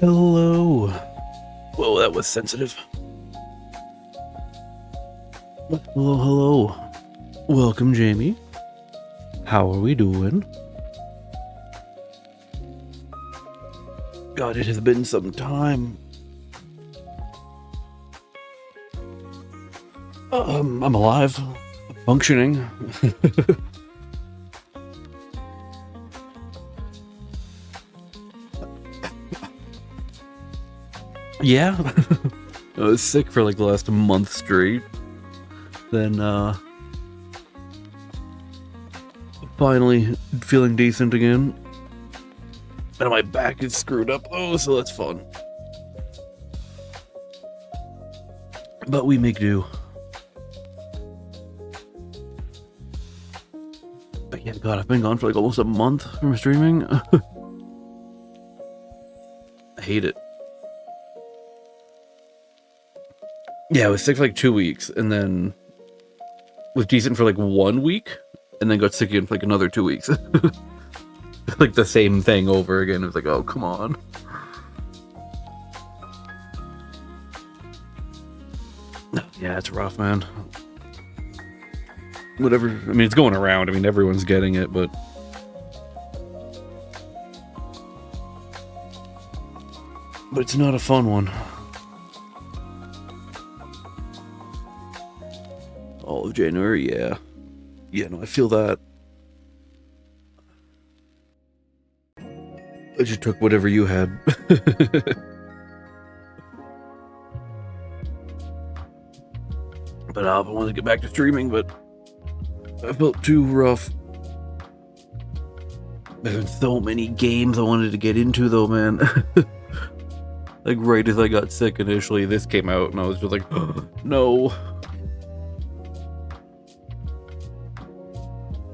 Hello. Whoa, that was sensitive. Hello, hello. Welcome, Jamie. How are we doing? God, it has been some time. I'm alive. Functioning. Yeah. I was sick for like the last month straight. Then, finally feeling decent again. And my back is screwed up though, so that's fun. But we make do. But yeah, God, I've been gone for like almost a month from streaming. I hate it. Yeah, I was sick for like 2 weeks, and then was decent for like 1 week, and then got sick again for like another 2 weeks. Like the same thing over again. It was like, oh, come on. Yeah, it's rough, man. Whatever. I mean, it's going around. I mean, everyone's getting it, but it's not a fun one. All of January, yeah. Yeah, no, I feel that. I just took whatever you had. But I wanted to get back to streaming, but I felt too rough. There's so many games I wanted to get into, though, man. Like, right as I got sick initially, this came out, and I was just like, oh, no.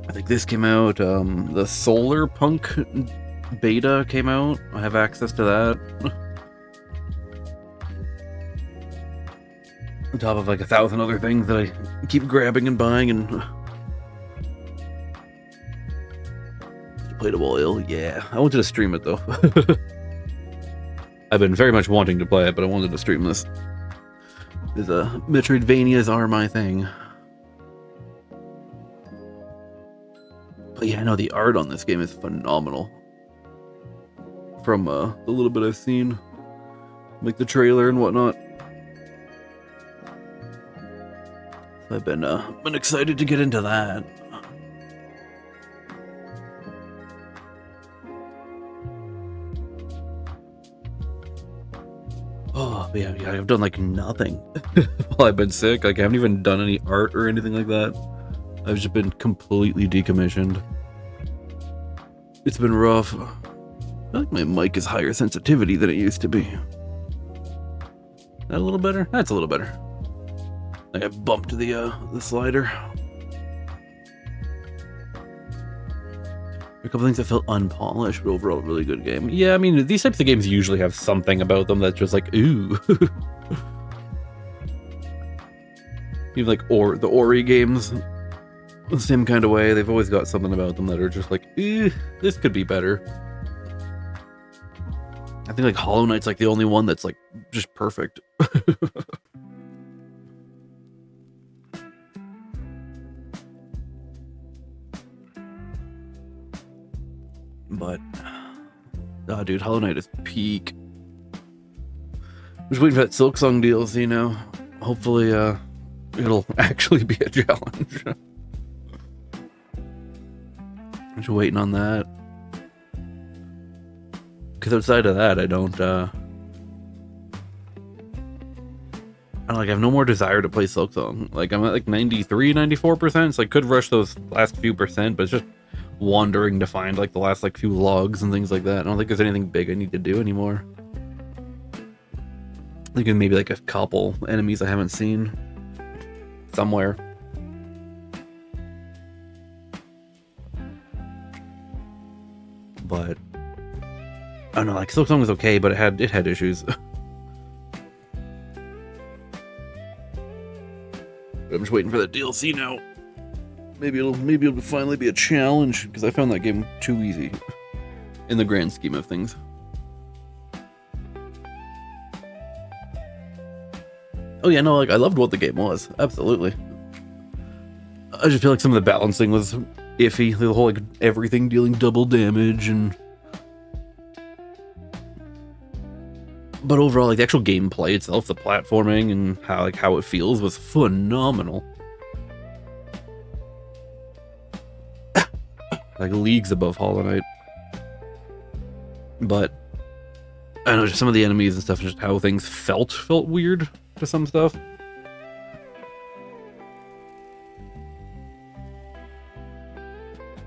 I think this came out, the Solar Punk beta came out. I have access to that. On top of like 1,000 other things that I keep grabbing and buying. And Plate of Oil, yeah. I wanted to stream it though. I've been very much wanting to play it, but I wanted to stream this. Metroidvanias are my thing. But yeah, I know the art on this game is phenomenal. From the little bit I've seen, like the trailer and whatnot. So I've been excited to get into that. Oh, yeah, I've done like nothing while I've been sick. Like I haven't even done any art or anything like that. I've just been completely decommissioned. It's been rough. I feel like my mic is higher sensitivity than it used to be. That a little better? That's a little better. Like I bumped the slider. A couple things that felt unpolished, but overall really good game. Yeah, I mean, these types of games usually have something about them that's just like, ooh. Even like the Ori games, the same kind of way. They've always got something about them that are just like, this could be better. I think like Hollow Knight's like the only one that's like just perfect. But oh dude, Hollow Knight is peak. I'm just waiting for that Silksong DLC now. Hopefully it'll actually be a challenge. I'm just waiting on that. Because outside of that, I don't I have no more desire to play Silksong. Like I'm at like 93, 94%. So I could rush those last few percent, but it's just wandering to find like the last like few logs and things like that. I don't think there's anything big I need to do anymore. I think maybe like a couple enemies I haven't seen somewhere. But I don't know, like Silksong was okay, but it had issues. I'm just waiting for that DLC now. Maybe it'll finally be a challenge, because I found that game too easy in the grand scheme of things. Oh yeah, no, like I loved what the game was. Absolutely. I just feel like some of the balancing was iffy. The whole like everything dealing double damage and. But overall, like the actual gameplay itself, the platforming and how it feels was phenomenal. Like leagues above Hollow Knight. But I don't know, just some of the enemies and stuff, just how things felt weird to some stuff.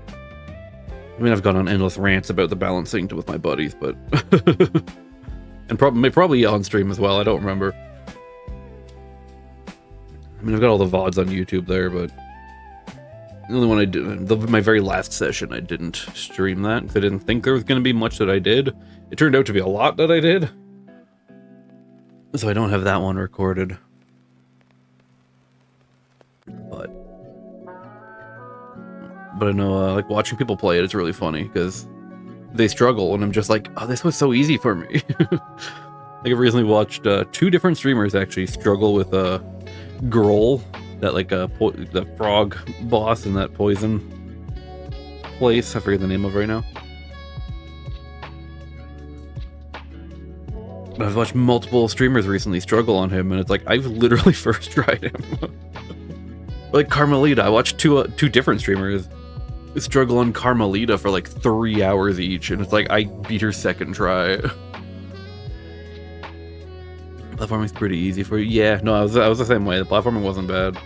I mean, I've gone on endless rants about the balancing with my buddies, but and probably on stream as well. I don't remember. I mean, I've got all the VODs on YouTube there, but the only one I did, my very last session, I didn't stream that because I didn't think there was going to be much that I did. It turned out to be a lot that I did, so I don't have that one recorded. But I know, like, watching people play it, it's really funny, because they struggle, and I'm just like, oh, this was so easy for me. Like, I've recently watched 2 different streamers, actually, struggle with Grohl, that, like, the frog boss in that poison place. I forget the name of it right now. But I've watched multiple streamers recently struggle on him, and it's like, I've literally first tried him. Like, Carmelita, I watched two different streamers struggle on Carmelita for like 3 hours each, and it's like I beat her second try. Platforming's pretty easy for you. Yeah, no, I was the same way. The platforming wasn't bad.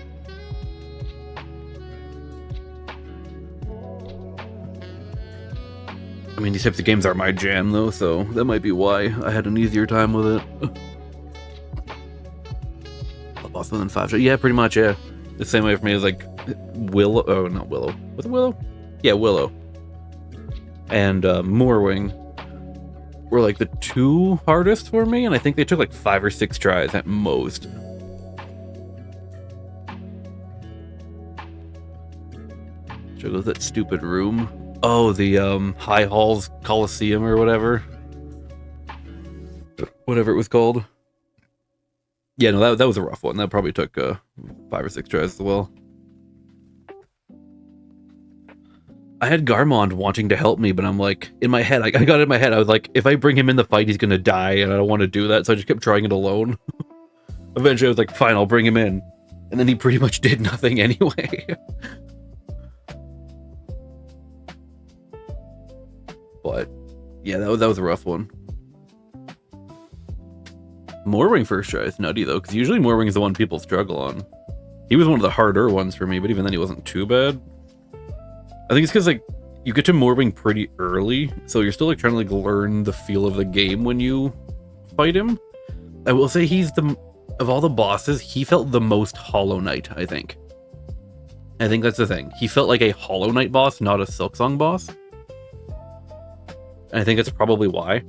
I mean, these types of games are my jam though, so that might be why I had an easier time with it. Boss within 5 shots. Yeah, pretty much, yeah. The same way for me as like Willow. Oh, not Willow. Was it Willow? Yeah, Willow. And Moorwing were like the 2 hardest for me, and I think they took like 5 or 6 tries at most. Should I go to that stupid room? Oh, the High Halls Coliseum or whatever. Whatever it was called. Yeah, no, that was a rough one. That probably took 5 or 6 tries as well. I had Garmond wanting to help me, but I'm like, in my head, I got it in my head, I was like, if I bring him in the fight, he's gonna die, and I don't want to do that, so I just kept trying it alone. Eventually, I was like, fine, I'll bring him in. And then he pretty much did nothing anyway. But, yeah, that was a rough one. Moorwing first try is nutty, though, because usually Moorwing is the one people struggle on. He was one of the harder ones for me, but even then he wasn't too bad. I think it's because, like, you get to Moorwing pretty early, so you're still, like, trying to, like, learn the feel of the game when you fight him. I will say he's of all the bosses, he felt the most Hollow Knight, I think. I think that's the thing. He felt like a Hollow Knight boss, not a Silksong boss. And I think that's probably why.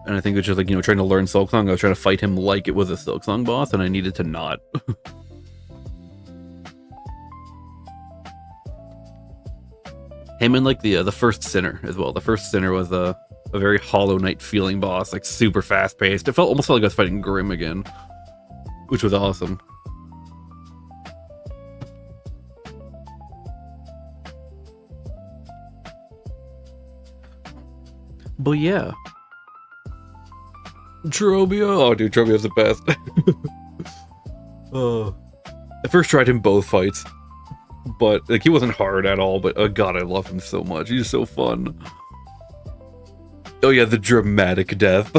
And I think it's just like, you know, trying to learn Silksong, I was trying to fight him like it was a Silksong boss, and I needed to not. Him and like the first Sinner as well. The first Sinner was a very Hollow Knight feeling boss, like super fast paced. It almost felt like I was fighting Grim again, which was awesome. But yeah. Trobio. Oh, dude, Trobio's the best. I first tried him both fights, but like he wasn't hard at all. But oh god, I love him so much. He's so fun. Oh yeah, the dramatic death.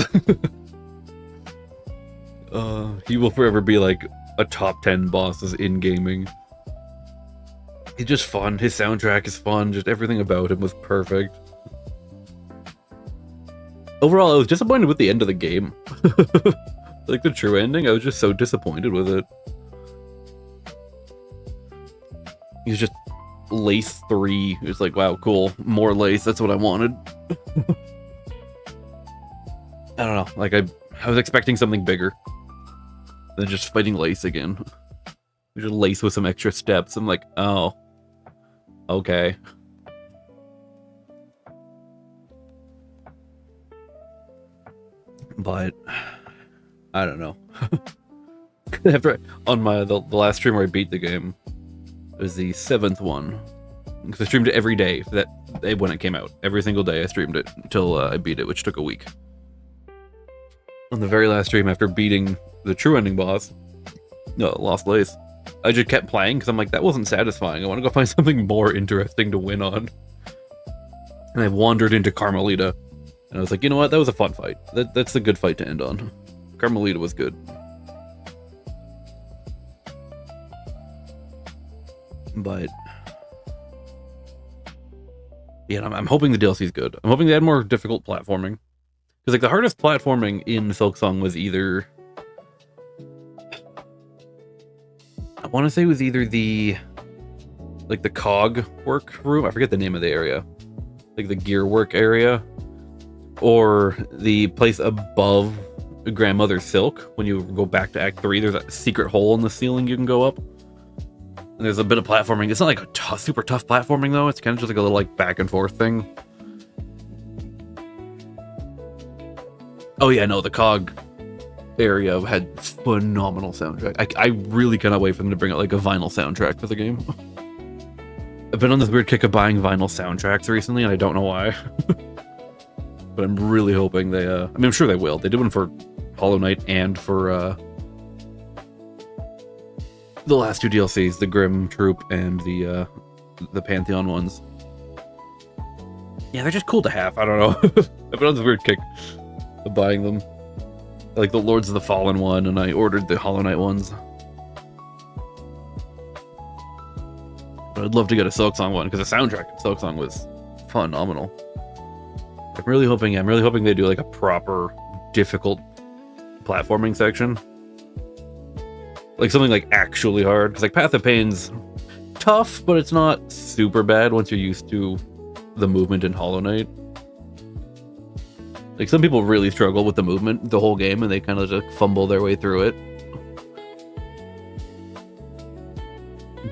He will forever be like a top 10 bosses in gaming. He's just fun. His soundtrack is fun. Just everything about him was perfect. Overall, I was disappointed with the end of the game. Like the true ending, I was just so disappointed with it. He was just lace 3. It was like, wow, cool. More lace, that's what I wanted. I don't know, like I was expecting something bigger than just fighting lace again. Just lace with some extra steps. I'm like, oh. Okay. But I don't know. After on the last stream where I beat the game, it was the 7th one. Because I streamed it every day when it came out. Every single day I streamed it until I beat it, which took a week. On the very last stream, after beating the true ending boss, Lost Lace, I just kept playing because I'm like, that wasn't satisfying. I want to go find something more interesting to win on. And I wandered into Carmelita, and I was like, you know what? That was a fun fight. That's a good fight to end on. Carmelita was good. But yeah, I'm hoping the DLC is good. I'm hoping they add more difficult platforming. Because like the hardest platforming in Silksong was either, I want to say it was either the cog work room. I forget the name of the area. Like the gear work area, or the place above Grandmother Silk. When you go back to Act 3, there's a secret hole in the ceiling you can go up. And there's a bit of platforming. It's not like a super tough platforming though. It's kind of just like a little like back and forth thing. Oh yeah, no, the cog area had phenomenal soundtrack. I really cannot wait for them to bring out like a vinyl soundtrack for the game. I've been on this weird kick of buying vinyl soundtracks recently, and I don't know why. But I'm really hoping they, I mean, I'm sure they will. They did one for Hollow Knight and for the last 2 DLCs, the Grim Troop and the Pantheon ones. Yeah, they're just cool to have. I don't know. I've been on this weird kick of buying them. Like the Lords of the Fallen one, and I ordered the Hollow Knight ones. But I'd love to get a Silksong one, because the soundtrack in Silksong was phenomenal. I'm really hoping they do like a proper, difficult platforming section. Like something like actually hard, because like Path of Pain's tough, but it's not super bad once you're used to the movement in Hollow Knight. Like some people really struggle with the movement the whole game, and they kind of just fumble their way through it.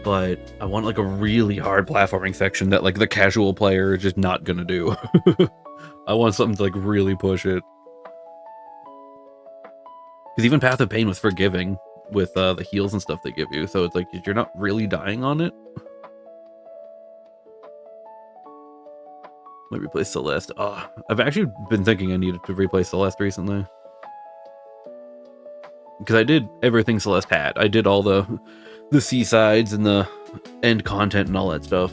But I want like a really hard platforming section that like the casual player is just not gonna do. I want something to like really push it. Because even Path of Pain was forgiving with the heals and stuff they give you, so it's like you're not really dying on it. Might replace Celeste. I've actually been thinking I needed to replace Celeste recently. Because I did everything Celeste had. I did all the seasides and the end content and all that stuff.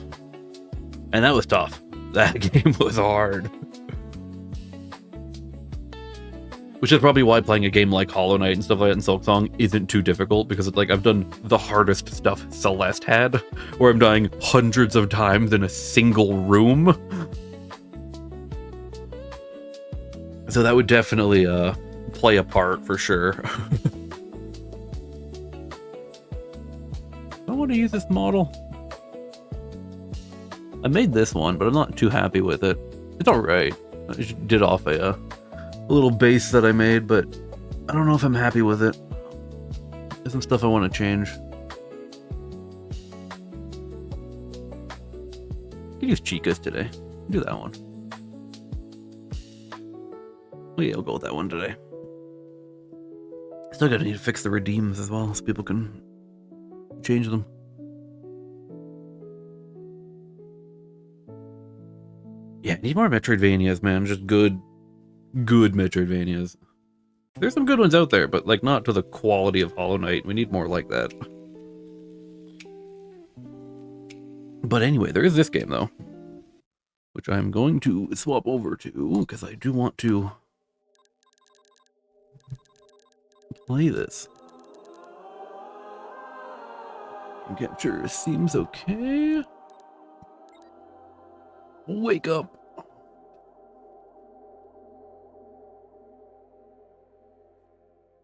And that was tough. That game was hard. Which is probably why playing a game like Hollow Knight and stuff like that in Silksong isn't too difficult, because it's like I've done the hardest stuff Celeste had, where I'm dying hundreds of times in a single room. So that would definitely play a part for sure. I want to use this model. I made this one, but I'm not too happy with it. It's alright. I just did off a little base that I made, but I don't know if I'm happy with it. There's some stuff I want to change. I could use Chicas today. Do that one. Oh yeah, I'll go with that one today. Still gotta need to fix the redeems as well, so people can change them. Yeah, need more Metroidvanias, man. Just good Metroidvanias. There's some good ones out there, but like not to the quality of Hollow Knight. We need more like that. But anyway, there is this game though, which I'm going to swap over to because I do want to play this. Capture seems okay. Wake up.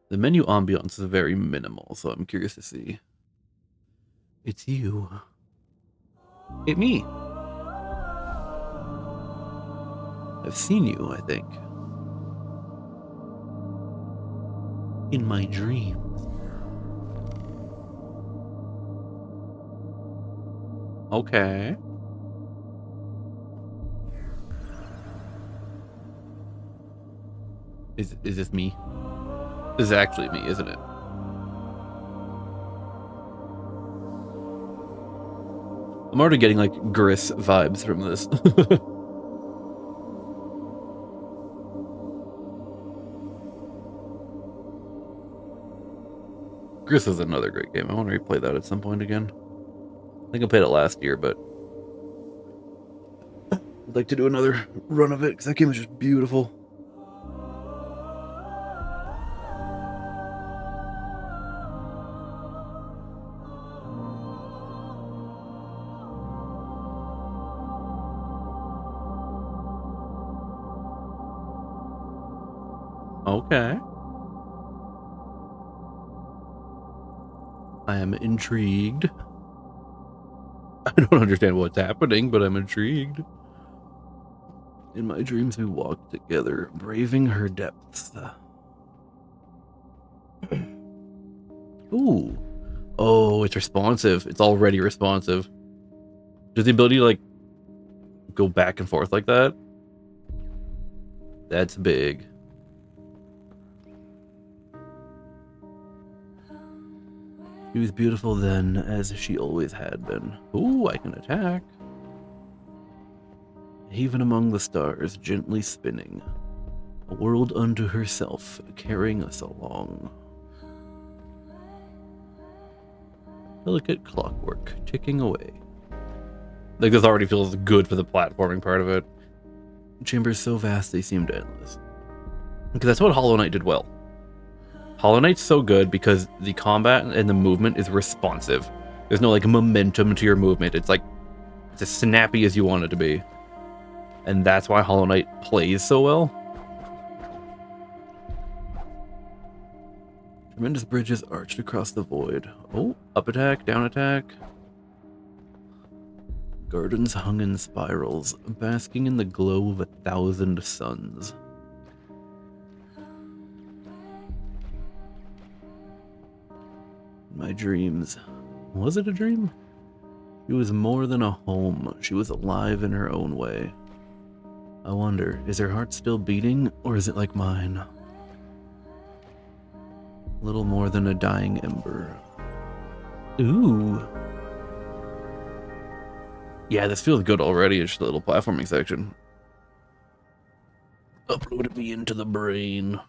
The menu ambiance is very minimal, so I'm curious to see. It's you. It's me. I've seen you, I think. In my dreams. Okay. Is this me? This is actually me, isn't it? I'm already getting like Gris vibes from this. Gris is another great game. I want to replay that at some point again. I think I played it last year, but I'd like to do another run of it because that game is just beautiful. Okay. I am intrigued. I don't understand what's happening, but I'm intrigued. In my dreams, we walked together, braving her depths. Ooh. Oh, it's responsive. It's already responsive. Does the ability to, like, go back and forth like that? That's big. She was beautiful then, as she always had been. Ooh, I can attack. Haven among the stars, gently spinning. A world unto herself, carrying us along. Delicate clockwork, ticking away. Like, this already feels good for the platforming part of it. Chambers so vast they seemed endless. Because that's what Hollow Knight did well. Hollow Knight's so good because the combat and the movement is responsive. There's no, like, momentum to your movement. It's like, it's as snappy as you want it to be. And that's why Hollow Knight plays so well. Tremendous bridges arched across the void. Oh, up attack, down attack. Gardens hung in spirals, basking in the glow of 1,000 suns. My dreams. Was it a dream? She was more than a home. She was alive in her own way. I wonder, is her heart still beating, or is it like mine? Little more than a dying ember. Ooh. Yeah, this feels good already. It's just a little platforming section. Uploaded me into the brain.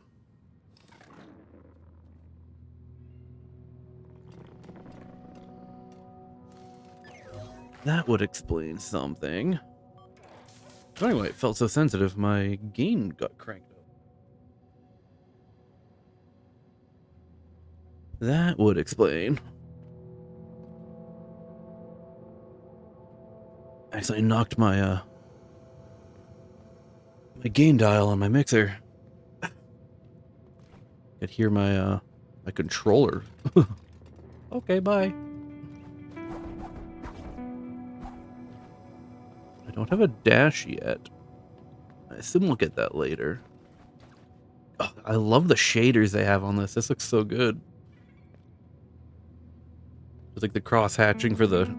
That would explain something. So anyway, it felt so sensitive, my gain got cranked up. That would explain. Actually, I knocked my my gain dial on my mixer. Could hear my my controller. Okay, bye. I don't have a dash yet. I assume we'll get that later. Oh, I love the shaders they have on this. This looks so good. It's like the cross hatching for the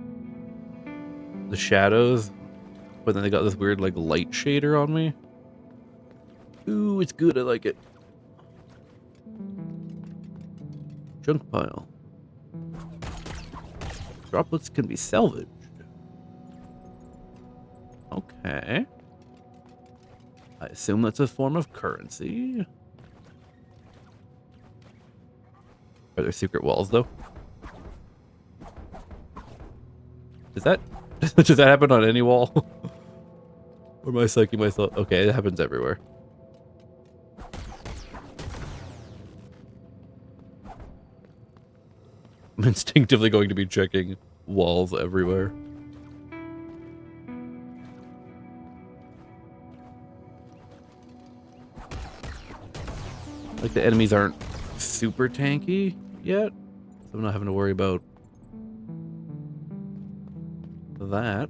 shadows, but then they got this weird like light shader on me. Ooh, it's good. I like it. Junk pile. Droplets can be salvaged. Okay. I assume that's a form of currency. Are there secret walls, though? Does that does that happen on any wall? Or am I psyching myself? Okay, it happens everywhere. I'm instinctively going to be checking walls everywhere. Like, the enemies aren't super tanky yet, so I'm not having to worry about that.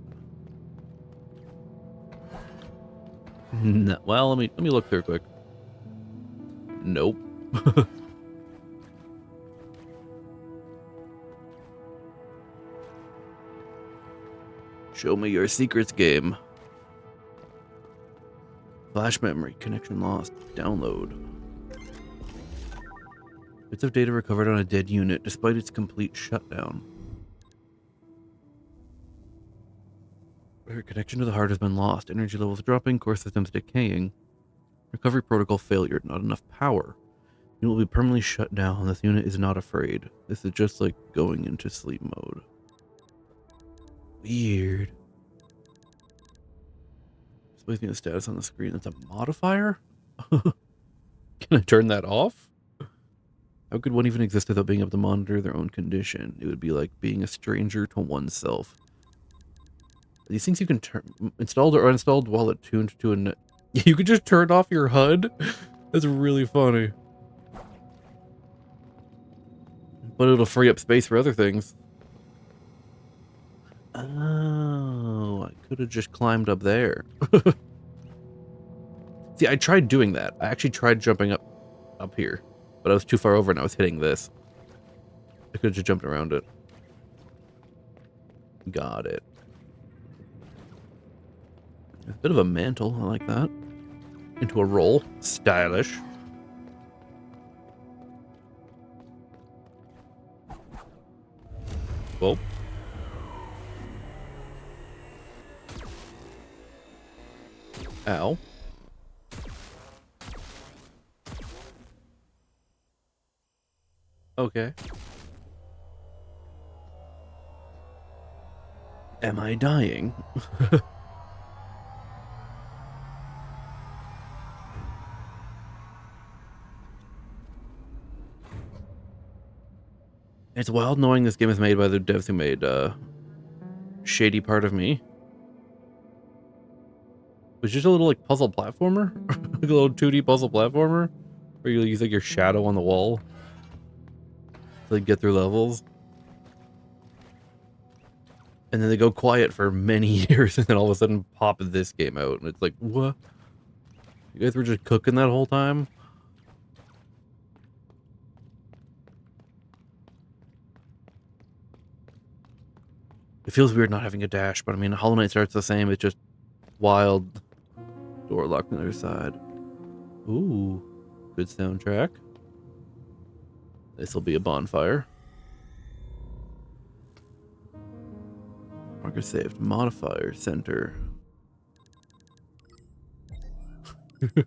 No, well, let me look through quick. Nope. Show me your secrets, game. Flash memory, connection lost, download. Bits of data recovered on a dead unit despite its complete shutdown. Her connection to the heart has been lost. Energy levels dropping, core systems decaying. Recovery protocol failure, not enough power. It will be permanently shut down. This unit is not afraid. This is just like going into sleep mode. Weird. Displaying the status on the screen. That's a modifier? Can I turn that off? How could one even exist without being able to monitor their own condition? It would be like being a stranger to oneself. These things you can turn installed or uninstalled while attuned to an. You could just turn off your HUD? That's really funny. But it'll free up space for other things. Oh, I could have just climbed up there. See, I tried doing that. I actually tried jumping up here, but I was too far over and I was hitting this. I could have just jumped around it. Got it. A bit of a mantle. I like that. Into a roll. Stylish. Whoa. Ow. Okay. Am I dying? It's wild knowing this game is made by the devs who made Shady Part of Me. It's just a little like puzzle platformer. Like a little 2D puzzle platformer. Where you use like your shadow on the wall to like, get through levels. And then they go quiet for many years and then all of a sudden pop this game out. And it's like, what? You guys were just cooking that whole time? It feels weird not having a dash, but I mean, Hollow Knight starts the same. It's just wild. Door locked on the other side. Ooh, good soundtrack. This will be a bonfire. Marker saved. Modifier center. I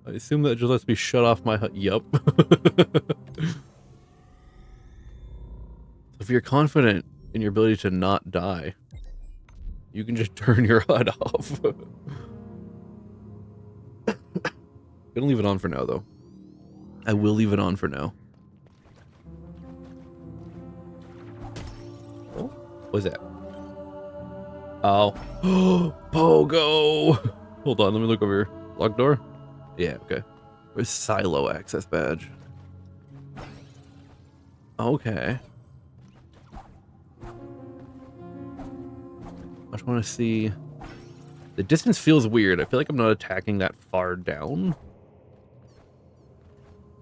assume that just lets me shut off my HUD. Yup. If you're confident in your ability to not die, you can just turn your HUD off. Gonna leave it on for now, though. I will leave it on for now. Oh, what's that? Oh. Pogo! Hold on, let me look over here. Locked door? Yeah, okay. Where's Silo access badge? Okay. I just want to see... The distance feels weird. I feel like I'm not attacking that far down.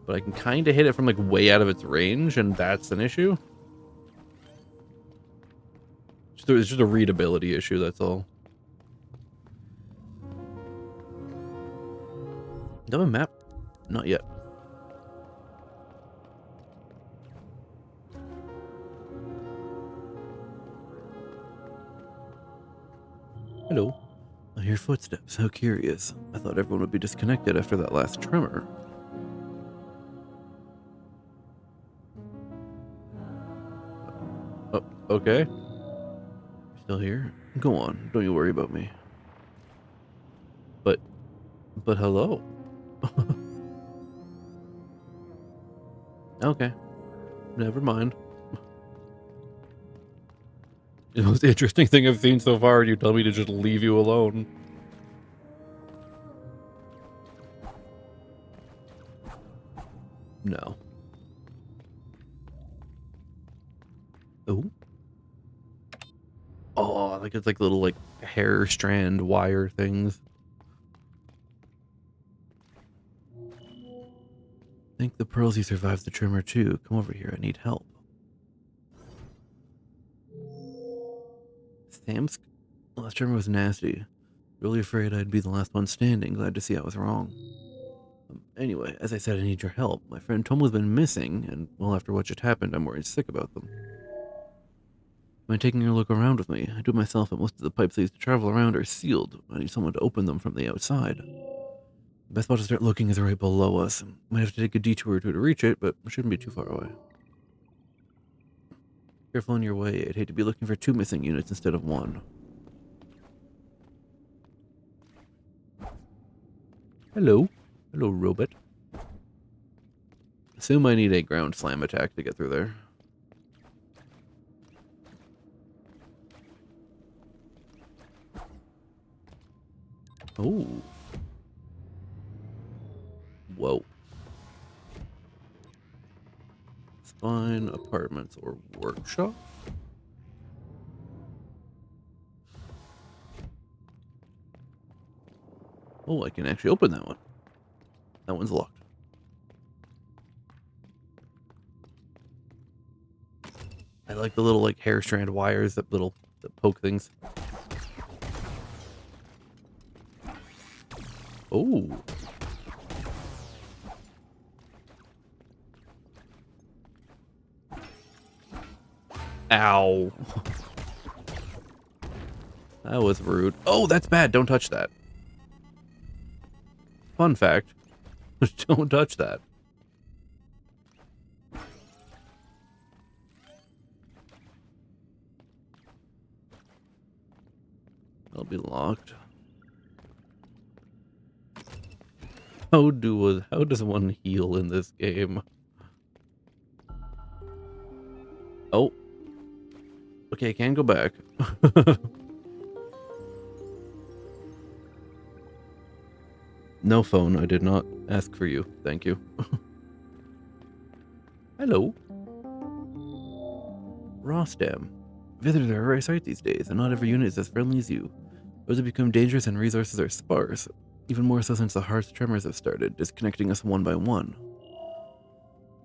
But I can kind of hit it from like way out of its range, and that's an issue. It's just a readability issue, that's all. Do I have a map? Not yet. Hello. I hear footsteps. How curious. I thought everyone would be disconnected after that last tremor. Oh, okay. Still here? Go on. Don't you worry about me. But hello. Okay. Never mind. The most interesting thing I've seen so far, you tell me to just leave you alone. No. Oh. Oh, like it's like little like hair strand wire things. I think the pearls you survived the tremor too. Come over here, I need help. Sam's last tremor was nasty. Really afraid I'd be the last one standing. Glad to see I was wrong. Anyway, as I said, I need your help. My friend Tomo's been missing, and, well, after what just happened, I'm worried sick about them. Mind taking a look around with me? I do it myself, but most of the pipes I used to travel around are sealed. I need someone to open them from the outside. The best spot to start looking is right below us. Might have to take a detour or two to reach it, but it shouldn't be too far away. Careful on your way. I'd hate to be looking for 2 missing units instead of 1. Hello. Hello, robot. Assume I need a ground slam attack to get through there. Oh. Whoa. Spine, apartments, or workshop? Oh, I can actually open that one. That one's locked. I like the little, like, hair strand wires that poke things. Oh. Ow. That was rude. Oh, that's bad. Don't touch that. Fun fact. Don't touch that. That'll be locked. How does one heal in this game? Oh. Okay, I can go back. No phone. I did not ask for you. Thank you. Hello. Rostam. Visitors are a rare sight these days, and not every unit is as friendly as you. Those have become dangerous and resources are sparse. Even more so since the harsh tremors have started, disconnecting us one by one.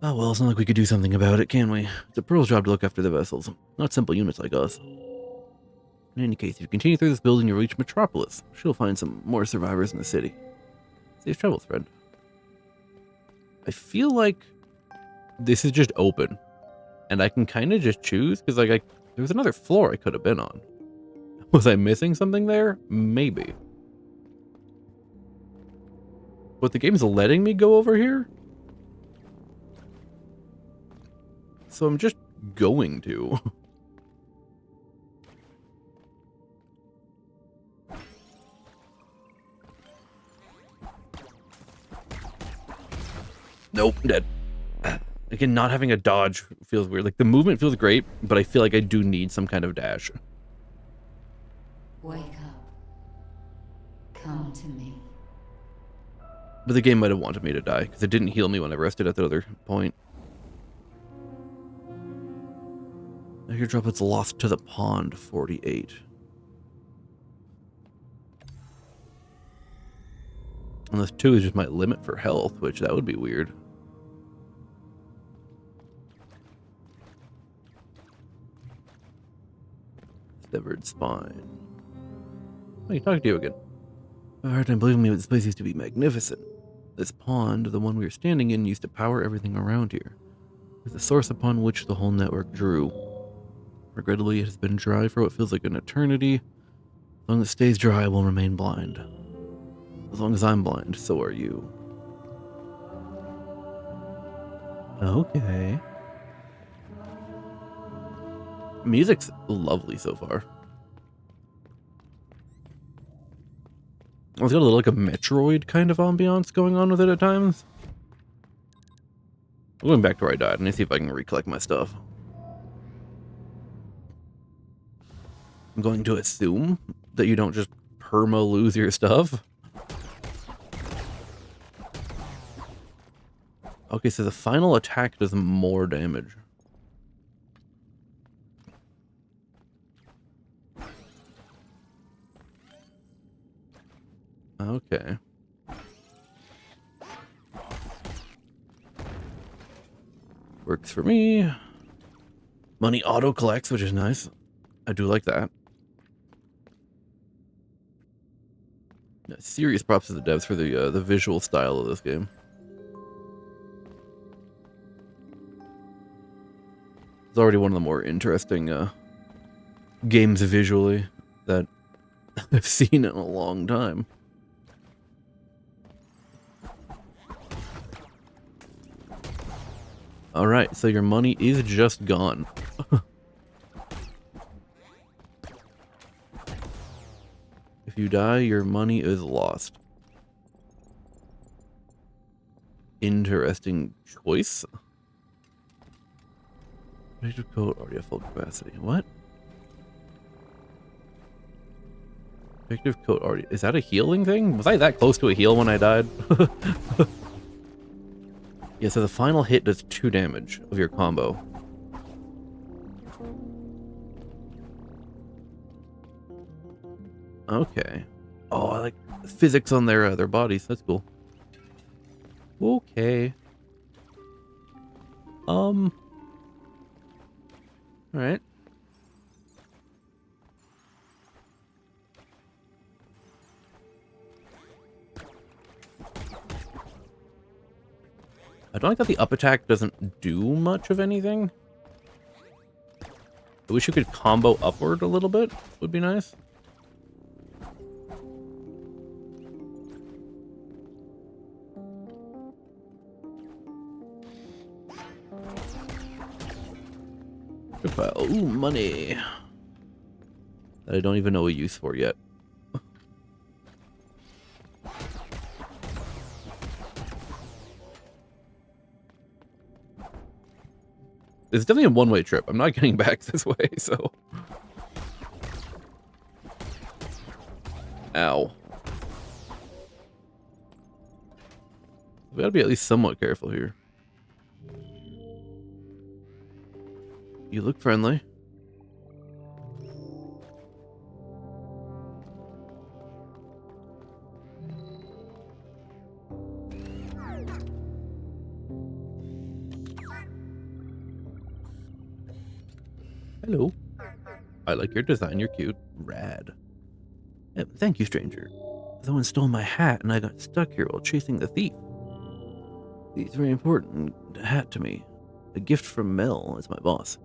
Oh well, it's not like we could do something about it, can we? It's a Pearl's job to look after the vessels, not simple units like us. In any case, if you continue through this building, you'll reach Metropolis. She'll find some more survivors in the city. Safe travels, friend. I feel like this is just open, and I can kind of just choose, because like there was another floor I could have been on. Was I missing something there? Maybe. But the game's letting me go over here? So I'm just going to. Nope, dead. Again, not having a dodge feels weird. Like, the movement feels great, but I feel like I do need some kind of dash. Wake up. Come to me. But the game might have wanted me to die, because it didn't heal me when I rested at the other point. Airdrop it's lost to the pond, 48. Unless 2 is just my limit for health, which that would be weird. Severed spine. Oh, I can talk to you again. I have a hard time believing me, but this place used to be magnificent. This pond, the one we were standing in, used to power everything around here. It was the source upon which the whole network drew. Regrettably, it has been dry for what feels like an eternity. As long as it stays dry, I will remain blind. As long as I'm blind, so are you. Okay. Music's lovely so far. It's got a little like a Metroid kind of ambiance going on with it at times. I'm going back to where I died. Let me see if I can recollect my stuff. I'm going to assume that you don't just perma lose your stuff. Okay, so the final attack does more damage. Okay. Works for me. Money auto collects, which is nice. I do like that. Yeah, serious props to the devs for the visual style of this game. It's already one of the more interesting games visually that I've seen in a long time. Alright, so your money is just gone. If you die, your money is lost. Interesting choice. Predictive code already at full capacity. What? Predictive code already... Is that a healing thing? Was I that close to a heal when I died? Yeah, so the final hit does 2 damage of your combo. Okay. Oh, I like the physics on their bodies. That's cool. Okay. All right. I don't like that the up attack doesn't do much of anything. I wish you could combo upward a little bit. Would be nice. Good pile. Ooh, money. That I don't even know a use for yet. It's definitely a one-way trip. I'm not getting back this way, so... Ow. We gotta be at least somewhat careful here. You look friendly. Hello. I like your design. You're cute. Rad. Thank you, stranger. Someone stole my hat and I got stuck here while chasing the thief. It's very important hat to me. A gift from Mel, as my boss.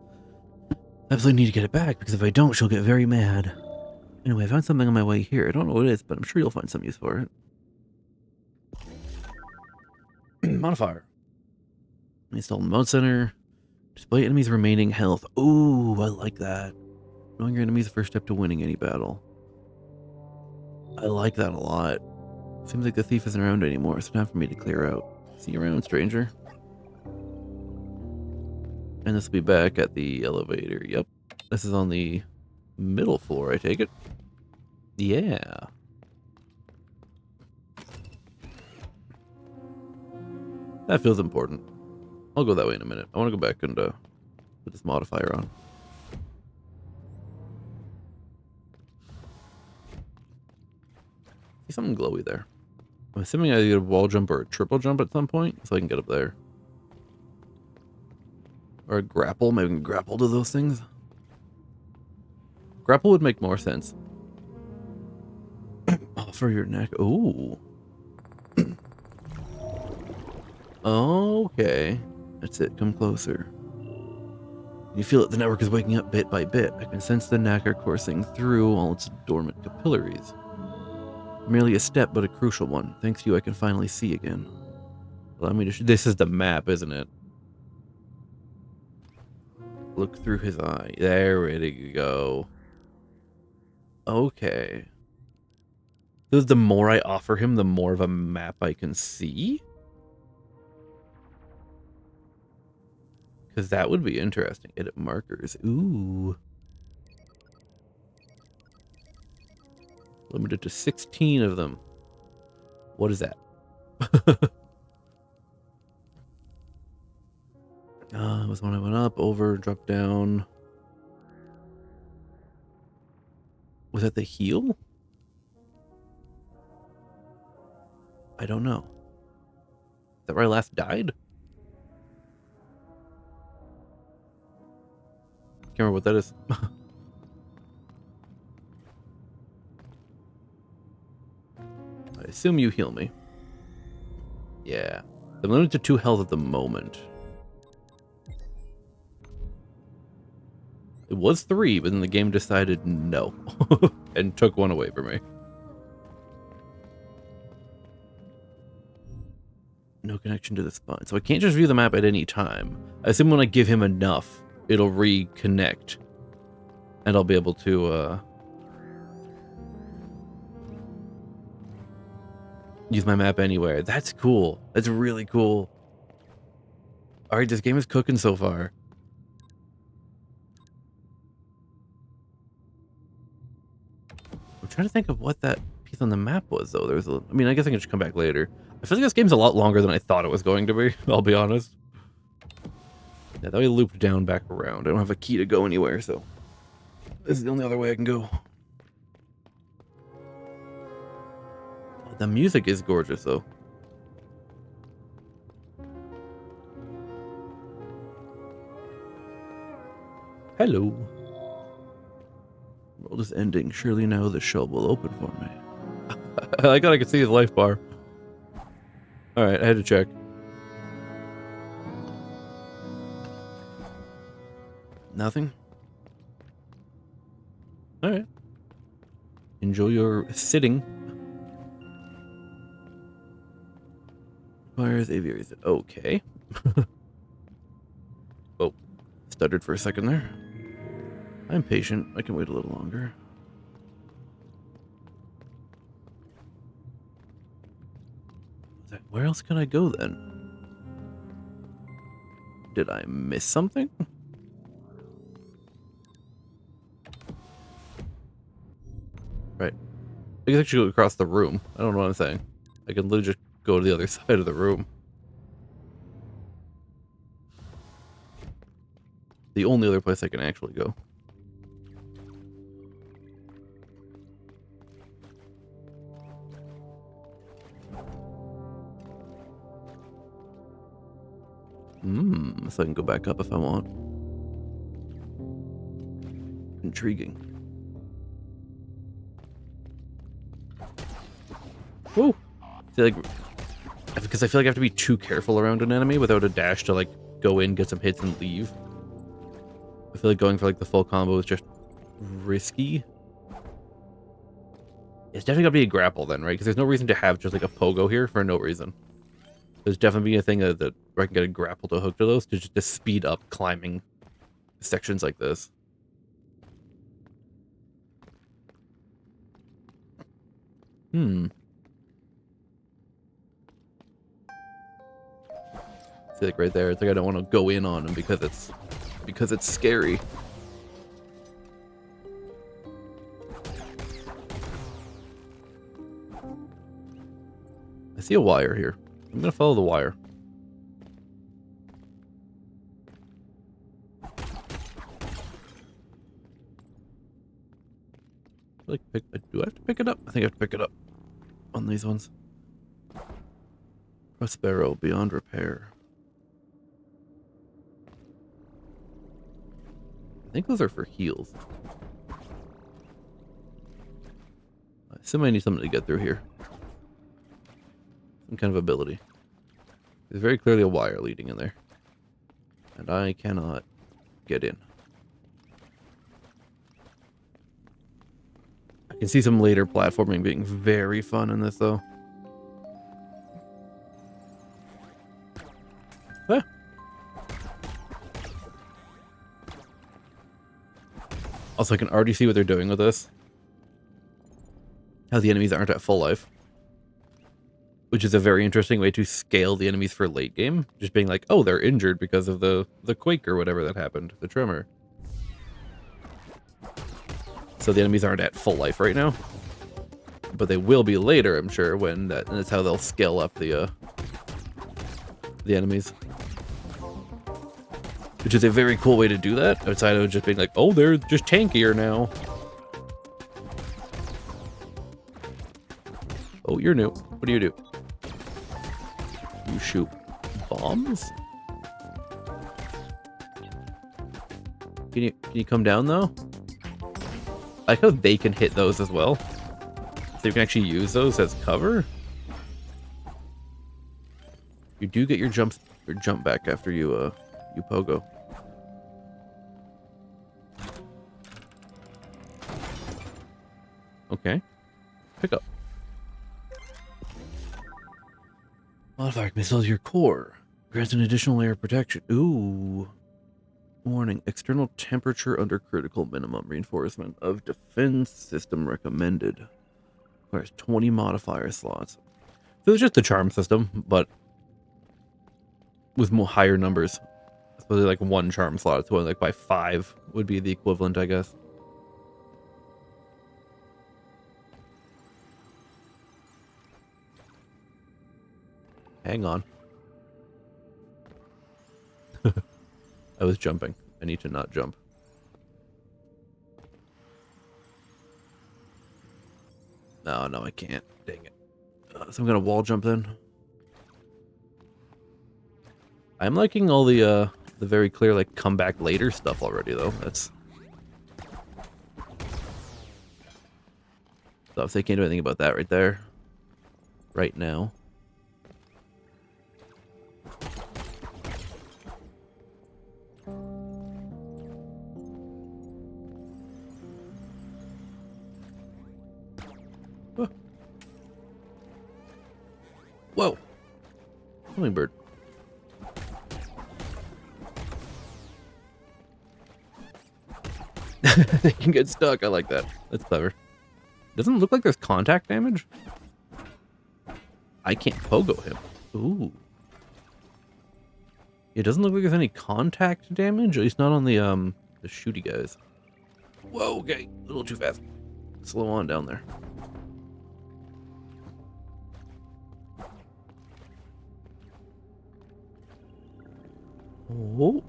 I absolutely need to get it back because if I don't, she'll get very mad. Anyway, I found something on my way here. I don't know what it is, but I'm sure you'll find some use for it. Modifier. Install mode center. Display enemies' remaining health. Ooh, I like that. Knowing your enemy is the first step to winning any battle. I like that a lot. Seems like the thief isn't around anymore, so time for me to clear out. See you around, stranger. And this will be back at the elevator. Yep. This is on the middle floor, I take it. Yeah. That feels important. I'll go that way in a minute. I want to go back and put this modifier on. See something glowy there. I'm assuming I get a wall jump or a triple jump at some point, so I can get up there. Or a grapple. Maybe we can grapple to those things. Grapple would make more sense. Offer your neck. Ooh. Okay. That's it. Come closer. You feel it. The network is waking up bit by bit. I can sense the knacker coursing through all its dormant capillaries. Merely a step, but a crucial one. Thanks to you, I can finally see again. Allow me to... This is the map, isn't it? Look through his eye. There we go. Okay. So the more I offer him, the more of a map I can see? Because that would be interesting. Edit markers. Ooh. Limited to 16 of them. What is that? It was when I went up, over, dropped down. Was that the heal? I don't know. Is that where I last died? Can't remember what that is. I assume you heal me. Yeah. I'm limited to 2 health at the moment. It was 3, but then the game decided no. And took one away from me. No connection to the spot. So I can't just view the map at any time. I assume when I give him enough, it'll reconnect. And I'll be able to, use my map anywhere. That's cool. That's really cool. Alright, this game is cooking so far. I'm trying to think of what that piece on the map was, though. There's a... I mean, I guess I can just come back later. I feel like this game's a lot longer than I thought it was going to be, I'll be honest. Yeah, that way looped down back around. I don't have a key to go anywhere, so... This is the only other way I can go. Oh, the music is gorgeous, though. Hello. World is ending. Surely now the shell will open for me. I thought I could see his life bar. Alright, I had to check. Nothing? Alright. Enjoy your sitting. Requires aviaries. Okay. Oh, stuttered for a second there. I'm patient. I can wait a little longer. Where else can I go then? Did I miss something? Right. I guess I should go across the room. I don't know what I'm saying. I can literally just go to the other side of the room. The only other place I can actually go. So I can go back up if I want. Intriguing. Woo! See, like, because I feel like I have to be too careful around an enemy without a dash to, like, go in, get some hits, and leave. I feel like going for, like, the full combo is just risky. It's definitely gotta be a grapple then, right? Because there's no reason to have just, like, a pogo here for no reason. There's definitely a thing that where I can get a grapple to hook to those to speed up climbing sections like this. See, like right there, it's like I don't want to go in on him because it's scary. I see a wire here. I'm gonna follow the wire. Like, do I have to pick it up? I think I have to pick it up on these ones. Prospero beyond repair. I think those are for heals. I assume I need something to get through here. Some kind of ability. There's very clearly a wire leading in there. And I cannot get in. I can see some later platforming being very fun in this, though. Ah. Also, I can already see what they're doing with this. How the enemies aren't at full life. Which is a very interesting way to scale the enemies for late game. Just being like, oh, they're injured because of the quake or whatever that happened. The tremor. So the enemies aren't at full life right now. But they will be later, I'm sure, when and that's how they'll scale up the enemies. Which is a very cool way to do that, outside of just being like, oh, they're just tankier now. Oh, you're new. What do you do? You shoot bombs? Can you come down though? I like how they can hit those as well. So you can actually use those as cover. You do get your jump back after you pogo. Okay. Pick up. Modifier can sells your core. Grants an additional layer of protection. Ooh. Warning. External temperature under critical minimum. Reinforcement of defense system recommended. Requires 20 modifier slots. So it's just the charm system, but with more higher numbers. Supposedly like one charm slot. So like by 5 would be the equivalent, I guess. Hang on. I was jumping. I need to not jump. No, I can't. Dang it. So I'm gonna wall jump then. I'm liking all the very clear like come back later stuff already though. That's so if they can't do anything about that right there. Right now. Whoa. Hummingbird. They can get stuck. I like that. That's clever. Doesn't look like there's contact damage. I can't pogo him. Ooh. It doesn't look like there's any contact damage, at least not on the shooty guys. Whoa, okay. A little too fast. Slow on down there. Oh.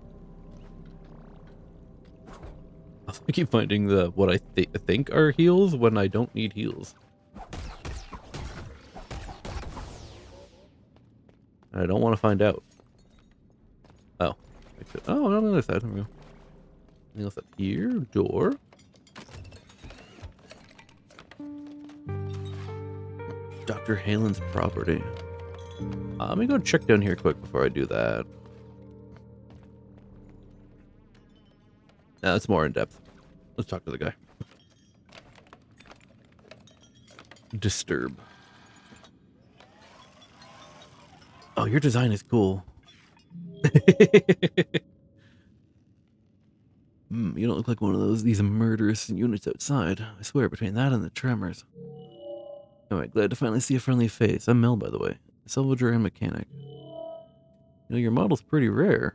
I keep finding the what I think are heals when I don't need heals. I don't want to find out. Oh. Oh, on the other side. There we go. Anything else up here? Door. Dr. Halen's property. Let me go check down here quick before I do that. Now it's more in depth. Let's talk to the guy. Disturb. Oh, your design is cool. You don't look like one of these murderous units outside. I swear, between that and the tremors. Alright, glad to finally see a friendly face. I'm Mel, by the way. Salvager and mechanic. You know, your model's pretty rare.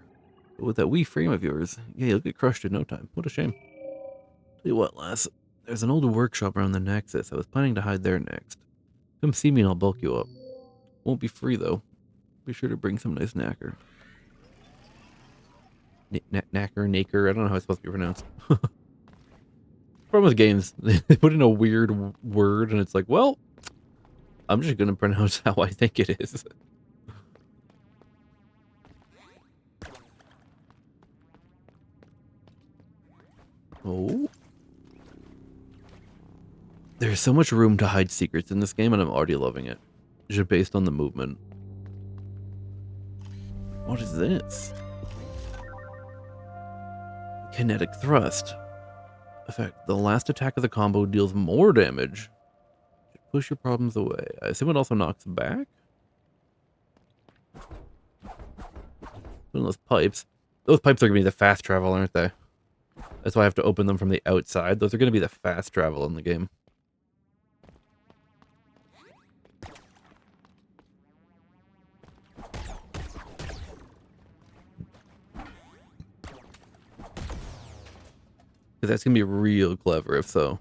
But with that wee frame of yours, yeah, you'll get crushed in no time. What a shame. Tell you what, lass. There's an old workshop around the Nexus. I was planning to hide there next. Come see me and I'll bulk you up. Won't be free, though. Be sure to bring some nice knacker. Knacker, I don't know how it's supposed to be pronounced. Problem with games, they put in a weird word and it's like, well, I'm just going to pronounce how I think it is. Oh. There's so much room to hide secrets in this game and I'm already loving it. Just based on the movement. What is this? Kinetic thrust. Effect. The last attack of the combo deals more damage. Push your problems away. I assume it also knocks back? One of those pipes. Those pipes are going to be the fast travel, aren't they? That's why I have to open them from the outside. Those are going to be the fast travel in the game. Because that's going to be real clever if so.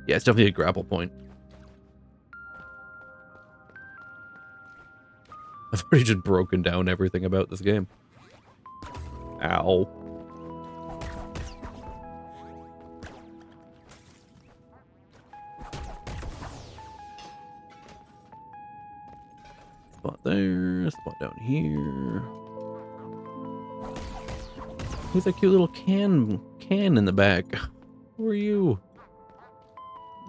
Yeah, it's definitely a grapple point. I've already just broken down everything about this game. Ow. Spot there, spot down here. Who's that cute little can in the back? Who are you?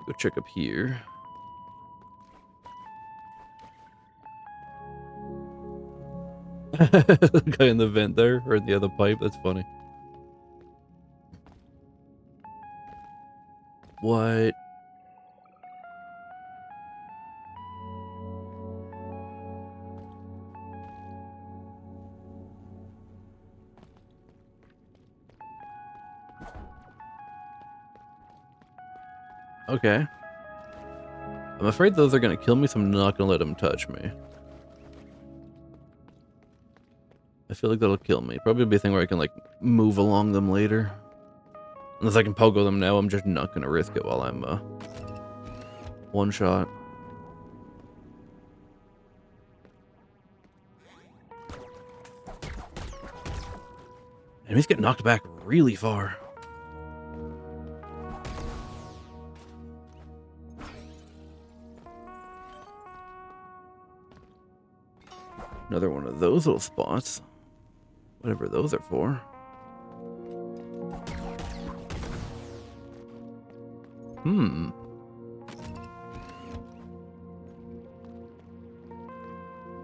Go check up here. The guy in the vent there, or in the other pipe, that's funny. What? Okay. I'm afraid those are gonna kill me, so I'm not gonna let them touch me. I feel like that'll kill me. Probably be a thing where I can, like, move along them later. Unless I can pogo them now, I'm just not gonna risk it while I'm, one shot. Enemies get knocked back really far. Another one of those little spots. Whatever those are for. Hmm.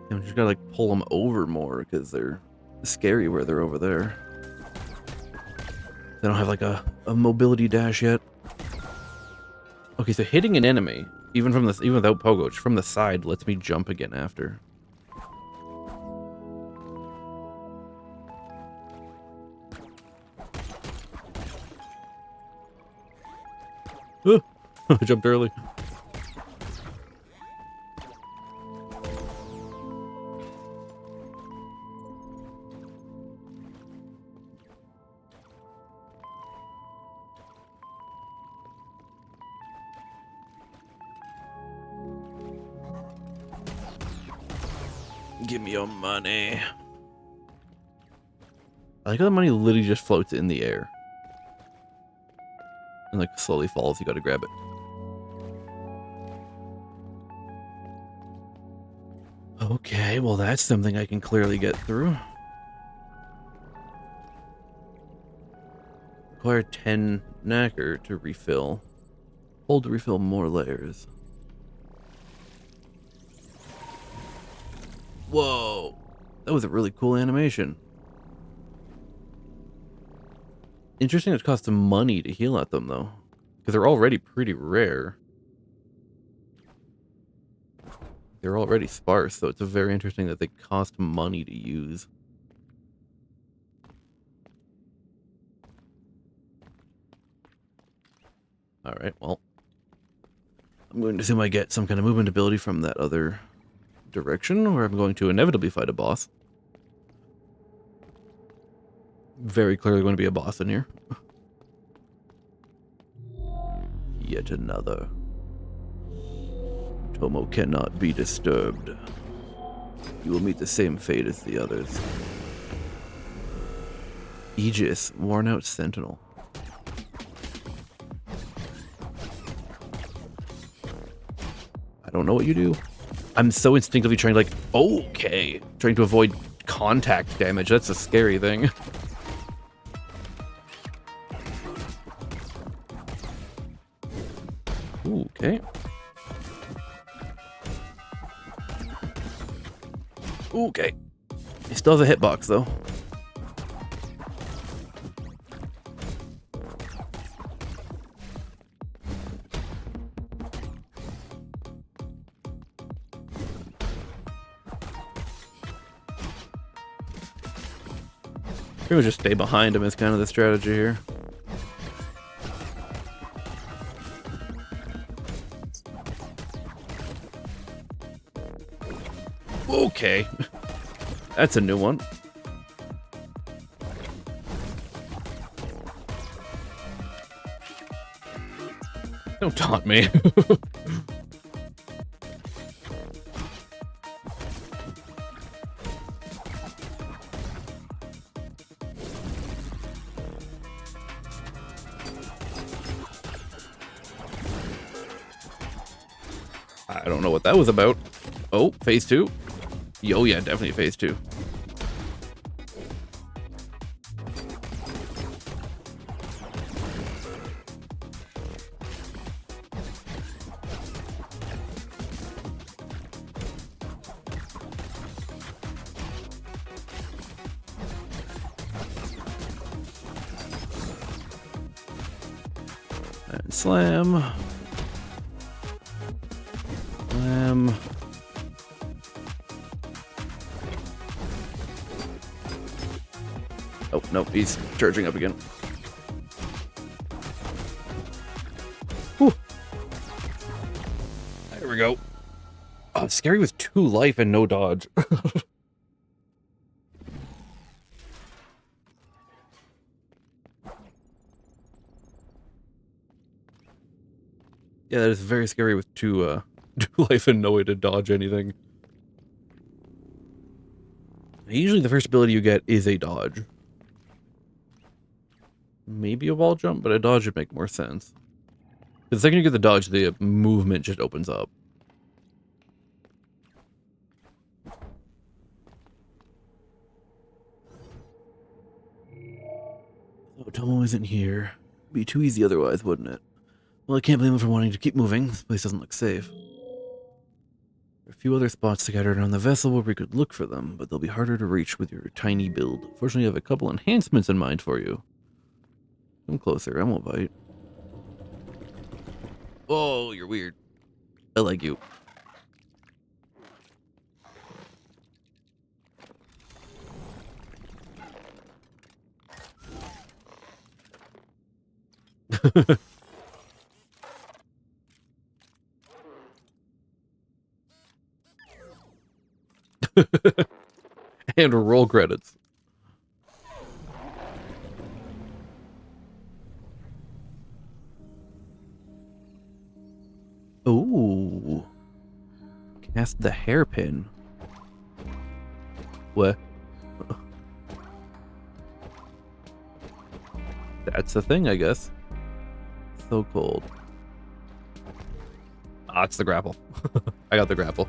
I'm just gotta, like, pull them over more because they're scary where they're over there. They don't have, like, a mobility dash yet. Okay, so hitting an enemy, even without pogo, just from the side, lets me jump again after. I jumped early. Give me your money. I like how the money literally just floats in the air. And, like, slowly falls. You gotta grab it. Okay, well, that's something I can clearly get through. Require 10 knacker to refill. Hold to refill more layers. Whoa! That was a really cool animation. Interesting it costs money to heal at them, though. Because they're already pretty rare. They're already sparse, so it's very interesting that they cost money to use. Alright, well. I'm going to assume I get some kind of movement ability from that other direction, where I'm going to inevitably fight a boss. Very clearly going to be a boss in here. Yet another. Tomo cannot be disturbed. You will meet the same fate as the others. Aegis, worn out sentinel. I don't know what you do. I'm so instinctively trying to, like, okay, trying to avoid contact damage. That's a scary thing. Ooh, okay. Okay. He still has a hitbox, though. Pretty much just stay behind him is kind of the strategy here. Okay. That's a new one. Don't taunt me. I don't know what that was about. Oh, phase 2. Oh yeah, definitely phase 2. And slam. Slam. Oh, no, he's charging up again. Whew. There we go. Oh, it's scary with 2 life and no dodge. Yeah, that is very scary with 2 life and no way to dodge anything. Usually the first ability you get is a dodge. Maybe a wall jump, but a dodge would make more sense. The second you get the dodge, the movement just opens up. Oh, Tomo isn't here. It'd be too easy otherwise, wouldn't it? Well, I can't blame him for wanting to keep moving. This place doesn't look safe. There are a few other spots scattered on the vessel where we could look for them, but they'll be harder to reach with your tiny build. Fortunately, I have a couple enhancements in mind for you. Come closer, I won't bite. Oh, you're weird. I like you. And roll credits. Ooh. Cast the hairpin. What? That's the thing, I guess. So cold. Ah, it's the grapple. I got the grapple.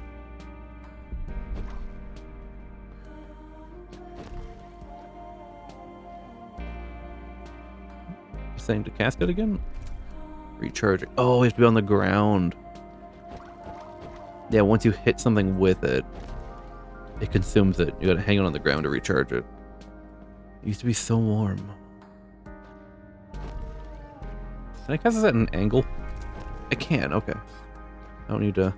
Saying to cast it again? Recharging. Oh, we have to be on the ground. Yeah, once you hit something with it, it consumes it. You gotta hang it on the ground to recharge it. It used to be so warm. Can I cast this at an angle? I can, okay. I don't need to...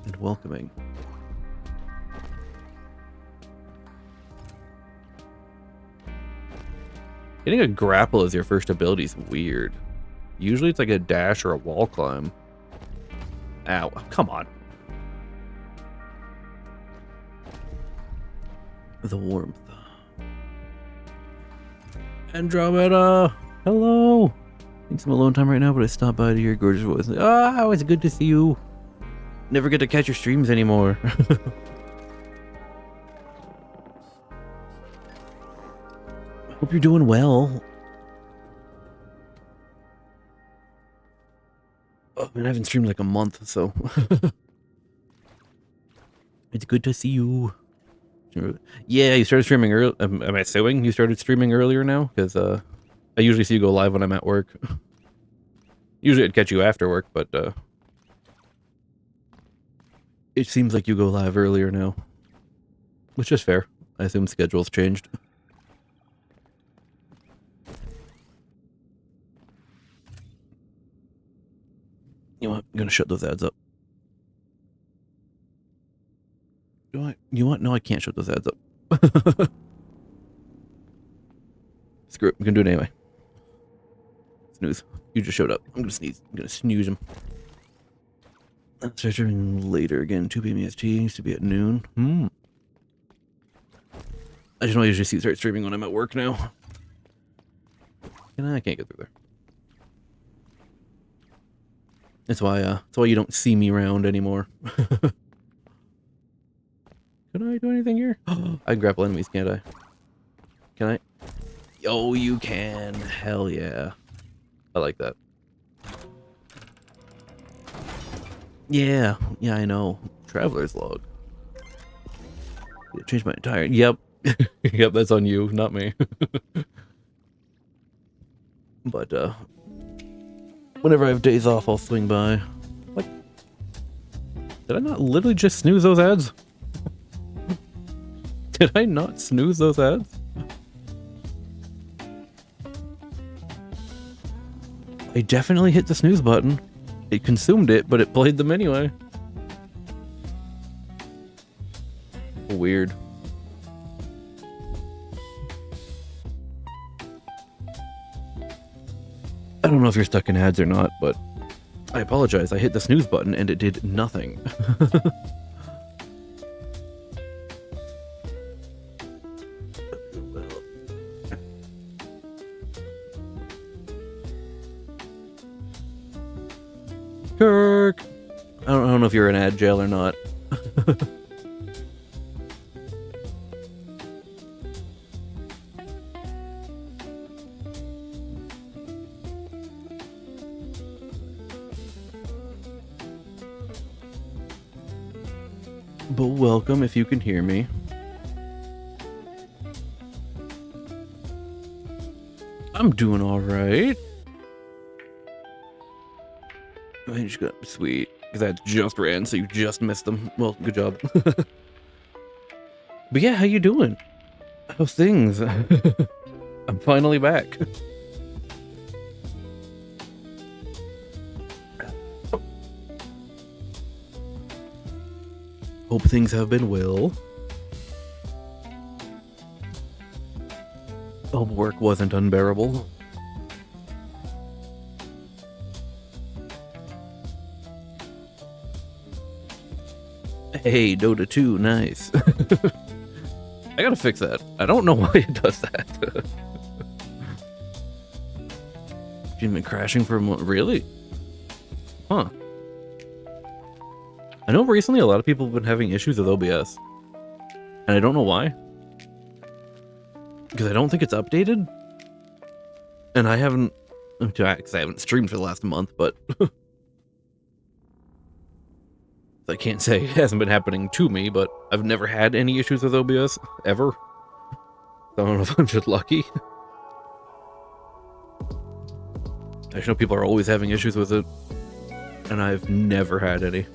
And welcoming. Getting a grapple as your first ability is weird. Usually it's like a dash or a wall climb. Ow, come on. The warmth. Andromeda! Hello! I think I'm alone time right now, but I stopped by to hear your gorgeous voice. Ah, it's good to see you. Never get to catch your streams anymore. Hope you're doing well. Oh, man, I haven't streamed like a month, so... It's good to see you. Yeah, you started streaming early. Am I assuming you started streaming earlier now? Because I usually see you go live when I'm at work. Usually I'd catch you after work, but it seems like you go live earlier now. Which is fair. I assume schedule's changed. You know what? I'm gonna shut those ads up. Do I? You know what? No, I can't shut those ads up. Screw it. I'm gonna do it anyway. Snooze. You just showed up. I'm gonna sneeze. I'm gonna snooze him. Start streaming later again. 2 p.m. EST. Used to be at noon. I just know I usually start streaming when I'm at work now. And I can't get through there. That's why you don't see me around anymore. Can I do anything here? I can grapple enemies, can't I? Can I? Oh, you can. Hell yeah. I like that. Yeah, I know. Traveler's log. Change my entire... Yep. Yep, that's on you, not me. But, whenever I have days off, I'll swing by. What? Did I not literally just snooze those ads? Did I not snooze those ads? I definitely hit the snooze button. It consumed it, but it played them anyway. Weird. I don't know if you're stuck in ads or not, but I apologize. I hit the snooze button and it did nothing. Kirk! I don't know if you're in ad jail or not. But welcome if you can hear me. I'm doing alright. I just got sweet. Because I just ran, so you just missed them. Well, good job. But yeah, how you doing? How's things? I'm finally back. Hope things have been well. Hope work wasn't unbearable. Hey, Dota 2, nice. I gotta fix that. I don't know why it does that. You've been crashing for a month. Really? Huh. I know recently a lot of people have been having issues with OBS. And I don't know why. Because I don't think it's updated. And I haven't... Because I haven't streamed for the last month, but... I can't say it hasn't been happening to me, but I've never had any issues with OBS, ever. I don't know if I'm just lucky. I know people are always having issues with it, and I've never had any.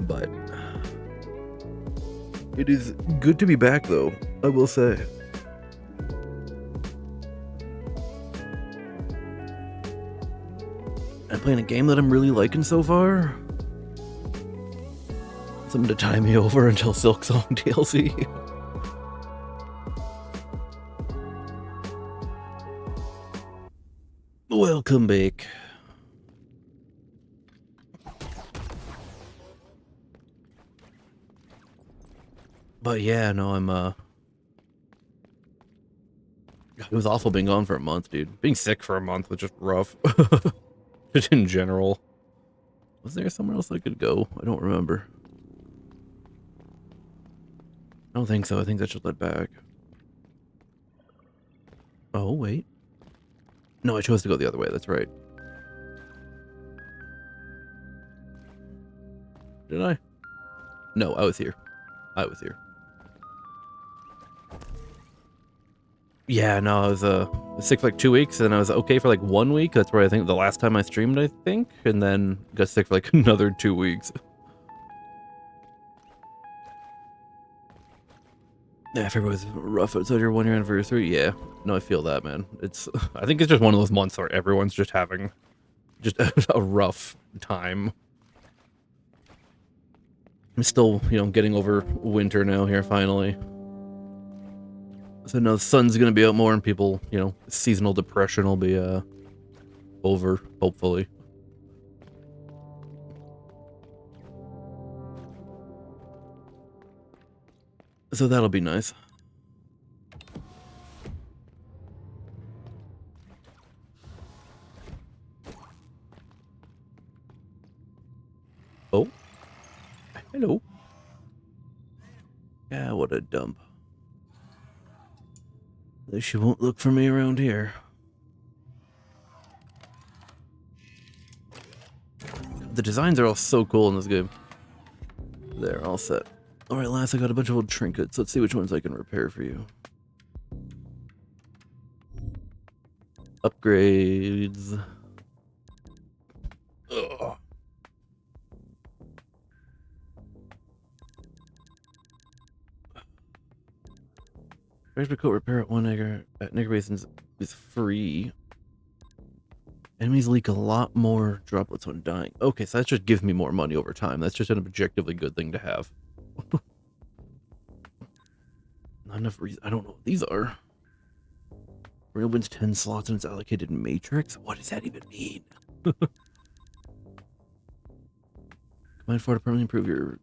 But it is good to be back, though, I will say. I'm playing a game that I'm really liking so far. Something to tie me over until Silksong DLC. Welcome back. But yeah, no, it was awful being gone for a month, dude. Being sick for a month was just rough. Just in general. Was there somewhere else I could go? I don't remember. I don't think so. I think that should let back. Oh, wait. No, I chose to go the other way. That's right. Did I? No, I was here. I was here. Yeah, no, I was sick for like 2 weeks, and I was okay for like 1 week. That's where I think the last time I streamed, I think. And then got sick for like another 2 weeks. Yeah, February was rough outside your 1 year anniversary. Yeah, no, I feel that, man. I think it's just one of those months where everyone's just having just a rough time. I'm still, getting over winter now here, finally. So now the sun's gonna be out more and people, seasonal depression will be, over, hopefully. So that'll be nice. Oh. Hello. Yeah, what a dump. At least she won't look for me around here. The designs are all so cool in this game. They're all set. Alright, last I got a bunch of old trinkets. Let's see which ones I can repair for you. Upgrades. Ugh. Extra coat repair at one nigger basins is free. Enemies leak a lot more droplets when dying. Okay, so that just gives me more money over time. That's just an objectively good thing to have. Not enough reason. I don't know what these are. Real wins 10 slots in its allocated matrix? What does that even mean? Combine 4 to permanently improve your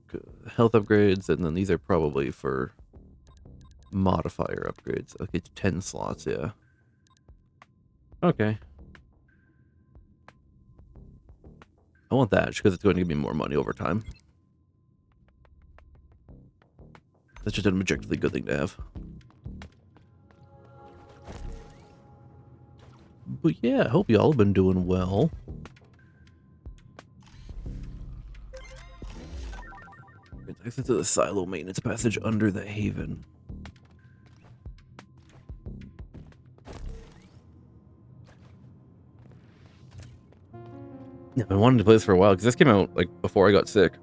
health upgrades, and then these are probably for modifier upgrades. Okay, it's 10 slots, yeah. Okay. I want that, just because it's going to give me more money over time. That's just an objectively good thing to have. But yeah, I hope y'all have been doing well. Exit to the silo maintenance passage under the haven. Yeah, I've been wanting to play this for a while, because this came out, like, before I got sick.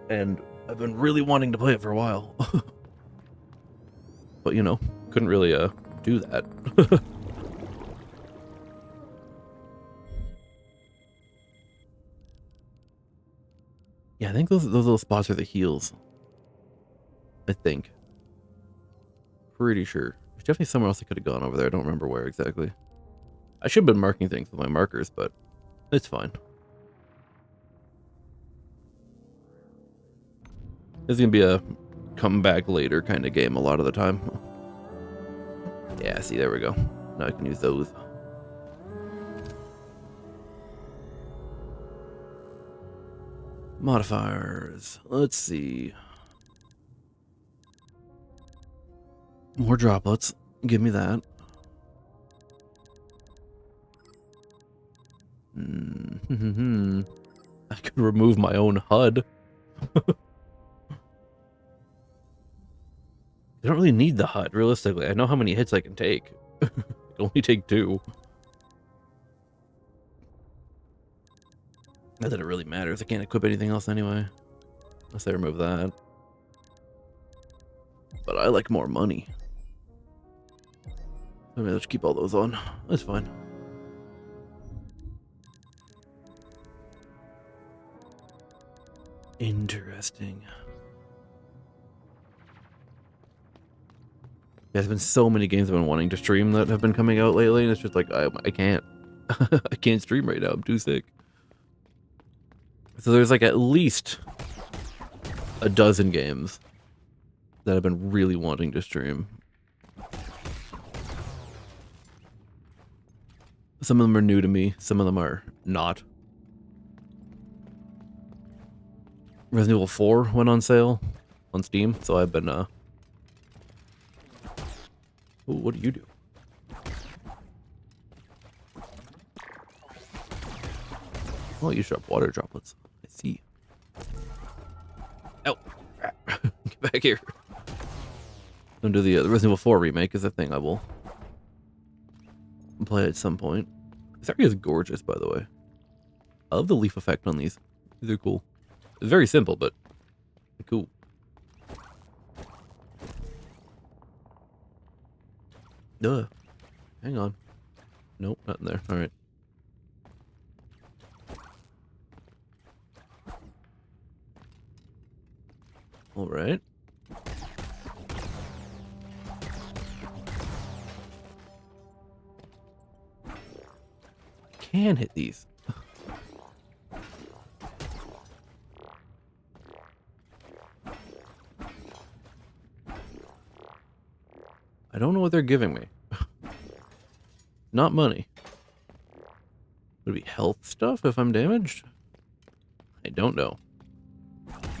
And I've been really wanting to play it for a while. But, you know, couldn't really, do that. Yeah, I think those little spots are the heals. I think. Pretty sure. There's definitely somewhere else I could have gone over there. I don't remember where exactly. I should have been marking things with my markers, but it's fine. This is going to be a come back later kind of game a lot of the time. Yeah, see, there we go. Now I can use those. Modifiers. Let's see. More droplets. Give me that. I could remove my own HUD. I don't really need the HUD, realistically. I know how many hits I can take. I can only take 2. Not that it really matters. I can't equip anything else anyway. Unless I remove that. But I like more money. I mean, let's keep all those on. That's fine. Interesting. There's been so many games I've been wanting to stream that have been coming out lately, and it's just like, I can't. I can't stream right now. I'm too sick. So there's like at least a dozen games that I've been really wanting to stream. Some of them are new to me. Some of them are not. Resident Evil 4 went on sale on Steam, so I've been, Ooh, what do you do? Oh, you drop water droplets. I see. Ow. Get back here. Don't do the Resident Evil 4 remake is a thing I will play at some point. This area is gorgeous, by the way. I love the leaf effect on these. These are cool. It's very simple, but cool. Duh. Hang on. Nope, not in there. Alright. Alright. Can hit these. I don't know what they're giving me. Not money. Would it be health stuff if I'm damaged? I don't know.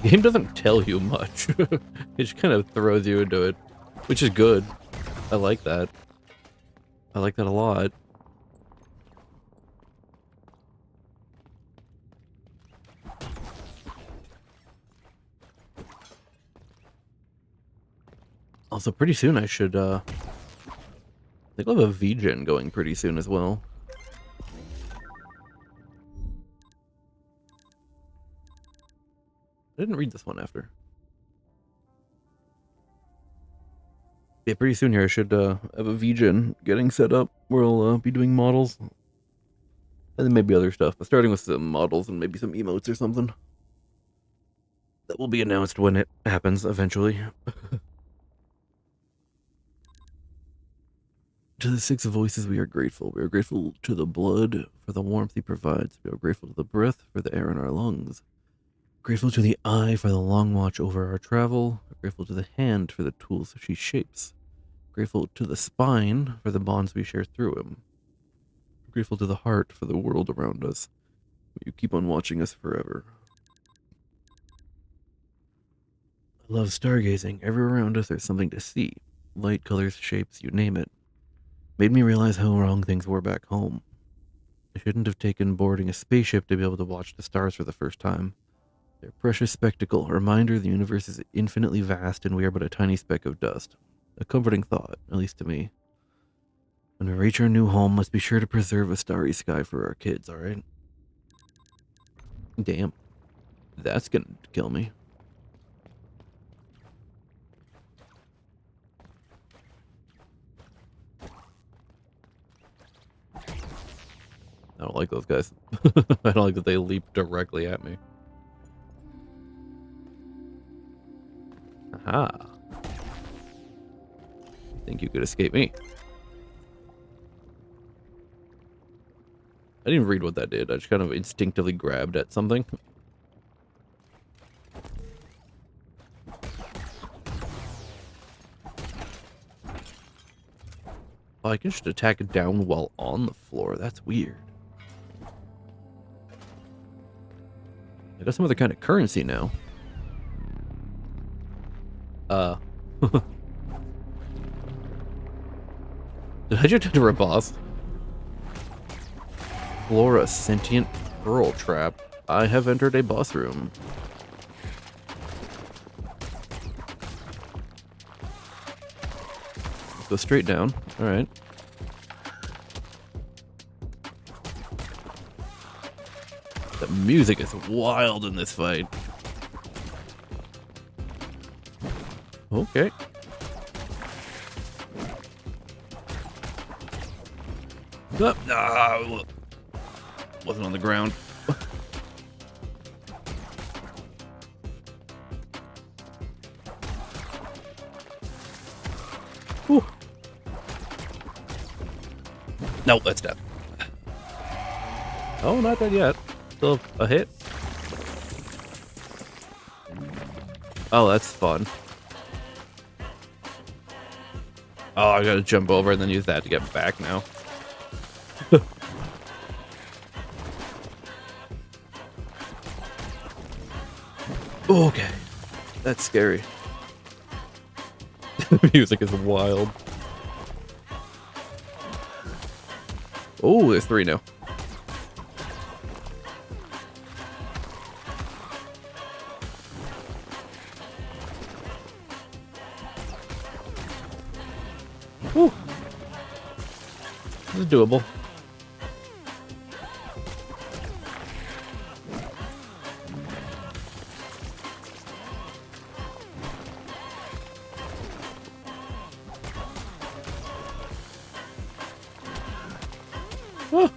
The game doesn't tell you much. It just kind of throws you into it, which is good. I like that. I like that a lot. Also, pretty soon I should, I think I'll have a V-Gen going pretty soon as well. I didn't read this one after. Yeah, pretty soon here I should have a VGen getting set up where I'll be doing models. And then maybe other stuff, but starting with some models and maybe some emotes or something. That will be announced when it happens eventually. To the six voices we are grateful. We are grateful to the blood for the warmth he provides. We are grateful to the breath for the air in our lungs. Grateful to the eye for the long watch over our travel. We're grateful to the hand for the tools she shapes. Grateful to the spine for the bonds we share through him. We're grateful to the heart for the world around us. May you keep on watching us forever. I love stargazing. Everywhere around us there's something to see. Light, colors, shapes, you name it. Made me realize how wrong things were back home. I shouldn't have taken boarding a spaceship to be able to watch the stars for the first time. They're a precious spectacle, a reminder the universe is infinitely vast and we are but a tiny speck of dust. A comforting thought, at least to me. When we reach our new home, let's be sure to preserve a starry sky for our kids, alright? Damn. That's gonna kill me. I don't like those guys. I don't like that they leap directly at me. Aha. Think you could escape me. I didn't read what that did. I just kind of instinctively grabbed at something. Oh, I can just attack it down while on the floor. That's weird. I got some other kind of currency now. Did I just enter a boss? Flora sentient pearl trap. I have entered a boss room. Go straight down. Alright. The music is wild in this fight. Okay. Oh, wasn't on the ground. Whew. Nope, that's dead. Oh, not dead yet. Still a hit. Oh, that's fun. Oh, I gotta jump over and then use that to get back now. Okay. That's scary. The music is wild. Oh, there's 3 now. Whew. This is doable. Oh.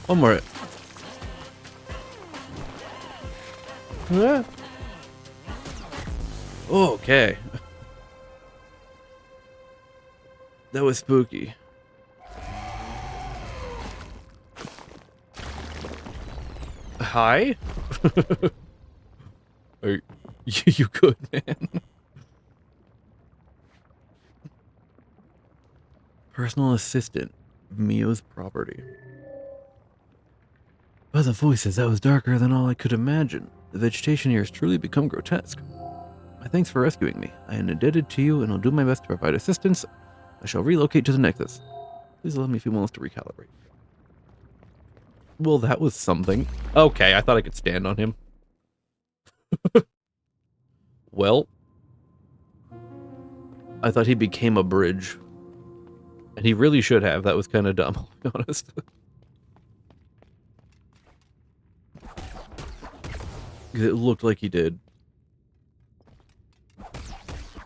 One more hit. Ah. Okay. That was spooky. Hi? Are you good, man? Personal assistant. Mio's property. By the voices, that was darker than all I could imagine. The vegetation here has truly become grotesque. My thanks for rescuing me. I am indebted to you and will do my best to provide assistance. I shall relocate to the Nexus. Please allow me a few moments to recalibrate. Well, that was something. Okay, I thought I could stand on him. Well, I thought he became a bridge. And he really should have. That was kind of dumb, to be honest. It looked like he did.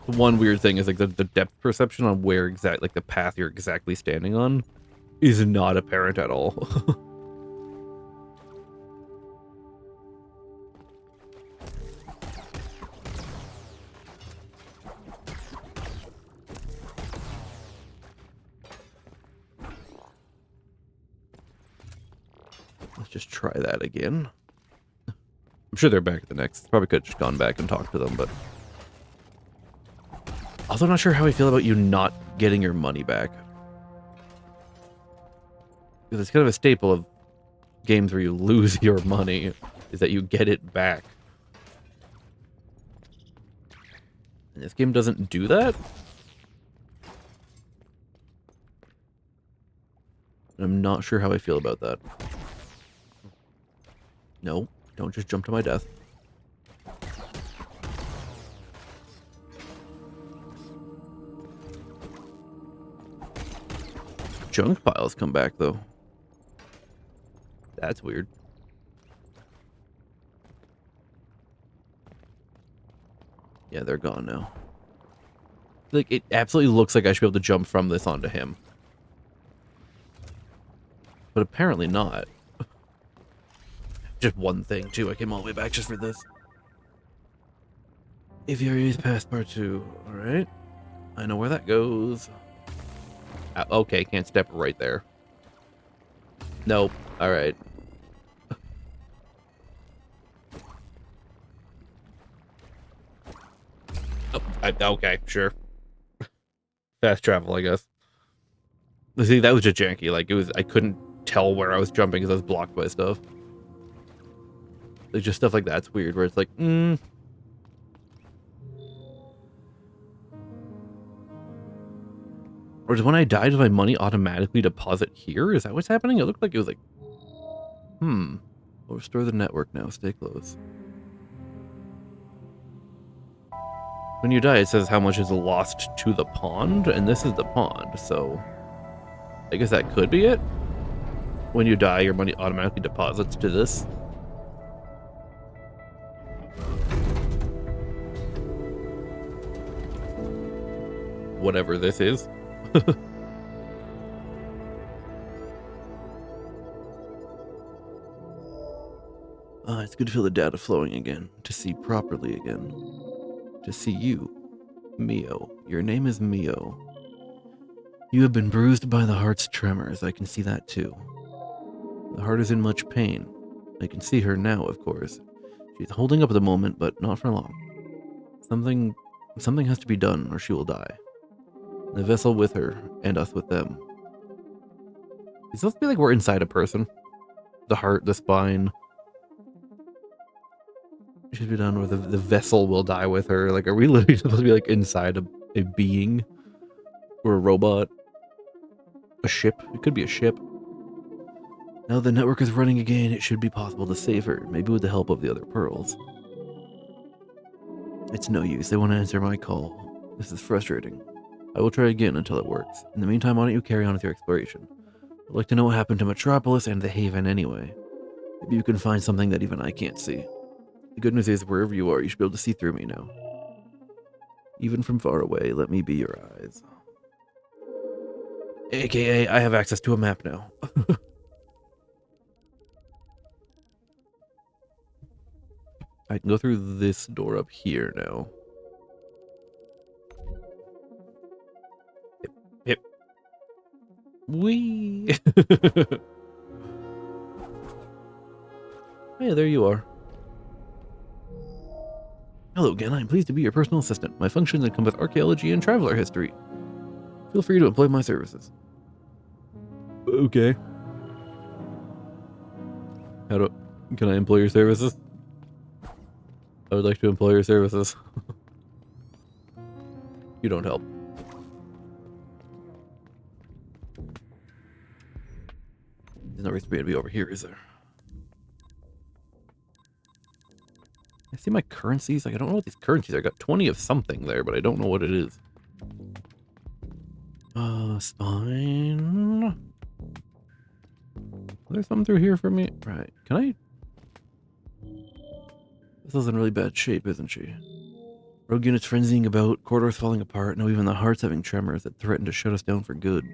The one weird thing is like the depth perception on where exact like the path you're exactly standing on is not apparent at all. Let's just try that again. I'm sure they're back at the next. Probably could have just gone back and talked to them, but also not sure how I feel about you not getting your money back. Because it's kind of a staple of games where you lose your money, is that you get it back. And this game doesn't do that? And I'm not sure how I feel about that. No, don't just jump to my death. Junk piles come back, though. That's weird. Yeah, they're gone now. Like, it absolutely looks like I should be able to jump from this onto him. But apparently not. Just one thing, too. I came all the way back just for this. Aviary's past part 2. Alright. I know where that goes. Okay, can't step right there. Nope. Alright. Oh, okay, sure. Fast travel, I guess. See, that was just janky. Like, it was, I couldn't tell where I was jumping because I was blocked by stuff. Like, just stuff like that's weird, where it's like, Or does when I die, does my money automatically deposit here? Is that what's happening? It looked like it was like, I'll restore the network now. Stay close. When you die, it says how much is lost to the pond, and this is the pond, so I guess that could be it. When you die, your money automatically deposits to this. Whatever this is. It's good to feel the data flowing again, to see properly again. To see you, Mio. Your name is Mio. You have been bruised by the heart's tremors, I can see that too. The heart is in much pain. I can see her now, of course. She's holding up at the moment, but not for long. Something has to be done, or she will die. The vessel with her, and us with them. It's supposed to be like we're inside a person. The heart, the spine. Should be done with the vessel will die with her. Like, are we literally supposed to be like inside a being? Or a robot? A ship? It could be a ship. Now the network is running again, it should be possible to save her, maybe with the help of the other pearls. It's no use, they won't answer my call. This is frustrating. I will try again until it works. In the meantime, why don't you carry on with your exploration? I'd like to know what happened to Metropolis and the Haven anyway. Maybe you can find something that even I can't see. The good news is, wherever you are, you should be able to see through me now. Even from far away, let me be your eyes. AKA, I have access to a map now. I can go through this door up here now. Hip. Whee! Hey, there you are. Hello again, I am pleased to be your personal assistant. My functions encompass archaeology and traveler history. Feel free to employ my services. Okay. Can I employ your services? I would like to employ your services. You don't help. There's no reason for me to be over here, is there? I see my currencies. Like, I don't know what these currencies are. I got 20 of something there, but I don't know what it is. Spine. There's something through here for me. Right. Can I? This is in really bad shape, isn't she? Rogue units frenzying about, corridors falling apart, no even the hearts having tremors that threaten to shut us down for good.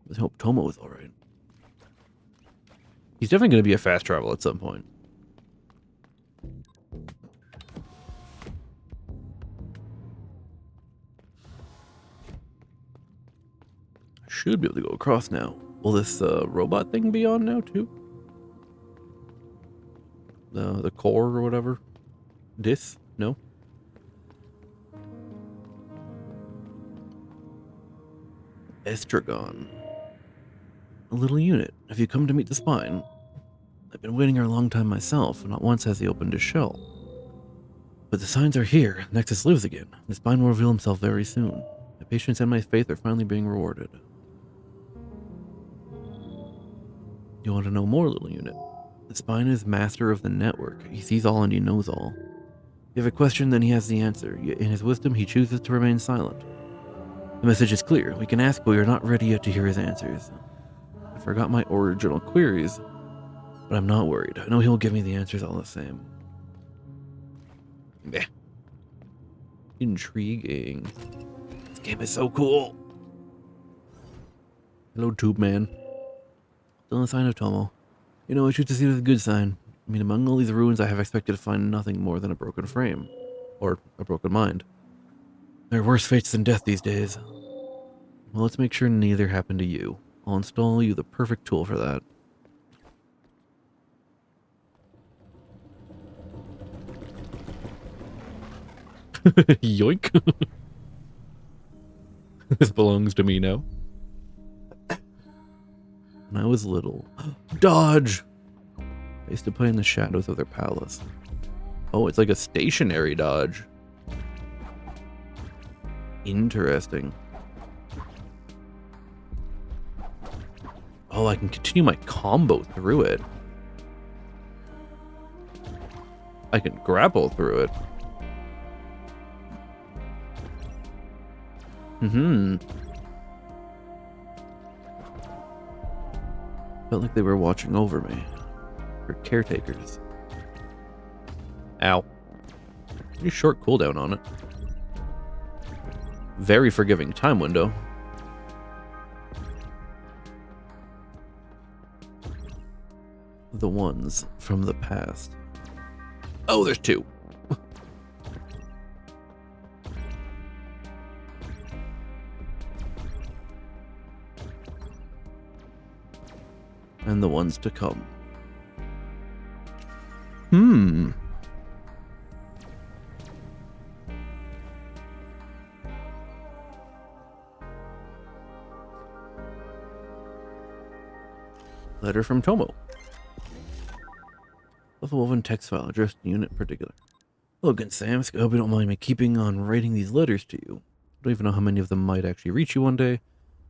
Let's hope Tomo is alright. He's definitely going to be a fast travel at some point. Should be able to go across now. Will this robot thing be on now too? The core or whatever? This? No? Estragon. A little unit. Have you come to meet the spine? I've been waiting here a long time myself, and not once has he opened his shell. But the signs are here. Nexus lives again. The spine will reveal himself very soon. My patience and my faith are finally being rewarded. You want to know more, little unit? The spine is master of the network. He sees all and he knows all. If you have a question, then he has the answer. Yet in his wisdom, he chooses to remain silent. The message is clear. We can ask, but we are not ready yet to hear his answers. I forgot my original queries, but I'm not worried. I know he'll give me the answers all the same. Meh. Intriguing. This game is so cool. Hello, Tube Man. Still a sign of Tomo. You know, I choose to see it as a good sign. I mean, among all these ruins, I have expected to find nothing more than a broken frame. Or a broken mind. There are worse fates than death these days. Well, let's make sure neither happen to you. I'll install you the perfect tool for that. Yoink. This belongs to me now. When I was little. Dodge! I used to play in the shadows of their palace. Oh, it's like a stationary dodge. Interesting. Oh, I can continue my combo through it. I can grapple through it. Felt like they were watching over me. They're caretakers. Ow. Pretty short cooldown on it. Very forgiving time window. The ones from the past. Oh, there's two. And the ones to come. Letter from Tomo. Left a woven text file addressed to unit in particular. Hello, good Sam. I hope you don't mind me keeping on writing these letters to you. I don't even know how many of them might actually reach you one day.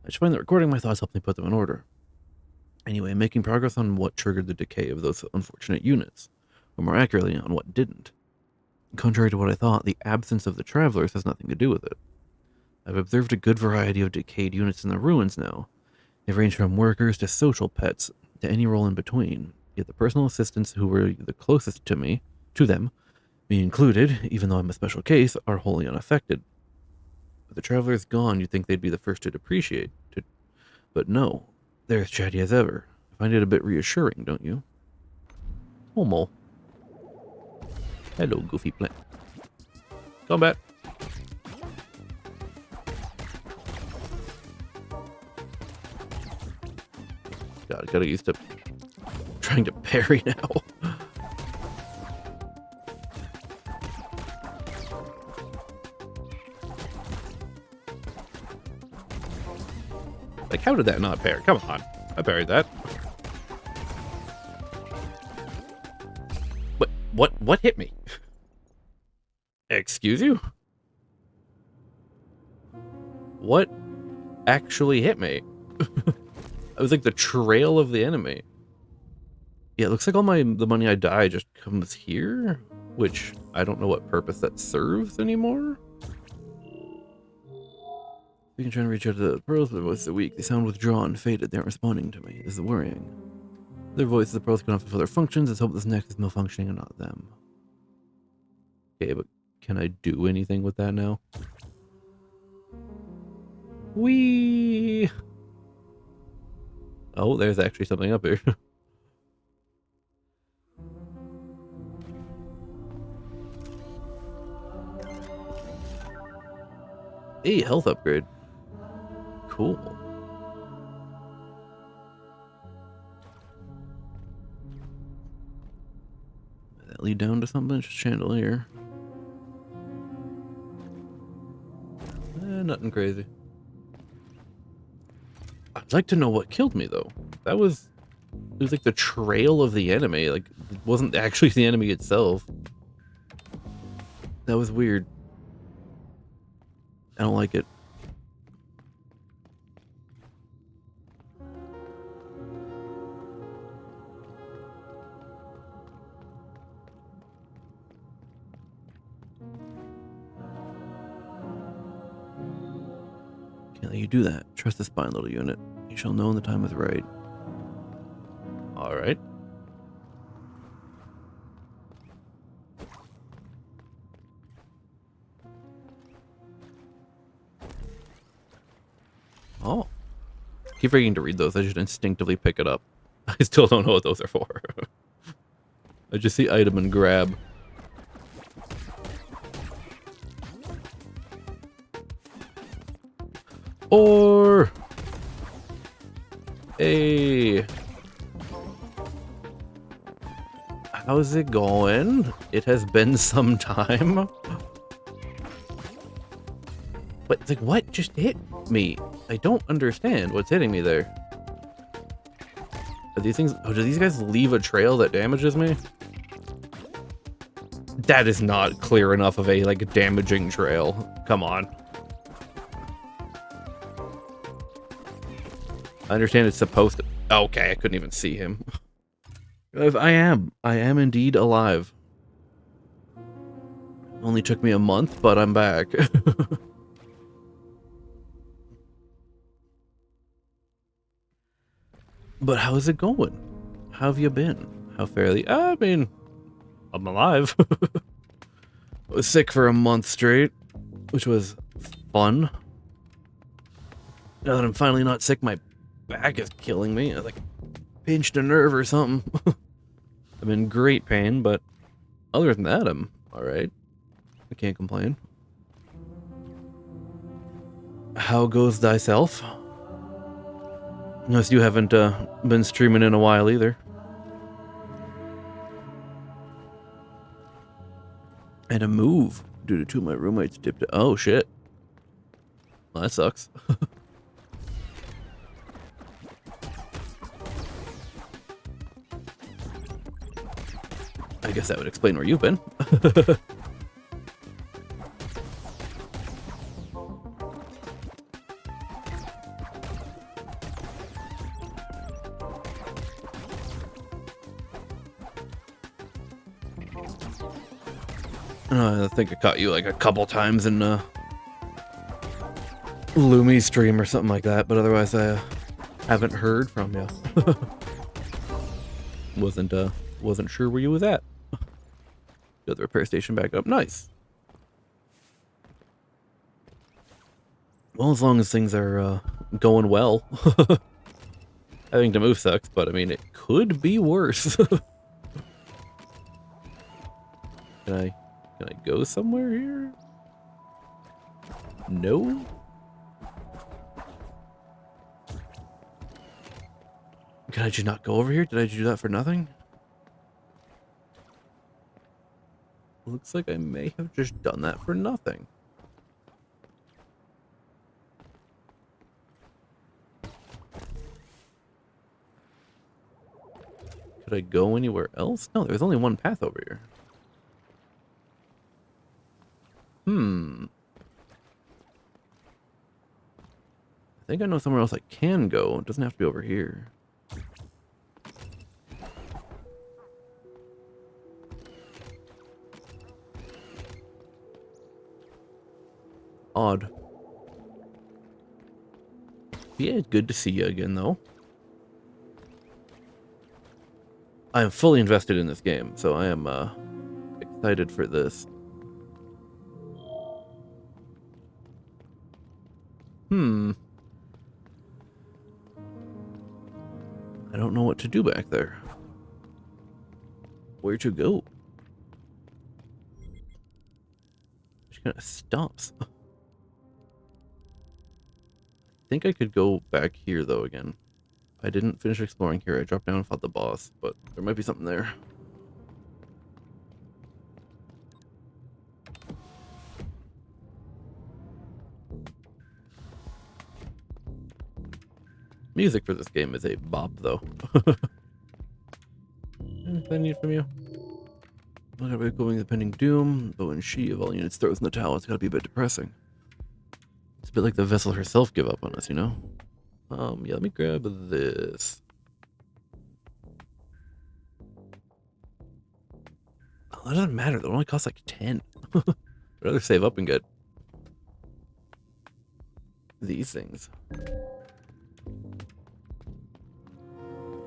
I just find that recording my thoughts helped me put them in order. Anyway, I'm making progress on what triggered the decay of those unfortunate units, or more accurately, on what didn't. Contrary to what I thought, the absence of the travelers has nothing to do with it. I've observed a good variety of decayed units in the ruins now. They've ranged from workers to social pets, to any role in between. Yet the personal assistants who were the closest to them, me included, even though I'm a special case, are wholly unaffected. With the travelers gone, you'd think they'd be the first to depreciate. But no, they're as chatty as ever. I find it a bit reassuring, don't you? Homo. Hello, Goofy Plant. Combat. God, I gotta used to trying to parry now. Like, how did that not parry? Come on. I parried that. What hit me? Excuse you? What actually hit me? It was like the trail of the enemy. Yeah, it looks like all the money I die just comes here, which I don't know what purpose that serves anymore. We can try and reach out to the pearls, but their voices are weak. They sound withdrawn, faded. They aren't responding to me. This is worrying. Their voices, the pearls can fulfill their functions. Let's hope this next is malfunctioning and not them. Okay, but Can I do anything with that now? Whee! Oh, there's actually something up here. Hey, health upgrade. Cool. Does that lead down to something? Just chandelier. Nothing crazy. I'd like to know what killed me, though. It was like the trail of the enemy. Like, it wasn't actually the enemy itself. That was weird. I don't like it. Can't let you do that. Trust the spine, little unit. You shall know when the time is right. Alright. Oh. Keep forgetting to read those. I should instinctively pick it up. I still don't know what those are for. I just see item and grab. Or... Hey... How's it going? It has been some time. But, like, what just hit me? I don't understand what's hitting me there. Are these things... Oh, do these guys leave a trail that damages me? That is not clear enough of a, like, damaging trail. Come on. I understand it's supposed to... Okay, I couldn't even see him. I am indeed alive. Only took me a month, but I'm back. But how's it going? How have you been? How fairly... I mean, I'm alive. I was sick for a month straight, which was fun. Now that I'm finally not sick, my back is killing me. I like pinched a nerve or something. I'm in great pain, but other than that, I'm alright. I can't complain. How goes thyself? Unless you haven't been streaming in a while either. And a move due to two of my roommates dipped. Oh shit. Well, that sucks. I guess that would explain where you've been. I think I caught you like a couple times in Lumi's stream or something like that, but otherwise I haven't heard from you. Wasn't sure where you was at. Got the repair station back up. Nice. Well, as long as things are going well. Having to move sucks, but I mean, it could be worse. Can I go somewhere here? No? Can I just not go over here? Did I do that for nothing? Looks like I may have just done that for nothing. Could I go anywhere else? No, there's only one path over here. I think I know somewhere else I can go. It doesn't have to be over here. Odd. Yeah, good to see you again, though. I am fully invested in this game, so I am excited for this. I don't know what to do back there. Where to go? She kind of stops. I think I could go back here, though, again. I didn't finish exploring here. I dropped down and fought the boss, but there might be something there. Music for this game is a bop, though. Anything I need from you? I'm not really going the pending doom, but when she, of all units, throws in the towel, it's gotta be a bit depressing. It's a bit like the vessel herself give up on us, you know? Yeah, let me grab this. Oh, that doesn't matter, that only costs like 10. I'd rather save up and get these things.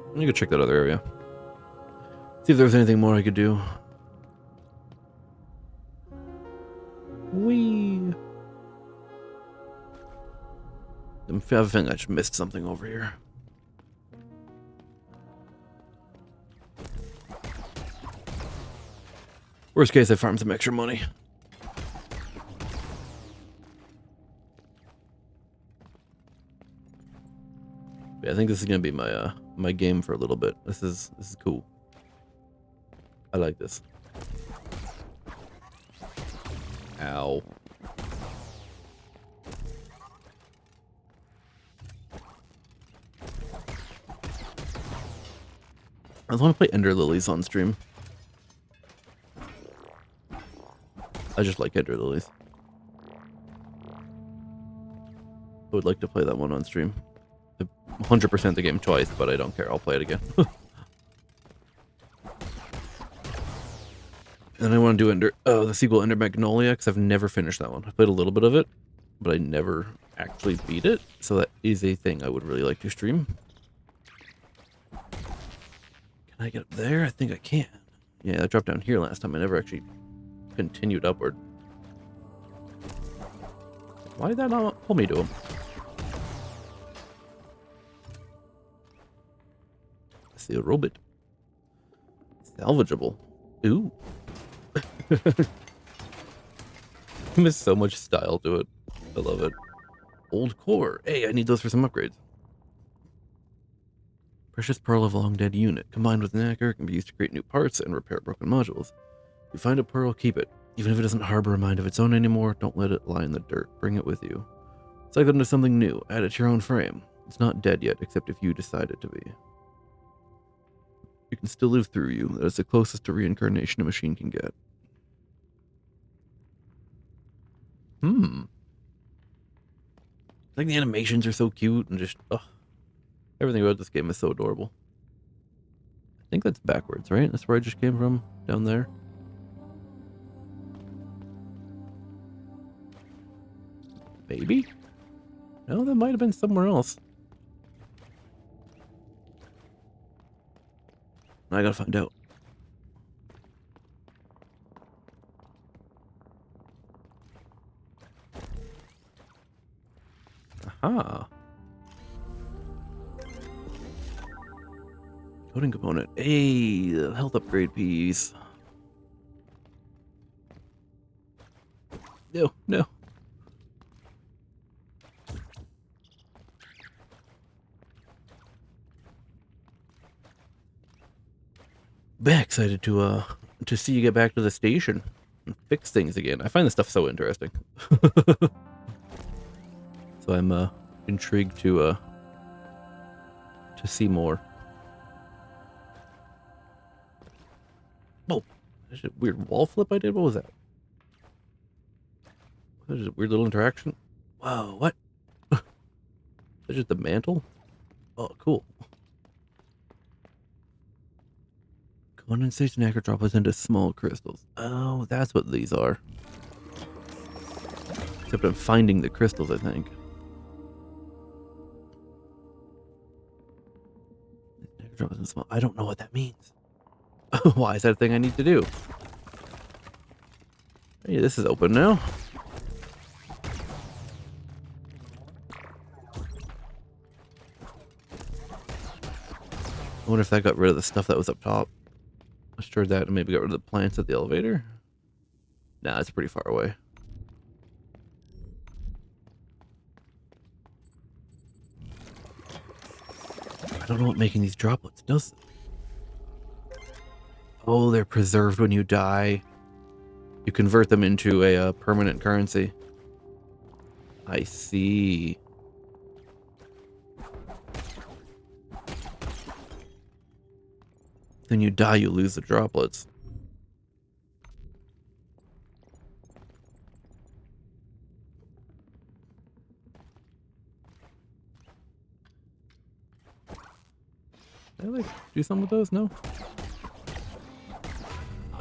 Let me go check that other area. See if there's anything more I could do. Whee! I have a feeling I just missed something over here. Worst case, I farm some extra money. Yeah, I think this is gonna be my my game for a little bit. This is cool. I like this. Ow. I just want to play Ender Lilies on stream. I just like Ender Lilies. I would like to play that one on stream. 100% the game twice, but I don't care. I'll play it again. And I want to do the sequel Ender Magnolia, because I've never finished that one. I played a little bit of it, but I never actually beat it. So that is a thing I would really like to stream. Can I get up there? I think I can. Yeah, I dropped down here last time. I never actually continued upward. Why did that not pull me to him? I see a robot. Salvageable. Ooh. There's so much style to it. I love it. Old core. Hey, I need those for some upgrades. Precious pearl of a long dead unit. Combined with nacre, can be used to create new parts and repair broken modules. If you find a pearl, keep it. Even if it doesn't harbor a mind of its own anymore, don't let it lie in the dirt. Bring it with you. Cycle it into something new. Add it to your own frame. It's not dead yet, except if you decide it to be. You can still live through you. That is the closest to reincarnation a machine can get. Like the animations are so cute and just everything about this game is so adorable. I think that's backwards, right? That's where I just came from, down there. Maybe? No, that might have been somewhere else. I gotta find out. Aha. Coding component. Hey, the health upgrade piece. No, no. Been excited to see you get back to the station and fix things again. I find this stuff so interesting. So I'm intrigued to see more. Oh, there's a weird wall flip I did. What was that? There's a weird little interaction. Whoa, what? Is that just the mantle? Oh, cool. Condensates nacre droplets into small crystals. Oh, that's what these are. Except I'm finding the crystals, I think. Nacre droplets into small. I don't know what that means. Why is that a thing I need to do? Hey, this is open now. I wonder if that got rid of the stuff that was up top. Let's try that and maybe got rid of the plants at the elevator. Nah, it's pretty far away. I don't know what making these droplets does. Oh, they're preserved when you die. You convert them into a permanent currency. I see. When you die, you lose the droplets. Did I like do something with those? No.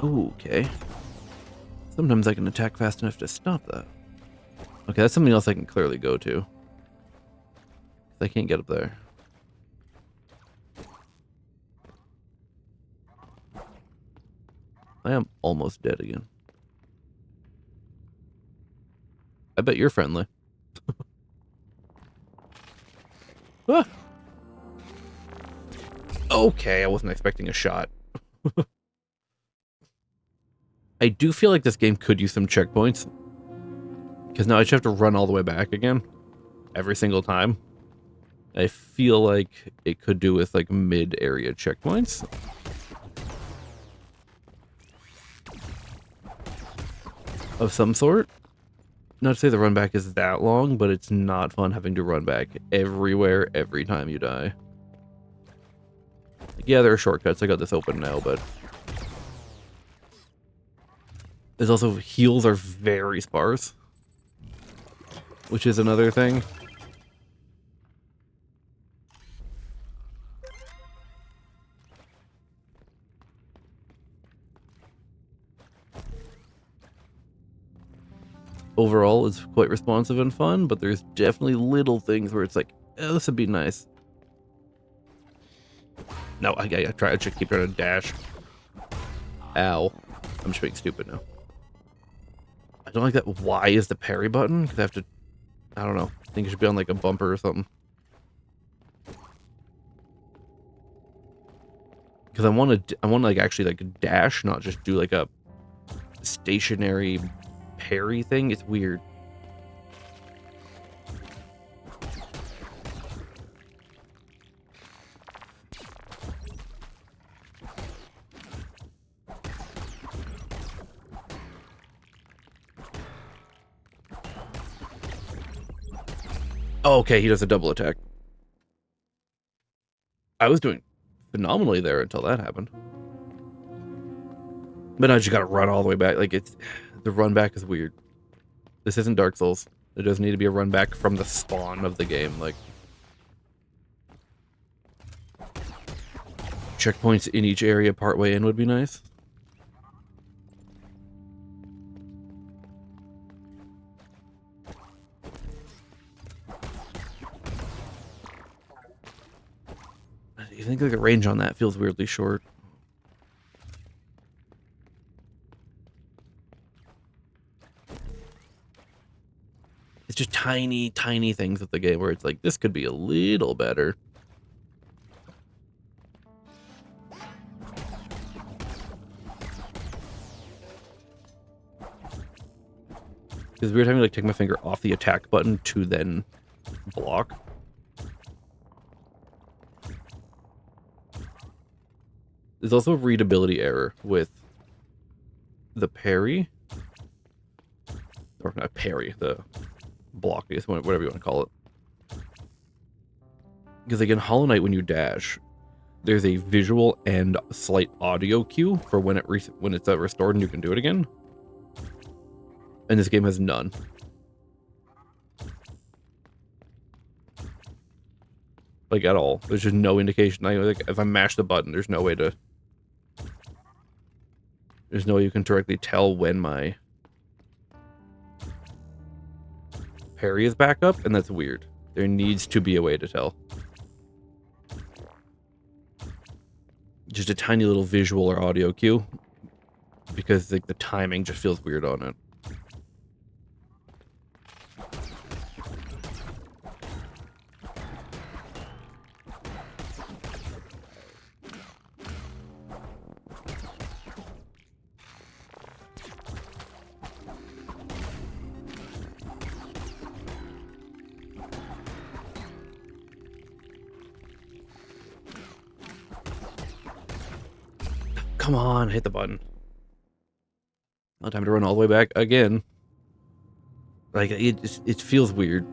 Okay. Sometimes I can attack fast enough to stop that. Okay, that's something else I can clearly go to. I can't get up there. I am almost dead again. I bet you're friendly. Ah! Okay, I wasn't expecting a shot. I do feel like this game could use some checkpoints. Because now I just have to run all the way back again. Every single time. I feel like it could do with like mid-area checkpoints. Of some sort. Not to say the run back is that long, but it's not fun having to run back everywhere every time you die. Yeah, there are shortcuts. I got this open now, but there's also heals are very sparse, which is another thing. Overall, it's quite responsive and fun, but there's definitely little things where it's like, oh, this would be nice. No, I should keep trying to dash. Ow. I'm just being stupid now. I don't like that Y is the parry button, because I have to, I don't know. I think it should be on like a bumper or something. Because I want to like actually like dash, not just do like a stationary parry thing. It's weird. Oh, okay, he does a double attack. I was doing phenomenally there until that happened. But now I just gotta run all the way back. Like, the run back is weird. This isn't Dark Souls. There doesn't need to be a run back from the spawn of the game. Like, checkpoints in each area partway in would be nice. You think like the range on that feels weirdly short. It's just tiny, tiny things with the game where it's like, this could be a little better. It's weird having to like take my finger off the attack button to then block. There's also a readability error with the parry. Or not parry, the block, I guess, whatever you want to call it. Because like in Hollow Knight, when you dash, there's a visual and slight audio cue for when it's restored and you can do it again. And this game has none. Like at all. There's just no indication. Like if I mash the button, there's no way to. There's no way you can directly tell when my parry is back up, and that's weird. There needs to be a way to tell. Just a tiny little visual or audio cue, because like the timing just feels weird on it. come on, hit the button. Now time to run all the way back again. Like, it feels weird.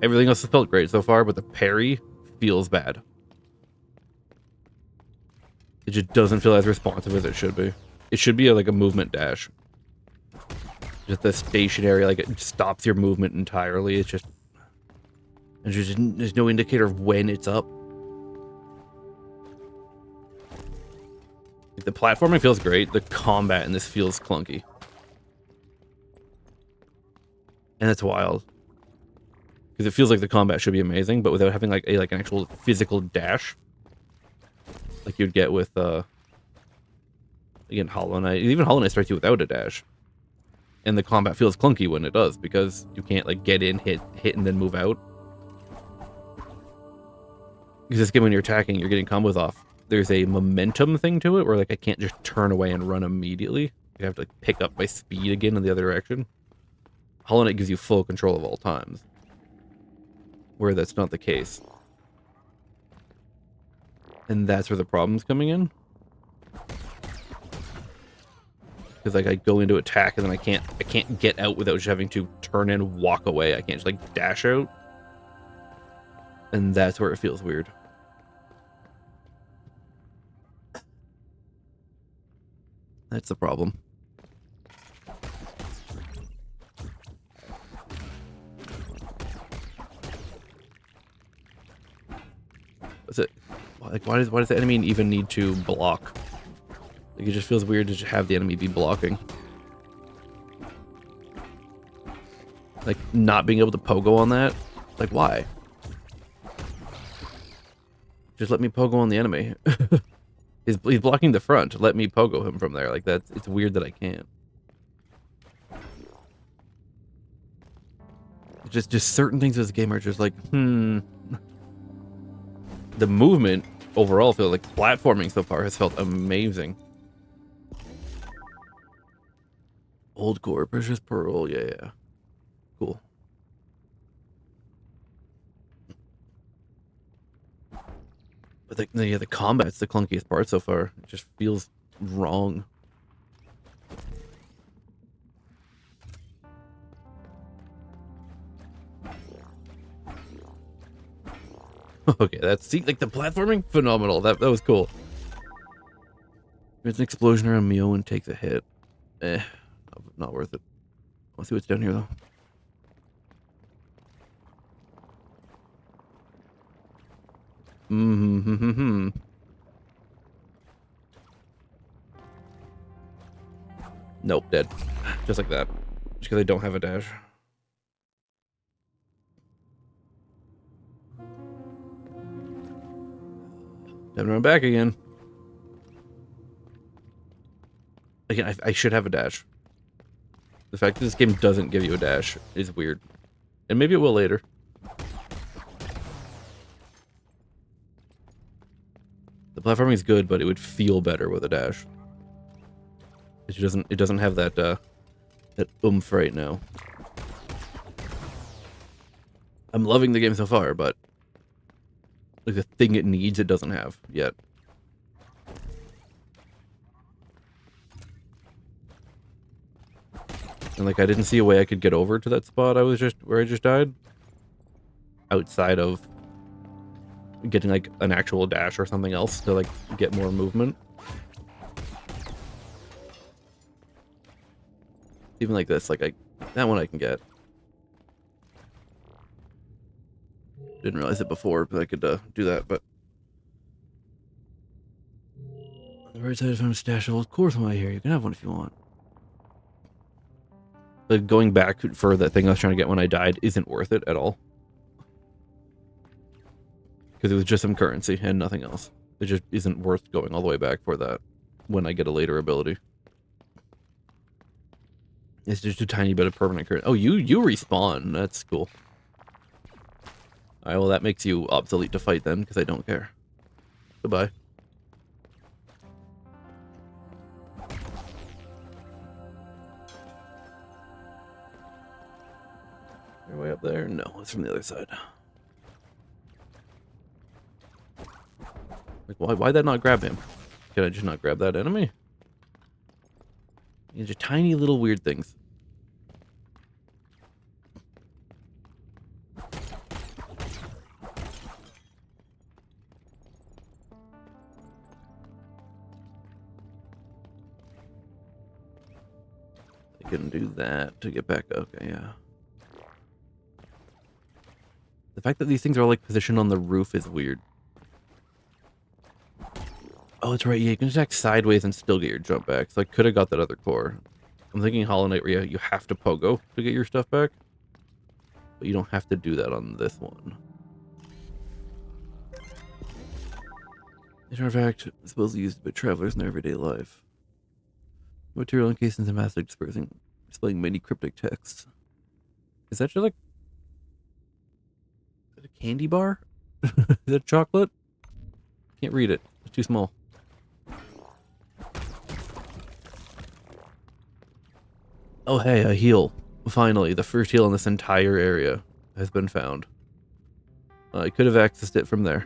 Everything else has felt great so far, but the parry feels bad. It just doesn't feel as responsive as it should be. It should be like a movement dash. Just the stationary, like it stops your movement entirely. It's just, there's no indicator of when it's up. Like, the platforming feels great. The combat in this feels clunky. And that's wild. Because it feels like the combat should be amazing, but without having like an actual physical dash. Like you'd get with again, Hollow Knight. Even Hollow Knight starts you without a dash. And the combat feels clunky when it does, because you can't like get in, hit, and then move out. Because this game, when you're attacking, you're getting combos off. There's a momentum thing to it, where like I can't just turn away and run immediately. I have to like pick up my speed again in the other direction. Hollow Knight gives you full control of all times, where that's not the case. And that's where the problem's coming in. Because like I go into attack and then I can't get out without just having to turn and walk away. I can't just like dash out. And that's where it feels weird. That's the problem. What's it? Like, why does the enemy even need to block? Like, it just feels weird to just have the enemy be blocking. Like, not being able to pogo on that? Like, why? Just let me pogo on the enemy. He's blocking the front. Let me pogo him from there. Like, it's weird that I can't. Just certain things in this game are just like, The movement overall feels like platforming so far has felt amazing. Old core, precious pearl, yeah. Cool. But the combat's the clunkiest part so far. It just feels wrong. Okay, see, like the platforming, phenomenal. That was cool. There's an explosion around Mio and takes a hit. Not worth it. Let's see what's down here though. Nope, dead. Just like that. Just because I don't have a dash. Time to run back again. Again, I should have a dash. The fact that this game doesn't give you a dash is weird. And maybe it will later. The platforming is good, but it would feel better with a dash. It doesn't have that that oomph right now. I'm loving the game so far, but like the thing it needs, it doesn't have yet. And like I didn't see a way I could get over to that spot where I just died. Outside of getting like an actual dash or something else to like get more movement. Even like this, like that one I can get. Didn't realize it before, but I could do that, but the right side found a stash of old cores from here. You can have one if you want. But going back for that thing I was trying to get when I died isn't worth it at all. Because it was just some currency and nothing else. It just isn't worth going all the way back for that when I get a later ability. It's just a tiny bit of permanent currency. Oh, you respawn. That's cool. Alright, well that makes you obsolete to fight then, because I don't care. Goodbye. You're way up there? No, it's from the other side. Like, why'd that not grab him? Can I just not grab that enemy? These are tiny little weird things. I can do that to get back. Okay, yeah. The fact that these things are all like positioned on the roof is weird. Oh, that's right. Yeah, you can attack sideways and still get your jump back. So I could have got that other core. I'm thinking Hollow Knight where you have to pogo to get your stuff back. But you don't have to do that on this one. This artifact is supposedly used by travelers in their everyday life. Material encased in thematic displaying many cryptic texts. Is that just like a candy bar? Is that chocolate? Can't read it. It's too small. Oh, hey, a heal. Finally, the first heal in this entire area has been found. I could have accessed it from there.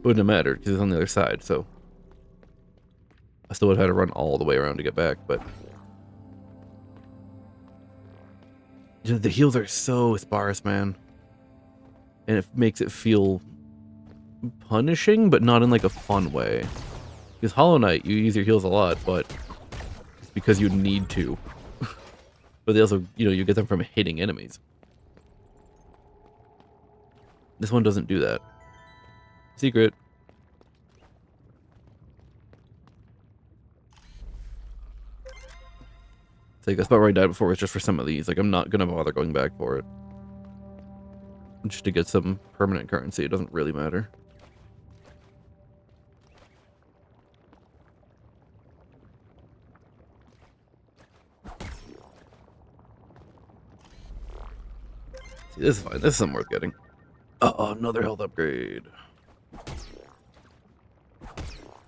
Wouldn't have mattered because it's on the other side, so I still would have had to run all the way around to get back, but the heals are so sparse, man. And it makes it feel punishing, but not in like a fun way. Because Hollow Knight, you use your heals a lot, but it's because you need to. But they also, you get them from hitting enemies. This one doesn't do that. Secret. It's like, that's about where I died before, was just for some of these. Like, I'm not gonna bother going back for it. Just to get some permanent currency, it doesn't really matter. See, this is fine. This is something worth getting. Oh, another health upgrade.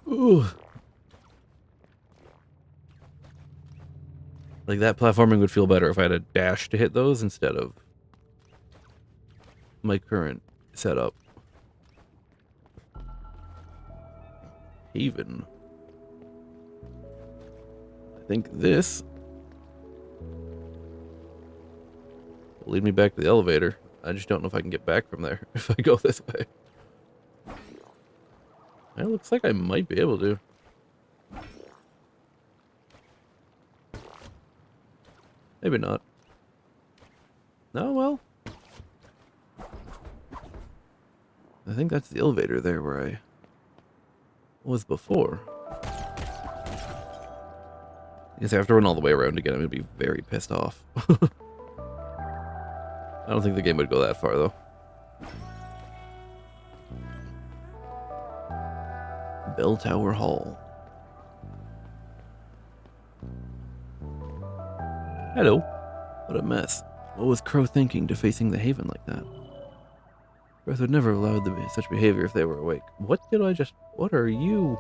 Ooh. Like, that platforming would feel better if I had a dash to hit those instead of my current setup. Haven. I think this will lead me back to the elevator. I just don't know if I can get back from there if I go this way. It looks like I might be able to. Maybe not. No, well. I think that's the elevator there where I was before. I guess I have to run all the way around again. I'm going to be very pissed off. I don't think the game would go that far, though. Bell Tower Hall. Hello. What a mess. What was Crow thinking defacing the Haven like that? Earth would never have allowed such behavior if they were awake. What did I just... What are you?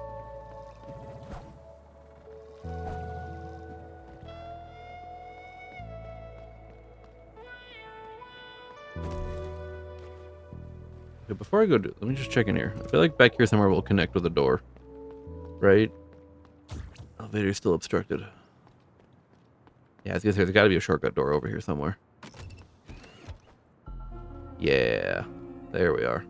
Okay, before I go let me just check in here. I feel like back here somewhere we'll connect with a door. Right? Elevator's still obstructed. Yeah, I was gonna say, there's gotta be a shortcut door over here somewhere. Yeah. There we are.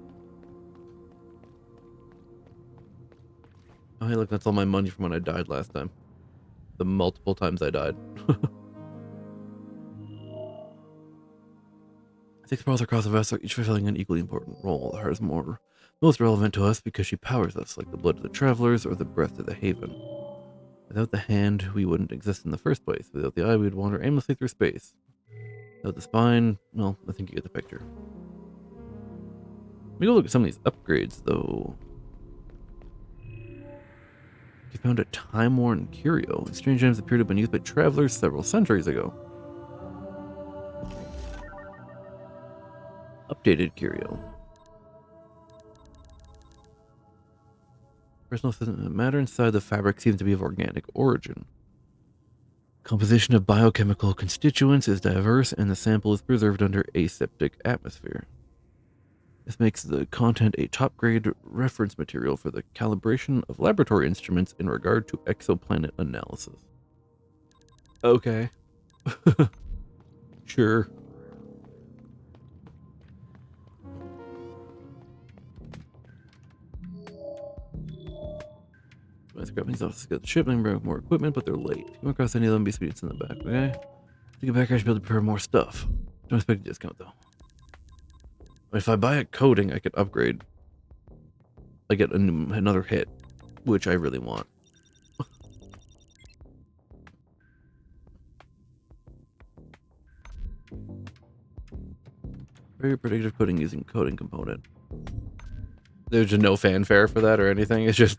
Oh, hey, look, that's all my money from when I died last time. The multiple times I died. 6 pearls across the vessel, each fulfilling an equally important role. Hers is most relevant to us because she powers us, like the blood of the travelers or the breath of the haven. Without the hand, we wouldn't exist in the first place. Without the eye, we'd wander aimlessly through space. Without the spine, well, I think you get the picture. Let me go look at some of these upgrades, though. You found a time-worn curio. Strange gems appear to have been used by travelers several centuries ago. Updated curio. Personal matter inside the fabric seems to be of organic origin. Composition of biochemical constituents is diverse, and the sample is preserved under aseptic atmosphere. This makes the content a top-grade reference material for the calibration of laboratory instruments in regard to exoplanet analysis. Okay. Sure. Let's grab these off. Got the shipment, bring more equipment, but they're late. If you come across any of them, be speeding in the back, okay? To get back, I should be able to prepare more stuff. Don't expect a discount though. If I buy a coating, I could upgrade. I get another hit, which I really want. Very predictive coding using coding component. There's just no fanfare for that or anything. It's just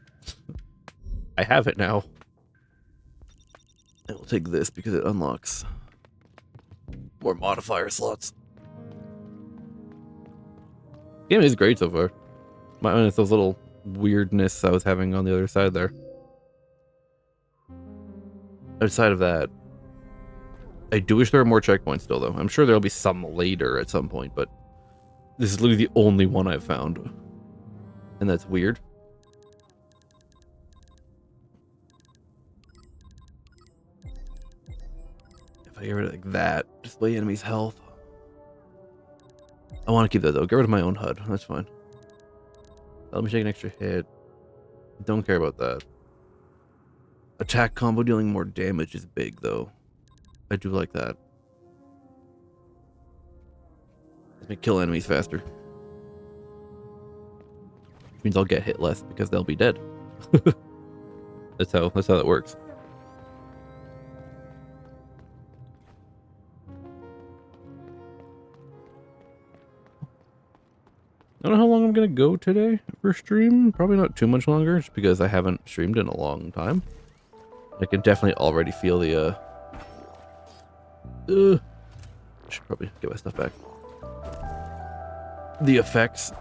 I have it now. I will take this because it unlocks more modifier slots. The game is great so far. It's those little weirdness I was having on the other side there. Outside of that, I do wish there were more checkpoints still, though. I'm sure there'll be some later at some point, but this is literally the only one I've found. And that's weird. If I get rid of like that, display enemies' health. I want to keep that, though. Get rid of my own HUD. That's fine. Let me take an extra hit. Don't care about that. Attack combo dealing more damage is big, though. I do like that. Let me kill enemies faster. Which means I'll get hit less because they'll be dead. That's how that works. I don't know how long I'm gonna go today for stream. Probably not too much longer, just because I haven't streamed in a long time. I can definitely already feel the I should probably get my stuff back. The effects.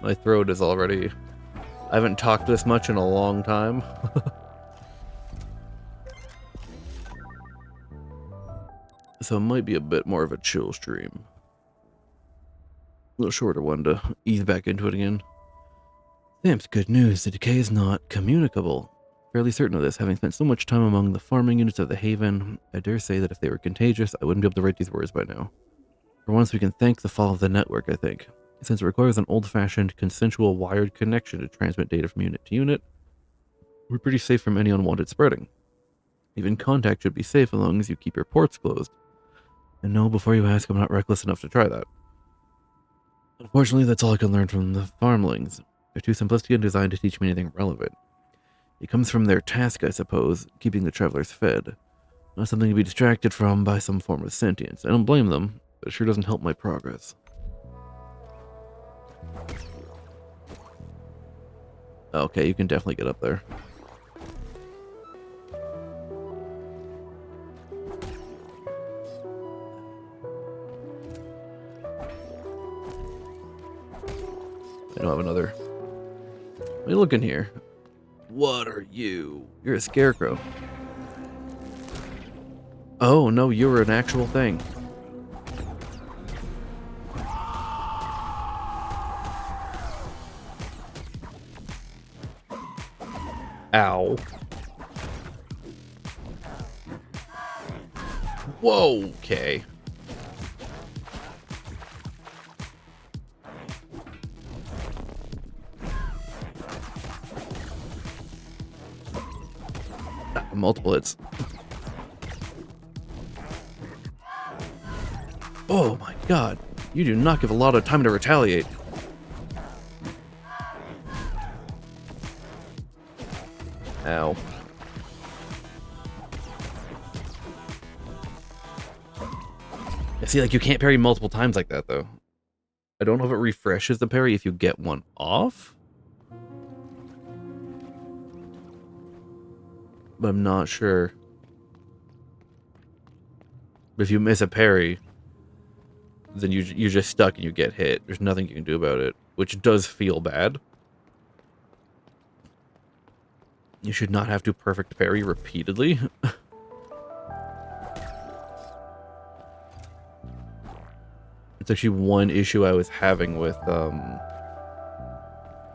My throat is already... I haven't talked this much in a long time. So it might be a bit more of a chill stream. A little shorter one to ease back into it again. Tham's good news. The decay is not communicable. Fairly certain of this, having spent so much time among the farming units of the Haven, I dare say that if they were contagious, I wouldn't be able to write these words by now. For once, we can thank the fall of the network, I think. Since it requires an old-fashioned, consensual wired connection to transmit data from unit to unit, we're pretty safe from any unwanted spreading. Even contact should be safe as long as you keep your ports closed. And no, before you ask, I'm not reckless enough to try that. Unfortunately, that's all I can learn from the farmlings. They're too simplistic and designed to teach me anything relevant. It comes from their task, I suppose, keeping the travelers fed. Not something to be distracted from by some form of sentience. I don't blame them, but it sure doesn't help my progress. Okay, you can definitely get up there. I don't have another. Let me look in here. What are you? You're a scarecrow. Oh, no, you were an actual thing. Ow. Whoa, okay. Multiple hits. Oh my god. You do not give a lot of time to retaliate. Ow. I see, like, you can't parry multiple times like that, though. I don't know if it refreshes the parry if you get one off. But I'm not sure. But if you miss a parry, then you're just stuck and you get hit. There's nothing you can do about it, which does feel bad. You should not have to perfect parry repeatedly. It's actually one issue I was having with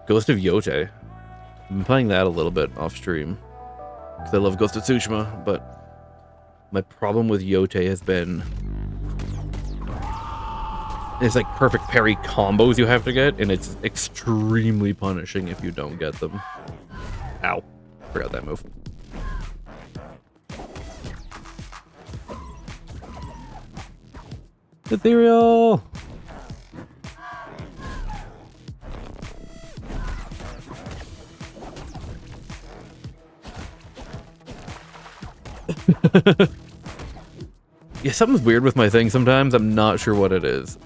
Ghost of Yote. I've been playing that a little bit off stream. because I love Ghost of Tsushima, but my problem with Yote has been it's like perfect parry combos you have to get, and it's extremely punishing if you don't get them. Ow. Forgot that move. Ethereal! Yeah, something's weird with my thing sometimes. I'm not sure what it is.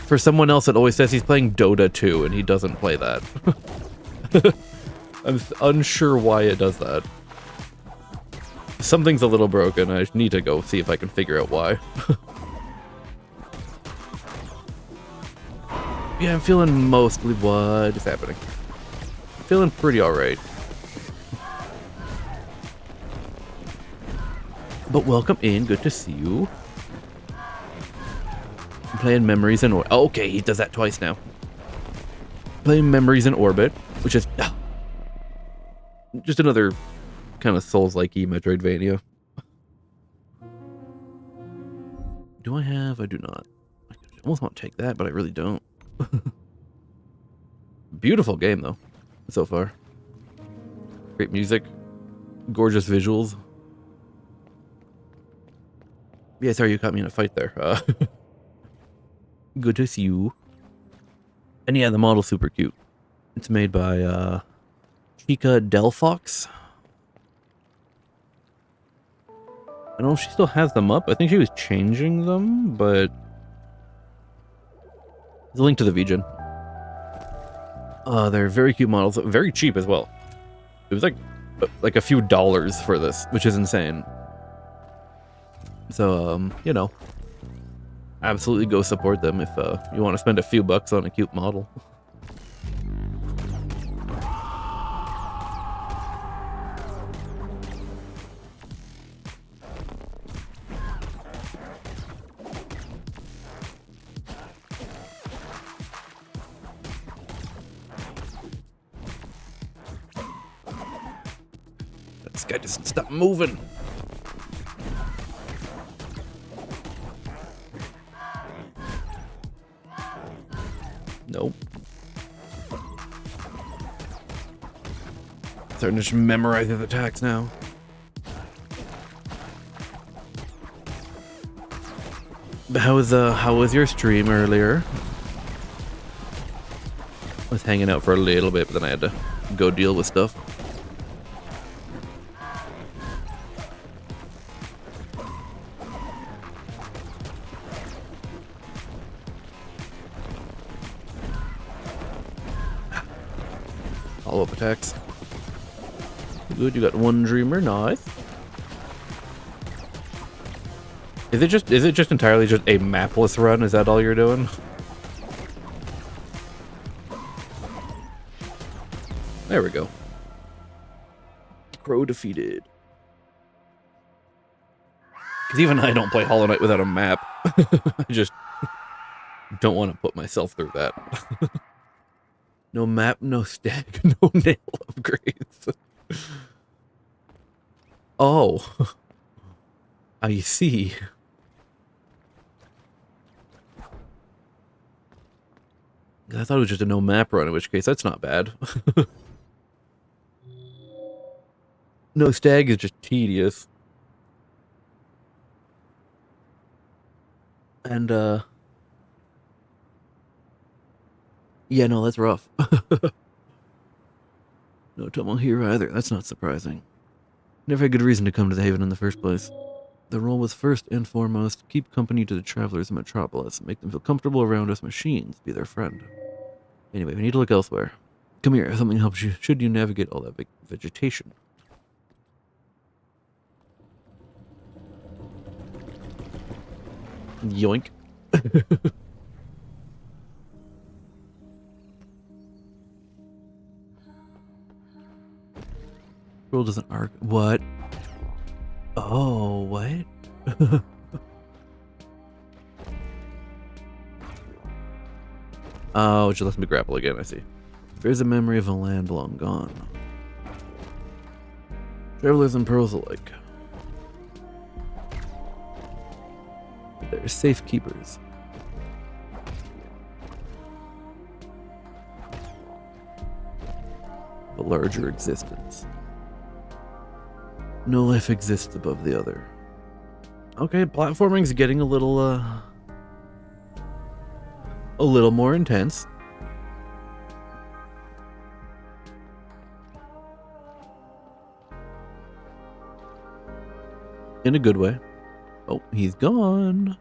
For someone else that always says he's playing Dota 2 and he doesn't play that. I'm unsure why it does that. Something's a little broken. I need to go see if I can figure out why. Yeah, I'm feeling mostly... What is happening? I'm feeling pretty alright. But welcome in. Good to see you. I'm playing Memories in Orbit. Oh, okay, he does that twice now. Playing Memories in Orbit, which is... just another kind of Souls-like-y Metroidvania. Do I have? I do not. I almost want to take that, but I really don't. Beautiful game, though, so far. Great music. Gorgeous visuals. Yeah, sorry you caught me in a fight there. Good to see you. And yeah, the model's super cute. It's made by Chica Delphox. I don't know if she still has them up. I think she was changing them, but... There's a link to the VGen. They're very cute models. Very cheap as well. It was like a few dollars for this, which is insane. So, you know, absolutely go support them if you want to spend a few bucks on a cute model. This guy doesn't stop moving. Nope. Starting to just memorize his attacks now. How was your stream earlier? I was hanging out for a little bit, but then I had to go deal with stuff. Follow-up attacks. Good, you got one dreamer, nice. Is it just entirely just a mapless run? Is that all you're doing? There we go. Crow defeated. Because even I don't play Hollow Knight without a map. I just don't want to put myself through that. No map, no stack, no nail upgrades. Oh. I see. I thought it was just a no map run, in which case that's not bad. No stag is just tedious. And, yeah, no, that's rough. No Tomo here either. That's not surprising. Never had good reason to come to the Haven in the first place. The role was first and foremost, keep company to the travelers in Metropolis, make them feel comfortable around us machines, be their friend. Anyway, we need to look elsewhere. Come here, something helps you, should you navigate all that big vegetation. Yoink. World doesn't arc. What? Oh, what? Oh, it just lets me grapple again, I see. There's a memory of a land long gone. Travelers and pearls alike. They're safekeepers. A larger existence. No life exists above the other. Okay, platforming's getting a little more intense. In a good way. Oh, he's gone.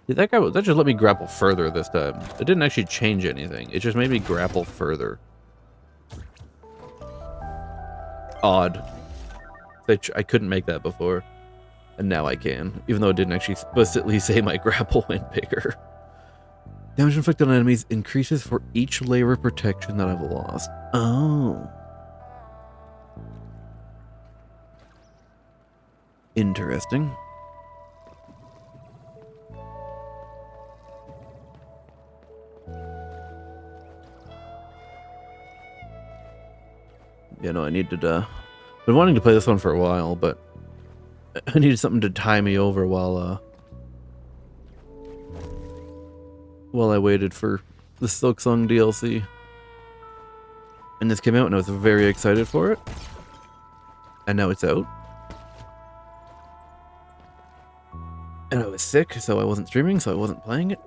Did that just let me grapple further this time. It didn't actually change anything. It just made me grapple further. Odd. I couldn't make that before. And now I can. Even though it didn't actually explicitly say my grapple went bigger. Damage inflicted on enemies increases for each layer of protection that I've lost. Oh. Interesting. Yeah, no, I needed, been wanting to play this one for a while, but I needed something to tie me over while I waited for the Silksong DLC. And this came out and I was very excited for it. And now it's out. And I was sick, so I wasn't streaming, so I wasn't playing it.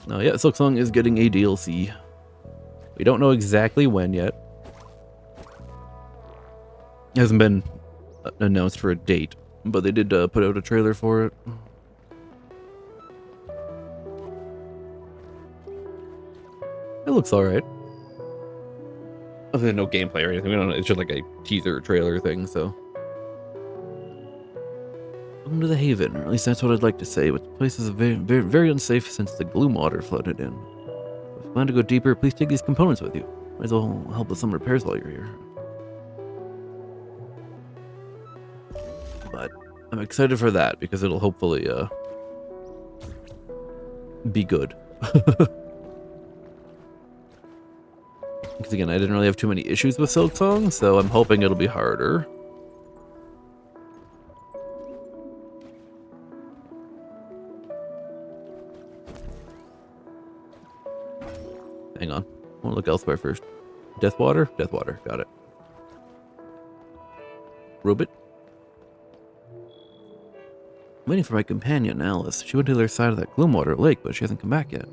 No, yeah, Silksong is getting a DLC. We don't know exactly when yet. It hasn't been announced for a date, but they did put out a trailer for it. It looks alright. Other than no gameplay or anything, we don't know. It's just like a teaser trailer thing, so. Welcome to the Haven, or at least that's what I'd like to say, but the place is very, very, very unsafe since the gloom water flooded in. If you plan to go deeper, please take these components with you. Might as well help with some repairs while you're here. But I'm excited for that, because it'll hopefully, be good. Because again, I didn't really have too many issues with Silksong, so I'm hoping it'll be harder. Hang on. I want to look elsewhere first. Deathwater? Deathwater. Got it. Robot? I'm waiting for my companion, Alice. She went to the other side of that Gloomwater lake, but she hasn't come back yet.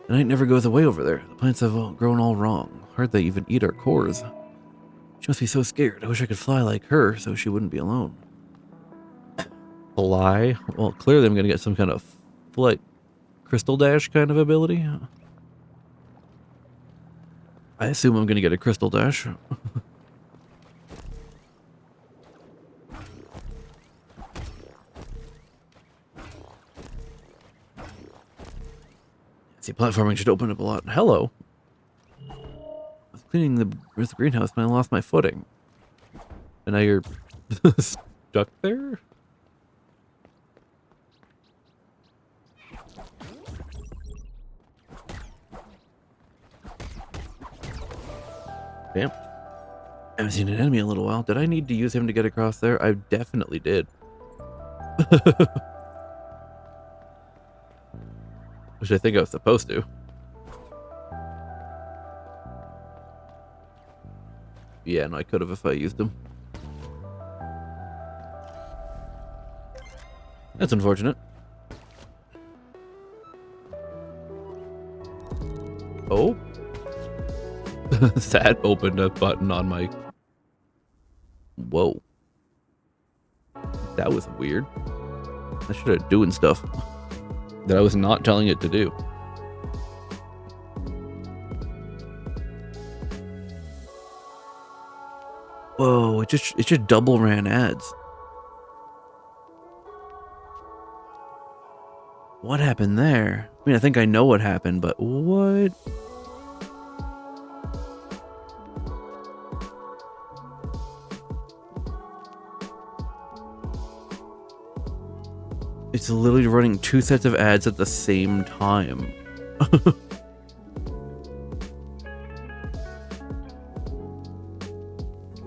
The night never goes away over there. The plants have grown all wrong. Hard they even eat our cores. She must be so scared. I wish I could fly like her so she wouldn't be alone. Fly? Well, clearly I'm going to get some kind of flight crystal dash kind of ability. I assume I'm going to get a crystal dash. See, platforming should open up a lot. Hello. I was cleaning the greenhouse and I lost my footing. And now you're stuck there? Damn. I haven't seen an enemy in a little while. Did I need to use him to get across there? I definitely did. Which I think I was supposed to. Yeah, no, I could have if I used him. That's unfortunate. Oh. That opened a button on my... Whoa. That was weird. I should have doing stuff that I was not telling it to do. Whoa, it just double ran ads. What happened there? I mean, I think I know what happened, but what? It's literally running 2 sets of ads at the same time.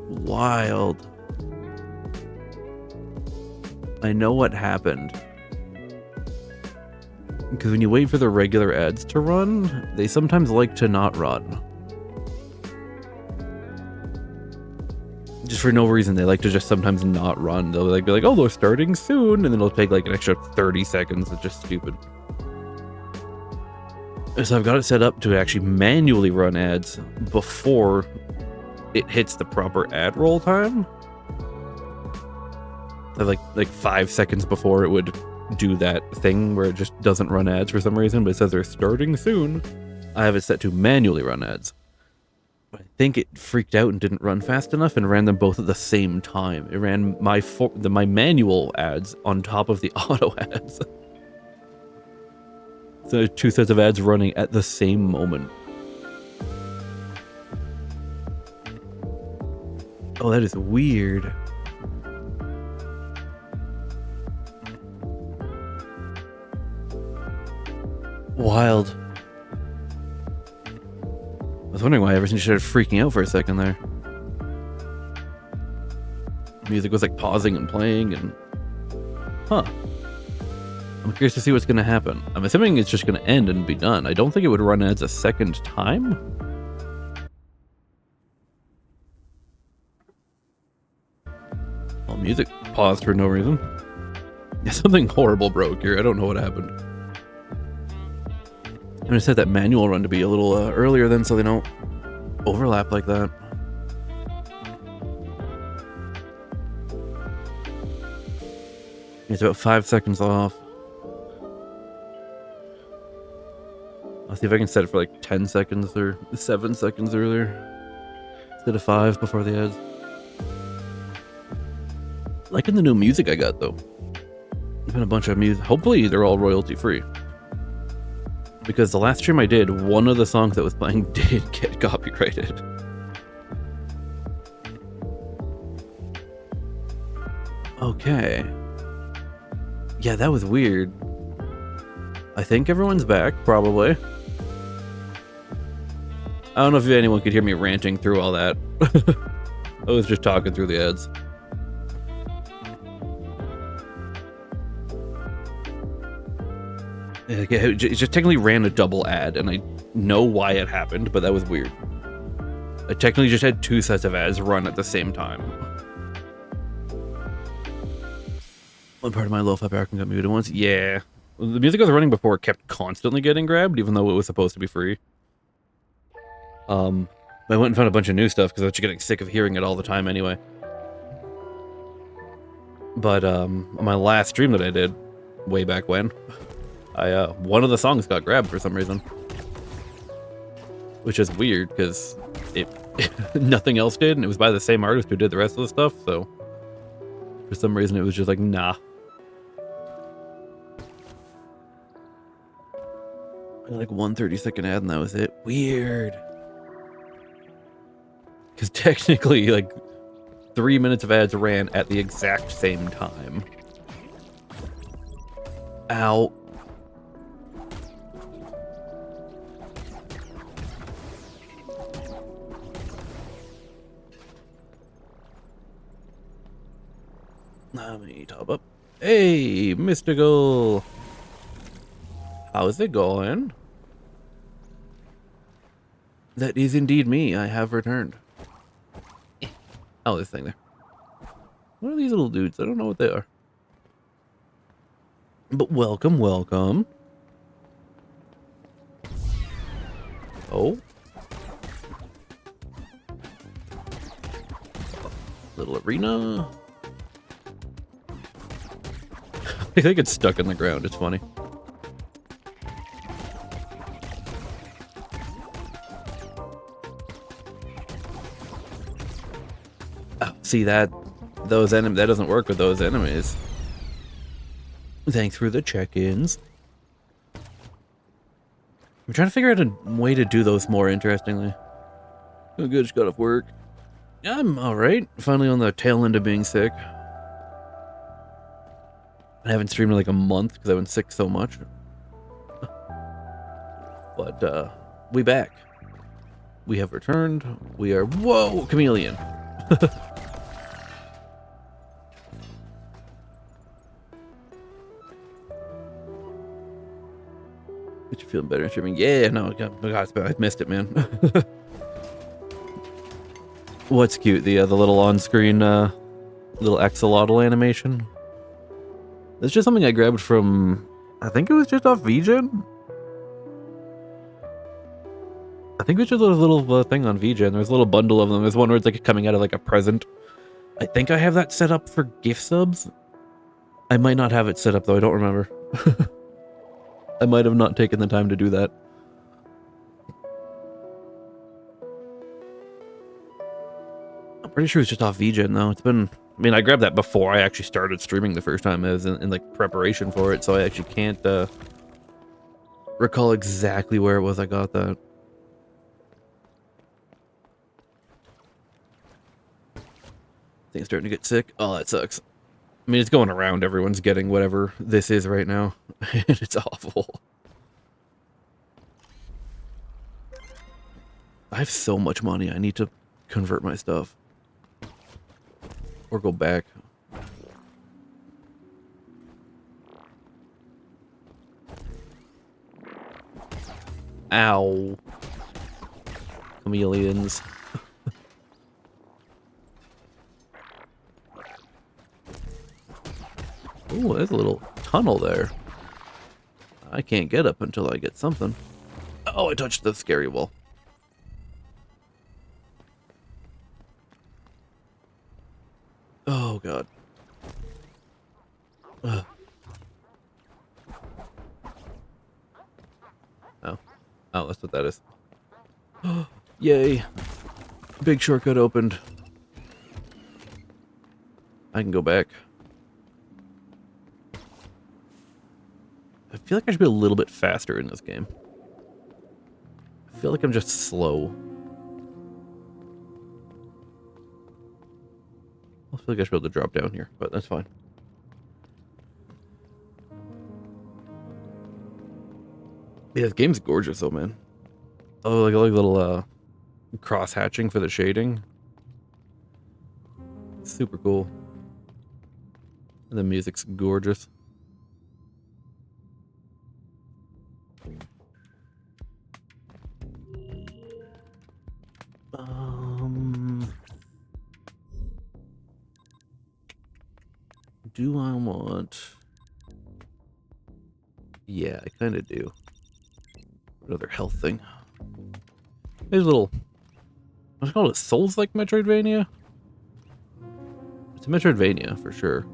Wild. I know what happened. Because when you wait for the regular ads to run, they sometimes like to not run. Just for no reason, they like to just sometimes not run. They'll like be like, oh, they're starting soon, and then it'll take like an extra 30 seconds. It's just stupid. So I've got it set up to actually manually run ads before it hits the proper ad roll time. So like 5 seconds before it would do that thing where it just doesn't run ads for some reason, but it says they're starting soon. I have it set to manually run ads. But I think it freaked out and didn't run fast enough and ran them both at the same time. It ran my manual ads on top of the auto ads. So 2 sets of ads running at the same moment. Oh, that is weird. Wild. I was wondering why everything started freaking out for a second there. Music was like pausing and playing and... Huh. I'm curious to see what's going to happen. I'm assuming it's just going to end and be done. I don't think it would run ads a second time. Well, music paused for no reason. Yeah, something horrible broke here. I don't know what happened. I'm going to set that manual run to be a little earlier then so they don't overlap like that. It's about 5 seconds off. I'll see if I can set it for like 10 seconds or 7 seconds earlier. Instead of 5 before the ads. Liking the new music I got though. There's been a bunch of music. Hopefully they're all royalty free. Because the last stream I did, one of the songs that was playing did get copyrighted. Okay. Yeah, that was weird. I think everyone's back, probably. I don't know if anyone could hear me ranting through all that. I was just talking through the ads. It just technically ran a double ad, and I know why it happened, but that was weird. I technically just had 2 sets of ads run at the same time. One part of my lo-fi background got muted once. Yeah. The music I was running before kept constantly getting grabbed, even though it was supposed to be free. I went and found a bunch of new stuff, because I was just getting sick of hearing it all the time anyway. But, on my last stream that I did, way back when, one of the songs got grabbed for some reason. Which is weird, because nothing else did, and it was by the same artist who did the rest of the stuff, so... For some reason, it was just like, nah. Like 1 30-second ad, and that was it. Weird. Because technically, like, 3 minutes of ads ran at the exact same time. Ow. Let me top up. Hey, Mystical. How's it going? That is indeed me. I have returned. Oh, this thing there. What are these little dudes? I don't know what they are. But welcome, welcome. Oh. Little arena. I think it's stuck in the ground. It's funny. Oh, see that? Those that doesn't work with those enemies. Thanks for the check-ins. I'm trying to figure out a way to do those more interestingly. Oh, good. Just got off work. Yeah, I'm all right. Finally on the tail end of being sick. I haven't streamed in like a month because I've been sick so much. But we back. We have returned. We are whoa, chameleon. Get you feeling better in streaming? Yeah, no, God, I missed it, man. What's cute? The little on-screen little axolotl animation. It's just something I grabbed from. I think it was just off VGen. I think it was just a little thing on VGen. There's a little bundle of them. There's one where it's like coming out of like a present. I think I have that set up for gift subs. I might not have it set up though. I don't remember. I might have not taken the time to do that. I'm pretty sure it's just off VGen though. It's been. I mean, I grabbed that before I actually started streaming the first time. I was in like preparation for it, so I actually can't recall exactly where it was I got that. Things starting to get sick. Oh, that sucks. I mean, it's going around. Everyone's getting whatever this is right now. It's awful. I have so much money. I need to convert my stuff. Or go back. Ow. Chameleons. Ooh, there's a little tunnel there. I can't get up until I get something. Oh, I touched the scary wall. Oh, God. Ugh. Oh. Oh, that's what that is. Yay. Big shortcut opened. I can go back. I feel like I should be a little bit faster in this game. I feel like I'm just slow. I feel like I should be able to drop down here, but that's fine. Yeah, this game's gorgeous though, man. Oh, like a little cross hatching for the shading. Super cool. And the music's gorgeous. Do I want... Yeah, I kind of do. Another health thing. There's a little... What's it called? A Souls-like Metroidvania? It's a Metroidvania, for sure.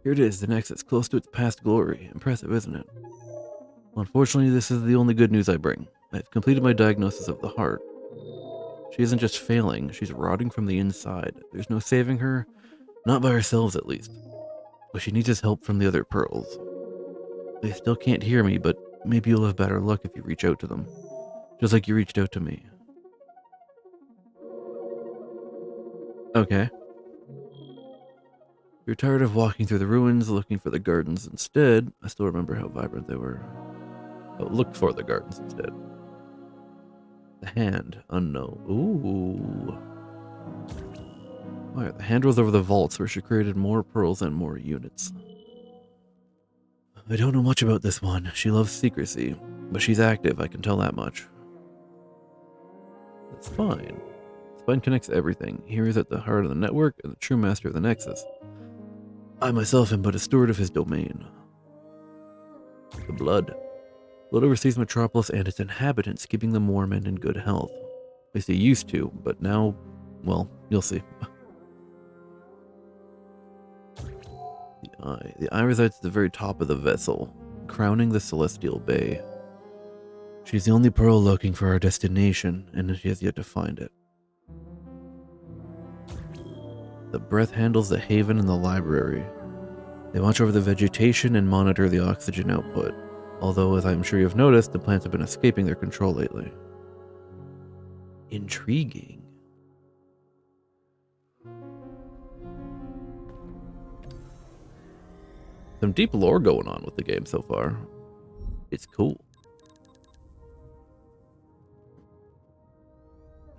Here it is, the Nexus, close to its past glory. Impressive, isn't it? Well, unfortunately, this is the only good news I bring. I've completed my diagnosis of the heart. She isn't just failing, she's rotting from the inside. There's no saving her, not by ourselves at least. But she needs his help from the other pearls. They still can't hear me, but maybe you'll have better luck if you reach out to them. Just like you reached out to me. Okay. You're tired of walking through the ruins, looking for the gardens instead. I still remember how vibrant they were. Oh, look for the gardens instead. The hand. Unknown. Ooh. Oh, yeah, the hand was over the vaults where she created more pearls and more units. I don't know much about this one. She loves secrecy, but she's active, I can tell that much. That's fine. Spine connects everything. Here is at the heart of the network and the true master of the Nexus. I myself am but a steward of his domain. The blood. Blood oversees Metropolis and its inhabitants, keeping them warm and in good health. At least they used to, but now, well, you'll see. The eye. The eye resides at the very top of the vessel, crowning the celestial bay. She's the only pearl looking for our destination, and she has yet to find it. The breath handles the haven and the library. They watch over the vegetation and monitor the oxygen output, although, as I'm sure you've noticed, the plants have been escaping their control lately. Intriguing. Some deep lore going on with the game so far. It's cool.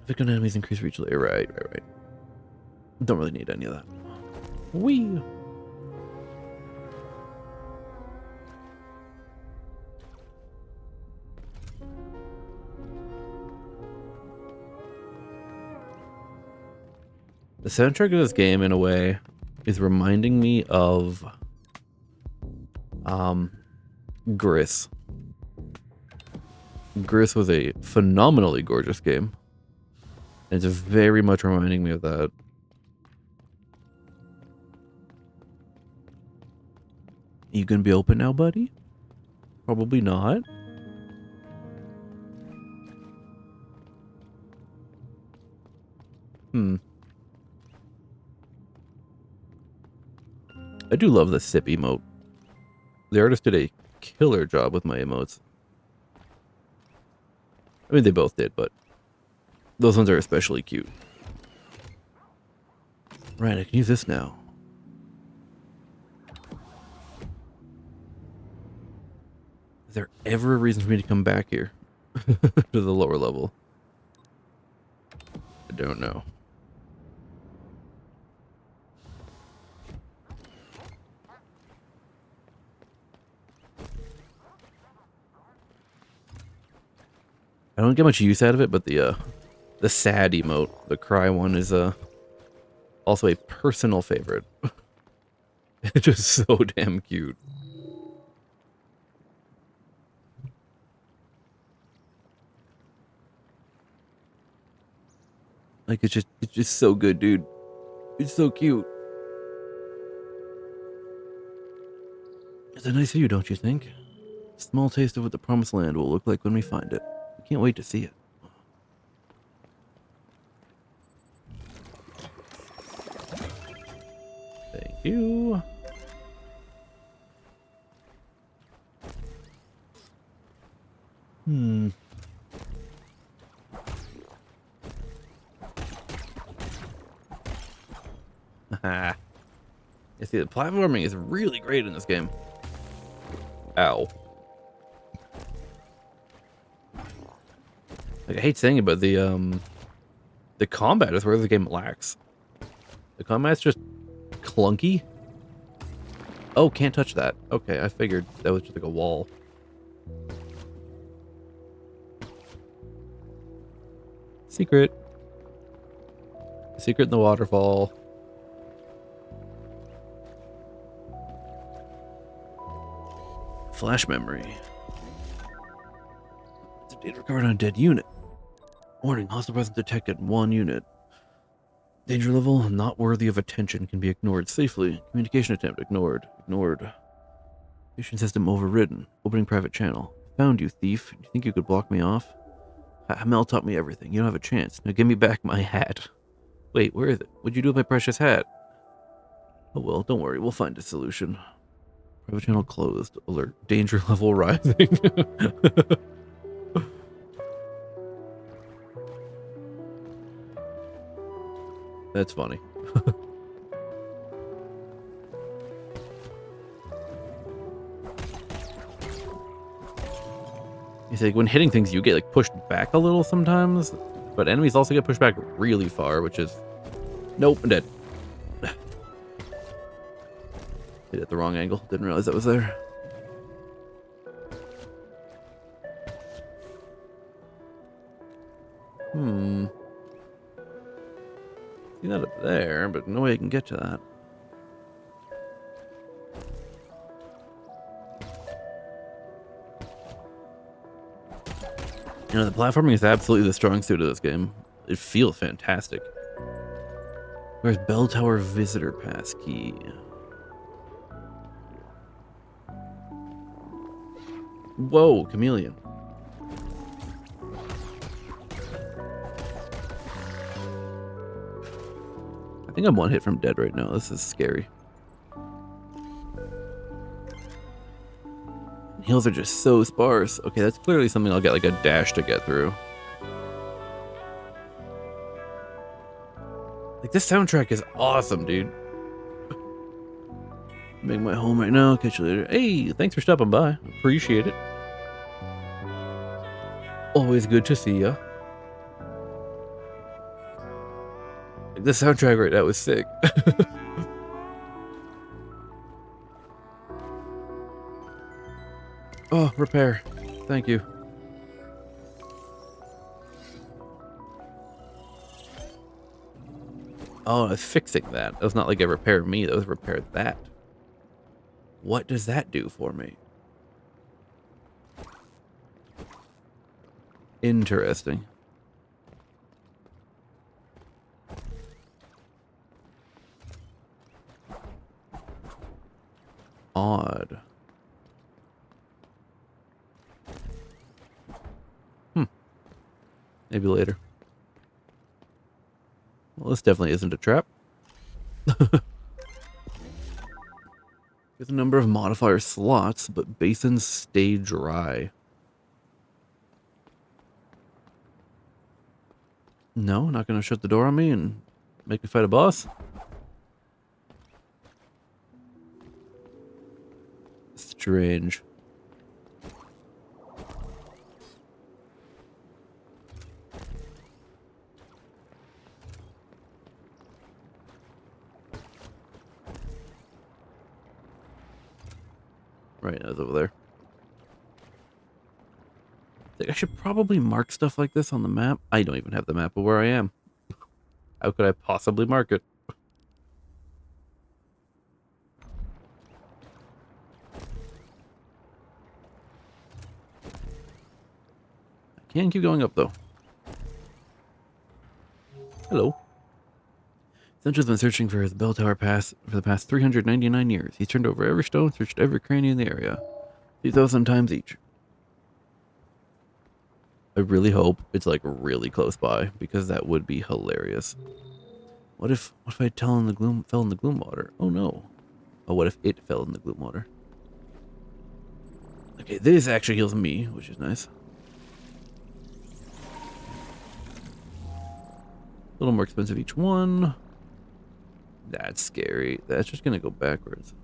Victim enemies increase reach. Right. Don't really need any of that. Wee. The soundtrack of this game, in a way, is reminding me of Gris. Gris was a phenomenally gorgeous game. It's very much reminding me of that. You gonna be open now, buddy? Probably not. I do love the sip emote. The artist did a killer job with my emotes. I mean, they both did, but those ones are especially cute. Right, I can use this now. Is there ever a reason for me to come back here? To the lower level? I don't know. I don't get much use out of it, but the sad emote, the cry one, is also a personal favorite. It's just so damn cute. Like it's just so good, dude. It's so cute. It's a nice view, don't you think? A small taste of what the promised land will look like when we find it. I can't wait to see it. Thank you. Haha. You see, the platforming is really great in this game. Ow. Like, I hate saying it, but the combat is where the game lacks. The combat's just clunky. Oh, can't touch that. Okay, I figured that was just like a wall. Secret. Secret in the waterfall. Flash memory. It's a data recovered on a dead unit. Warning, hostile presence detected in 1 unit. Danger level not worthy of attention can be ignored safely. Communication attempt ignored. Ignored. Communication system overridden. Opening private channel. Found you, thief. You think you could block me off? Mel taught me everything. You don't have a chance. Now give me back my hat. Wait, where is it? What'd you do with my precious hat? Oh well, don't worry. We'll find a solution. Private channel closed. Alert. Danger level rising. That's funny. It's like when hitting things, you get like pushed back a little sometimes, but enemies also get pushed back really far, which is... Nope, I'm dead. Hit at the wrong angle. Didn't realize that was there. See that up there, but no way I can get to that. You know, the platforming is absolutely the strong suit of this game. It feels fantastic. Where's Bell Tower Visitor Pass key? Whoa, chameleon. I think I'm 1 hit from dead right now. This is scary. Heals are just so sparse. Okay, that's clearly something I'll get like a dash to get through. Like, this soundtrack is awesome, dude. Make my home right now. Catch you later. Hey, thanks for stopping by. Appreciate it. Always good to see ya. Like, the soundtrack right now was sick. Oh, repair. Thank you. Oh, I was fixing that. That was not like I repaired me. That was repaired that. What does that do for me? Interesting. Odd. Maybe later. Well, this definitely isn't a trap. With a number of modifier slots, but basins stay dry. No, not gonna shut the door on me and make me fight a boss? Strange. Right, I was over there. I should probably mark stuff like this on the map. I don't even have the map of where I am. How could I possibly mark it? I can keep going up, though. Hello. Sancho's been searching for his bell tower pass for the past 399 years. He's turned over every stone, searched every cranny in the area. 2,000 times each. I really hope it's like really close by, because that would be hilarious. What if I fell in the gloom water? Oh no. Oh, what if it fell in the gloom water? Okay, this actually heals me, which is nice. A little more expensive each one. That's scary. That's just gonna go backwards.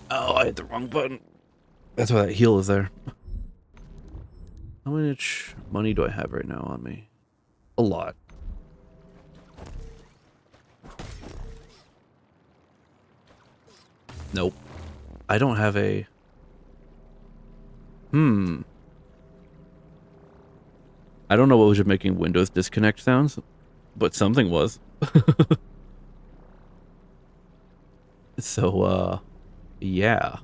Oh, I hit the wrong button. That's why that heal is there. How much money do I have right now on me? A lot. Nope. I don't have a... I don't know what was making Windows disconnect sounds, but something was. So, yeah.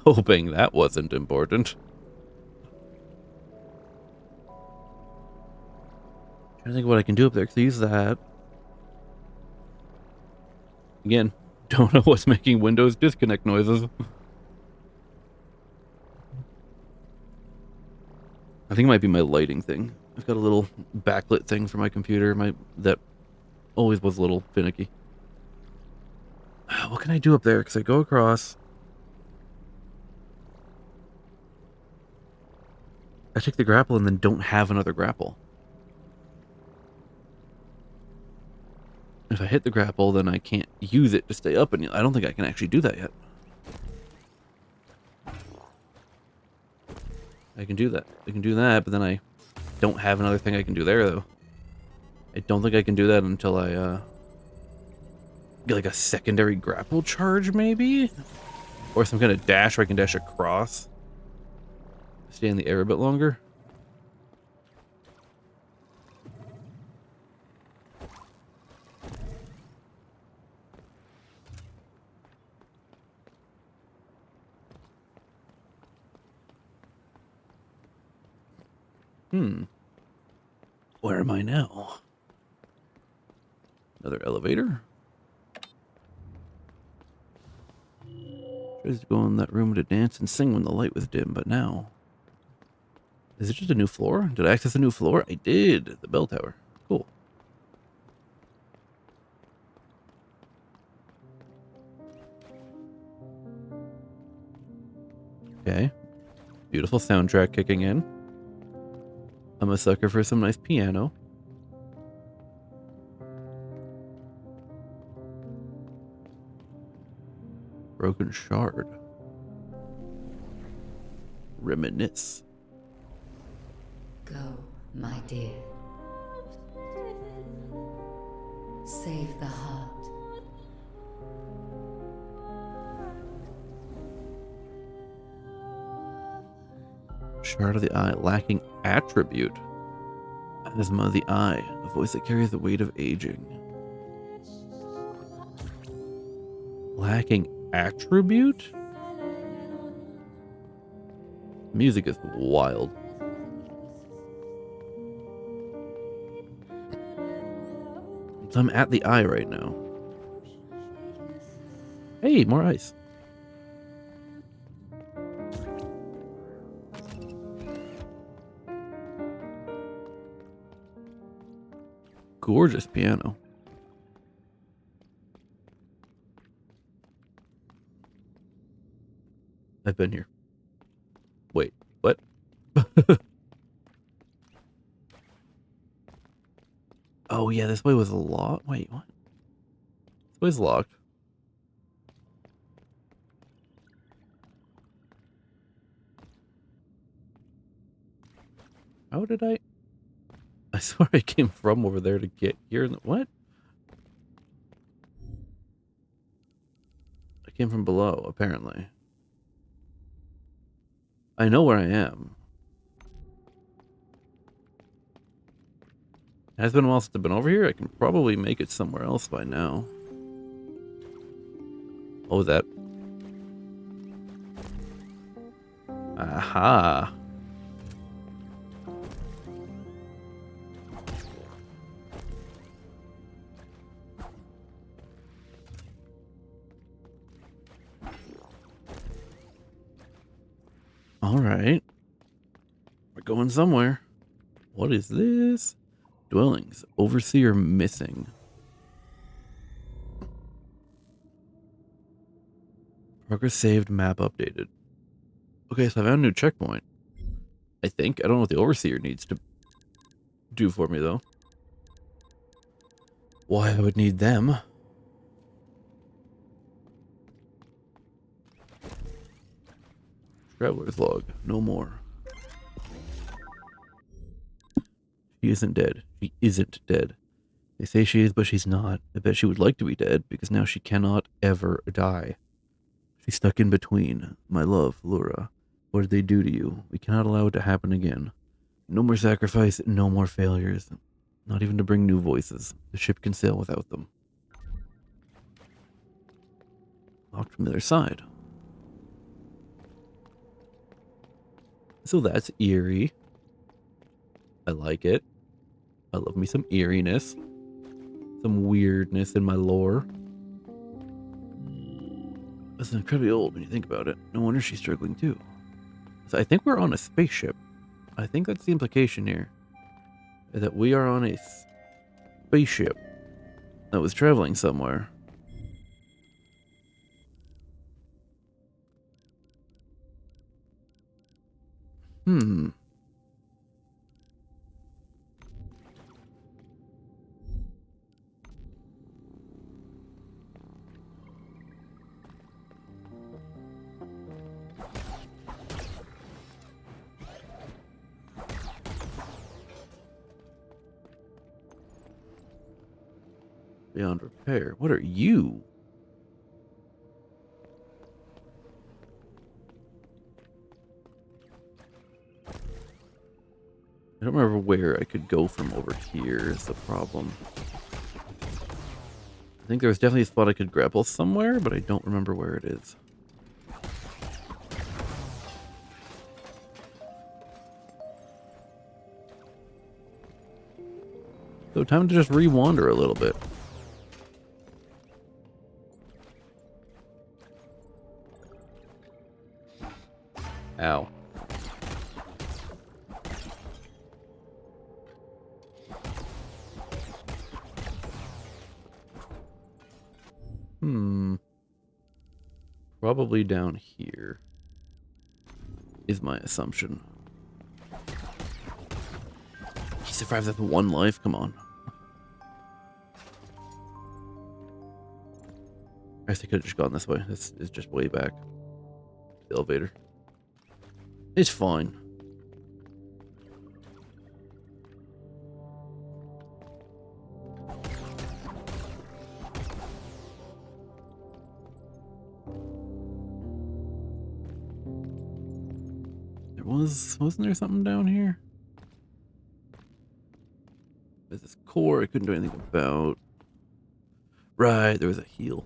Hoping that wasn't important. Trying to think of what I can do up there, because I use that. Again, don't know what's making Windows disconnect noises. I think it might be my lighting thing. I've got a little backlit thing for my computer that always was a little finicky. What can I do up there? Because I go across. I take the grapple and then don't have another grapple. If I hit the grapple, then I can't use it to stay up, and I don't think I can actually do that yet. I can do that. I can do that, but then I don't have another thing I can do there, though. I don't think I can do that until I, get like a secondary grapple charge, maybe? Or some kind of dash where I can dash across. Stay in the air a bit longer. Where am I now? Another elevator? Tries to go in that room to dance and sing when the light was dim, but now... Is it just a new floor? Did I access a new floor? I did! The bell tower. Cool. Okay. Beautiful soundtrack kicking in. I'm a sucker for some nice piano. Broken shard. Reminisce. Go, my dear. Save the heart. Shard of the eye, lacking attribute. Asthma of the eye, a voice that carries the weight of aging. Lacking attribute? Music is wild. So I'm at the eye right now. Hey, more ice. Gorgeous piano. I've been here. Wait, what? Oh yeah, this way was locked. Wait, what? This way's locked. How did I swear I came from over there to get here. What? I came from below, apparently. I know where I am. It has been a while since I've been over here. I can probably make it somewhere else by now. What was that? Aha. All right. We're going somewhere. What is this? Dwellings. Overseer missing. Progress saved, map updated. Okay, so I found a new checkpoint. I think. I don't know what the Overseer needs to do for me, though. Why I would need them. Traveler's log. No more. She isn't dead. She isn't dead. They say she is, but she's not. I bet she would like to be dead, because now she cannot ever die. She's stuck in between. My love, Laura. What did they do to you? We cannot allow it to happen again. No more sacrifice, no more failures. Not even to bring new voices. The ship can sail without them. Locked from the other side. So that's eerie. I like it. I love me some eeriness. Some weirdness in my lore. That's incredibly old when you think about it. No wonder she's struggling too. So I think we're on a spaceship. I think that's the implication here. That we are on a spaceship that was traveling somewhere. Beyond repair. What are you? I don't remember where I could go from over here is the problem. I think there was definitely a spot I could grapple somewhere, but I don't remember where it is. So time to just re-wander a little bit. Ow. Probably down here is my assumption. survived with one life. Come on. I guess I could have just gone this way. This is just way back. The elevator. It's fine. Wasn't there something down here? There's this core I couldn't do anything about. Right, there was a heal.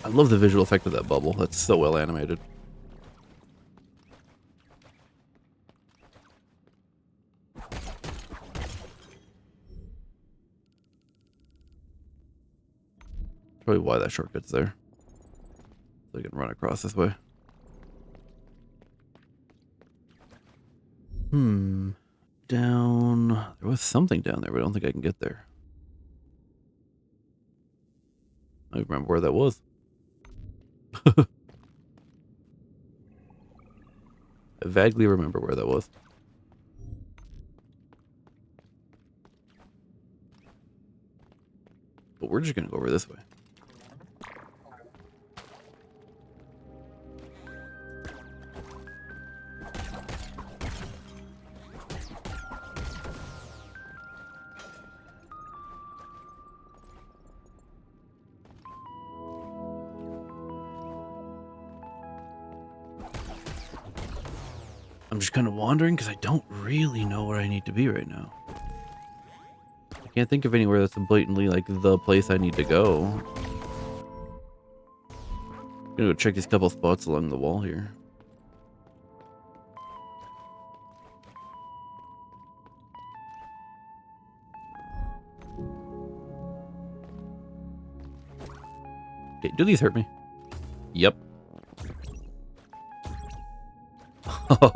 I love the visual effect of that bubble. That's so well animated. Probably why that shortcut's there. So I can run across this way. Down... There was something down there, but I don't think I can get there. I don't remember where that was. I vaguely remember where that was. But we're just gonna go over this way. I'm just kind of wandering because I don't really know where I need to be right now. I can't think of anywhere that's blatantly like the place I need to go. I'm gonna go check these couple spots along the wall here. Okay, do these hurt me? Yep.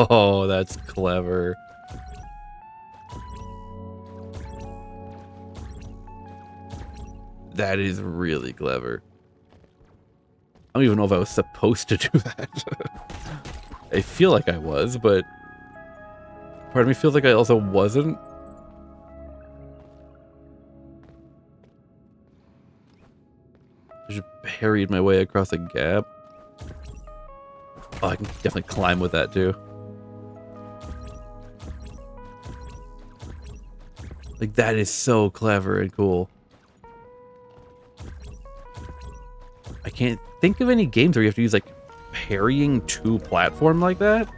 Oh, that's clever. That is really clever. I don't even know if I was supposed to do that. I feel like I was, but part of me feels like I also wasn't. I just parried my way across a gap. Oh, I can definitely climb with that too. Like, that is so clever and cool. I can't think of any games where you have to use, like, parrying to platform like that.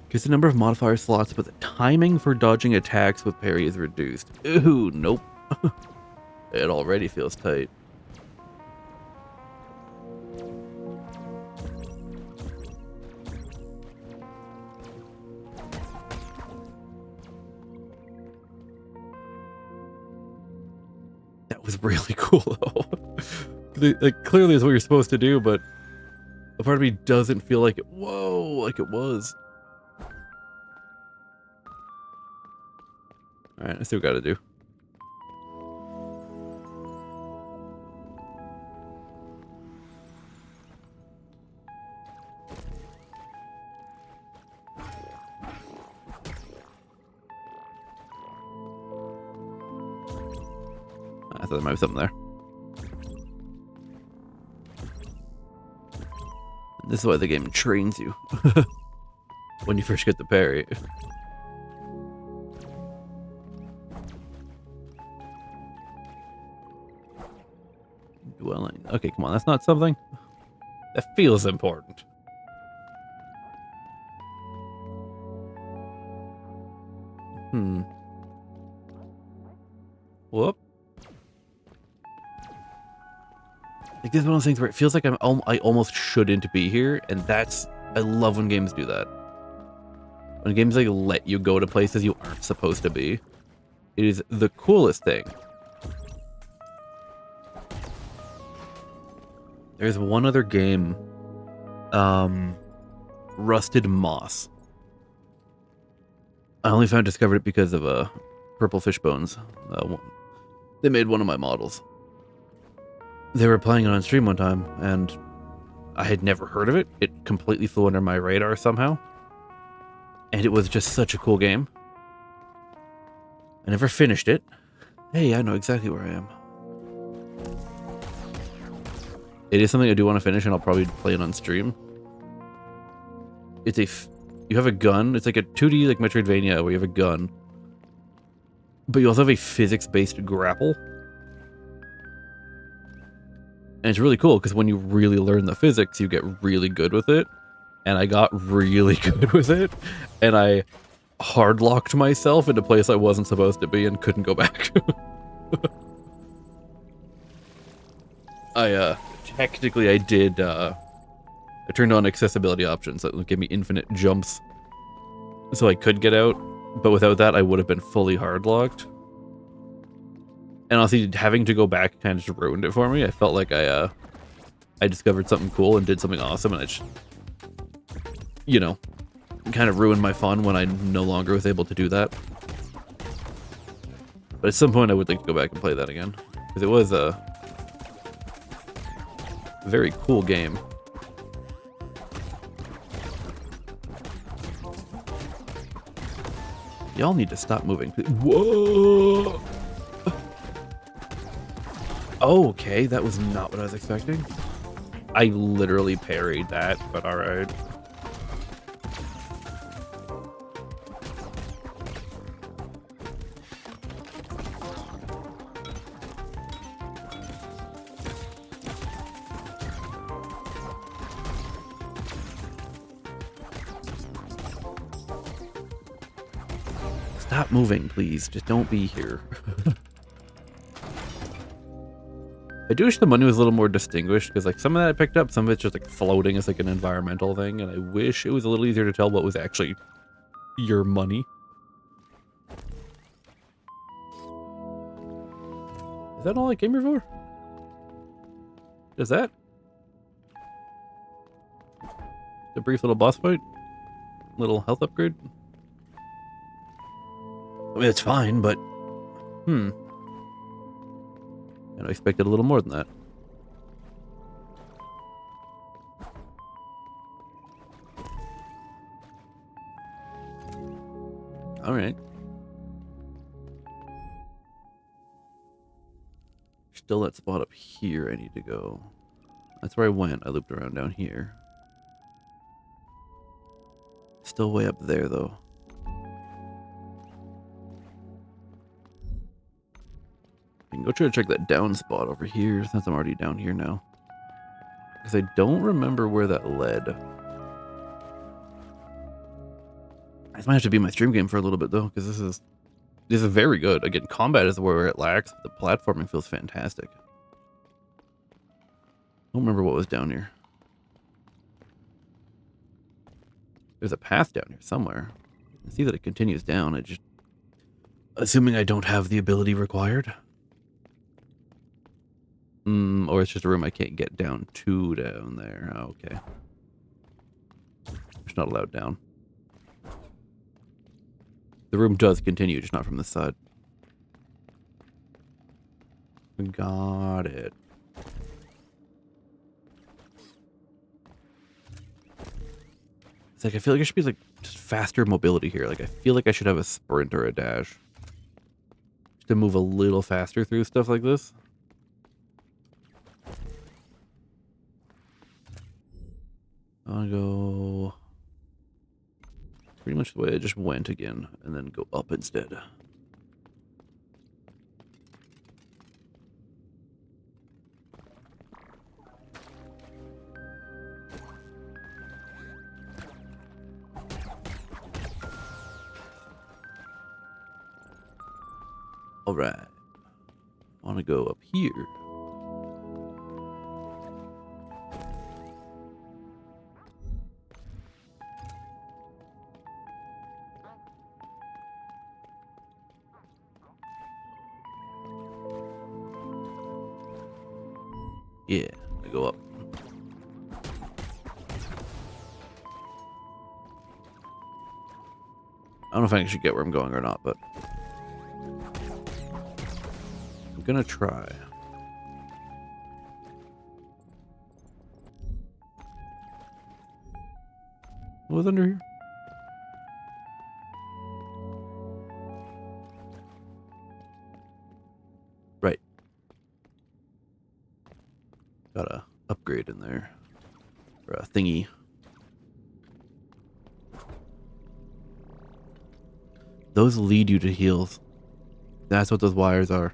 Because the number of modifier slots, but the timing for dodging attacks with parry is reduced. Ooh, nope. It already feels tight. That was really cool, though. Like, clearly is what you're supposed to do, but a part of me doesn't feel like it. Whoa, like it was. Alright, I see what we gotta do. I thought there might be something there. This is why the game trains you. When you first get the parry. Dwelling. Okay, come on, that's not something. That feels important. Whoop. Like, this is one of those things where it feels like I almost shouldn't be here, and that's... I love when games do that. When games, like, let you go to places you aren't supposed to be. It is the coolest thing. There's one other game. Rusted Moss. I only discovered it because of Purple Fish Bones. They made one of my models. They were playing it on stream one time, and I had never heard of it. It completely flew under my radar somehow. And it was just such a cool game. I never finished it. Hey, I know exactly where I am. It is something I do want to finish, and I'll probably play it on stream. It's you have a gun. It's like a 2D like Metroidvania where you have a gun, but you also have a physics-based grapple. And it's really cool because when you really learn the physics, you get really good with it. And I got really good with it, and I hard locked myself into a place I wasn't supposed to be and couldn't go back. Technically I did, I turned on accessibility options that would give me infinite jumps so I could get out, but without that I would have been fully hard locked. And honestly, having to go back kind of just ruined it for me. I felt like I discovered something cool and did something awesome, and I just, you know, kind of ruined my fun when I no longer was able to do that. But at some point I would like to go back and play that again, because it was a very cool game. Y'all need to stop moving. Whoa! Okay, that was not what I was expecting. I literally parried that, but alright. Stop moving, please. Just don't be here. I do wish the money was a little more distinguished, because like some of that I picked up, some of it's just like floating as like an environmental thing, and I wish it was a little easier to tell what was actually your money. Is that all I came here for? Is that? The brief little boss fight? Little health upgrade? I mean, it's fine, but... I expected a little more than that. Alright. Still that spot up here I need to go. That's where I went. I looped around down here. Still way up there, though. I can go try to check that down spot over here, since I'm already down here now. Because I don't remember where that led. This might have to be my stream game for a little bit, though, because this is very good. Again, combat is where it lacks, but the platforming feels fantastic. I don't remember what was down here. There's a path down here somewhere. I see that it continues down. I just... Assuming I don't have the ability required. Or it's just a room I can't get down to down there. Oh, okay. It's not allowed down. The room does continue, just not from this side. Got it. It's like, I feel like there should be like just faster mobility here. Like, I feel like I should have a sprint or a dash. Just to move a little faster through stuff like this. I'll go pretty much the way I just went again, and then go up instead. Alright. I want to go up here. Yeah, I go up. I don't know if I actually get where I'm going or not, but I'm gonna try. What was under here? Got a upgrade in there. Or a thingy. Those lead you to heals. That's what those wires are.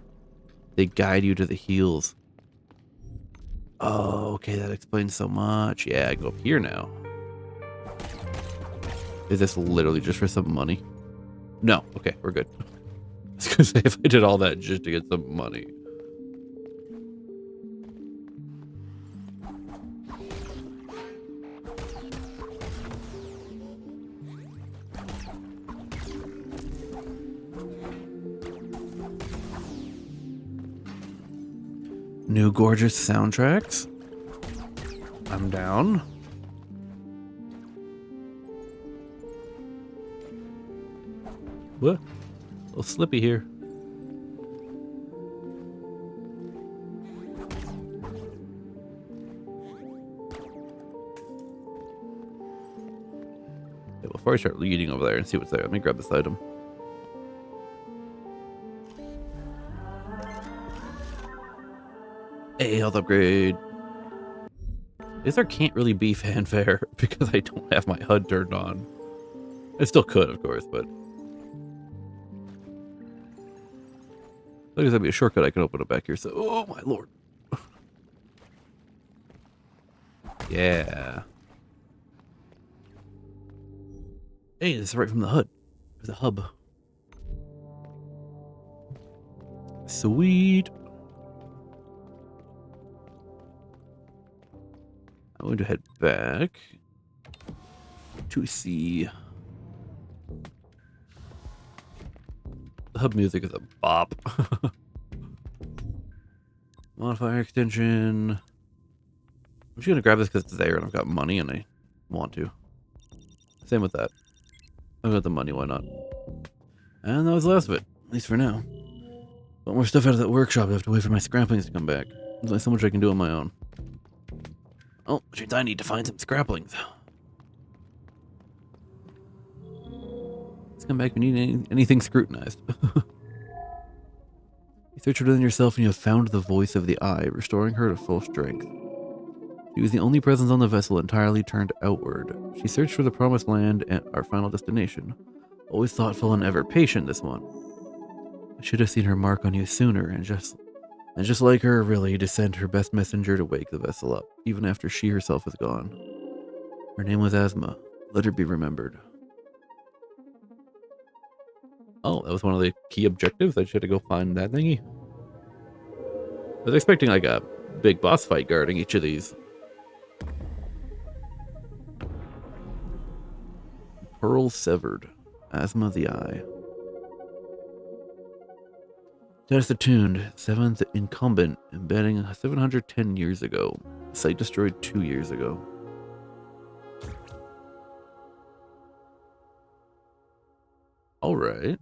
They guide you to the heals. Oh, okay, that explains so much. Yeah, I go up here now. Is this literally just for some money? No. Okay, we're good. I was gonna say, if I did all that just to get some money. New gorgeous soundtracks. I'm down. What? A little slippy here. Okay, before I start leading over there and see what's there, let me grab this item. Hey, health upgrade. This there can't really be fanfare because I don't have my HUD turned on. I still could, of course, but I guess that'd be a shortcut. I can open it back here. So, oh my lord. Yeah. Hey, this is right from the HUD. The hub. Sweet. I'm going to head back to see. The hub music is a bop. Modifier extension. I'm just going to grab this because it's there and I've got money and I want to. Same with that. I've got the money, why not? And that was the last of it, at least for now. Want more stuff out of that workshop. I have to wait for my scraplings to come back. There's only so much I can do on my own. Oh, which means I need to find some scraplings. Let's come back if you need anything scrutinized. You search within yourself and you have found the voice of the eye, restoring her to full strength. She was the only presence on the vessel entirely turned outward. She searched for the promised land and our final destination. Always thoughtful and ever patient, this one. I should have seen her mark on you sooner, and just like her, really, to send her best messenger to wake the vessel up, even after she herself is gone. Her name was Asma. Let her be remembered. Oh, that was one of the key objectives? I just had to go find that thingy? I was expecting like a big boss fight guarding each of these. Pearl severed. Asma the Eye. Status attuned. 7th incumbent. Embedding 710 years ago. Site destroyed 2 years ago. Alright.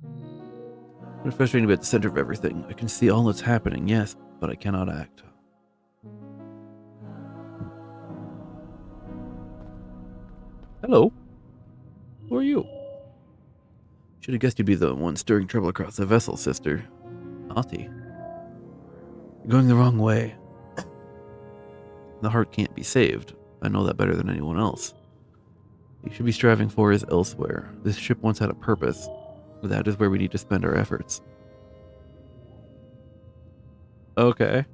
It's frustrating to be at the center of everything. I can see all that's happening, yes, but I cannot act. Hello. Who are you? Should have guessed you'd be the one stirring trouble across the vessel, sister. Naughty. You're going the wrong way. The heart can't be saved. I know that better than anyone else. What you should be striving for is elsewhere. This ship once had a purpose. That is where we need to spend our efforts. Okay.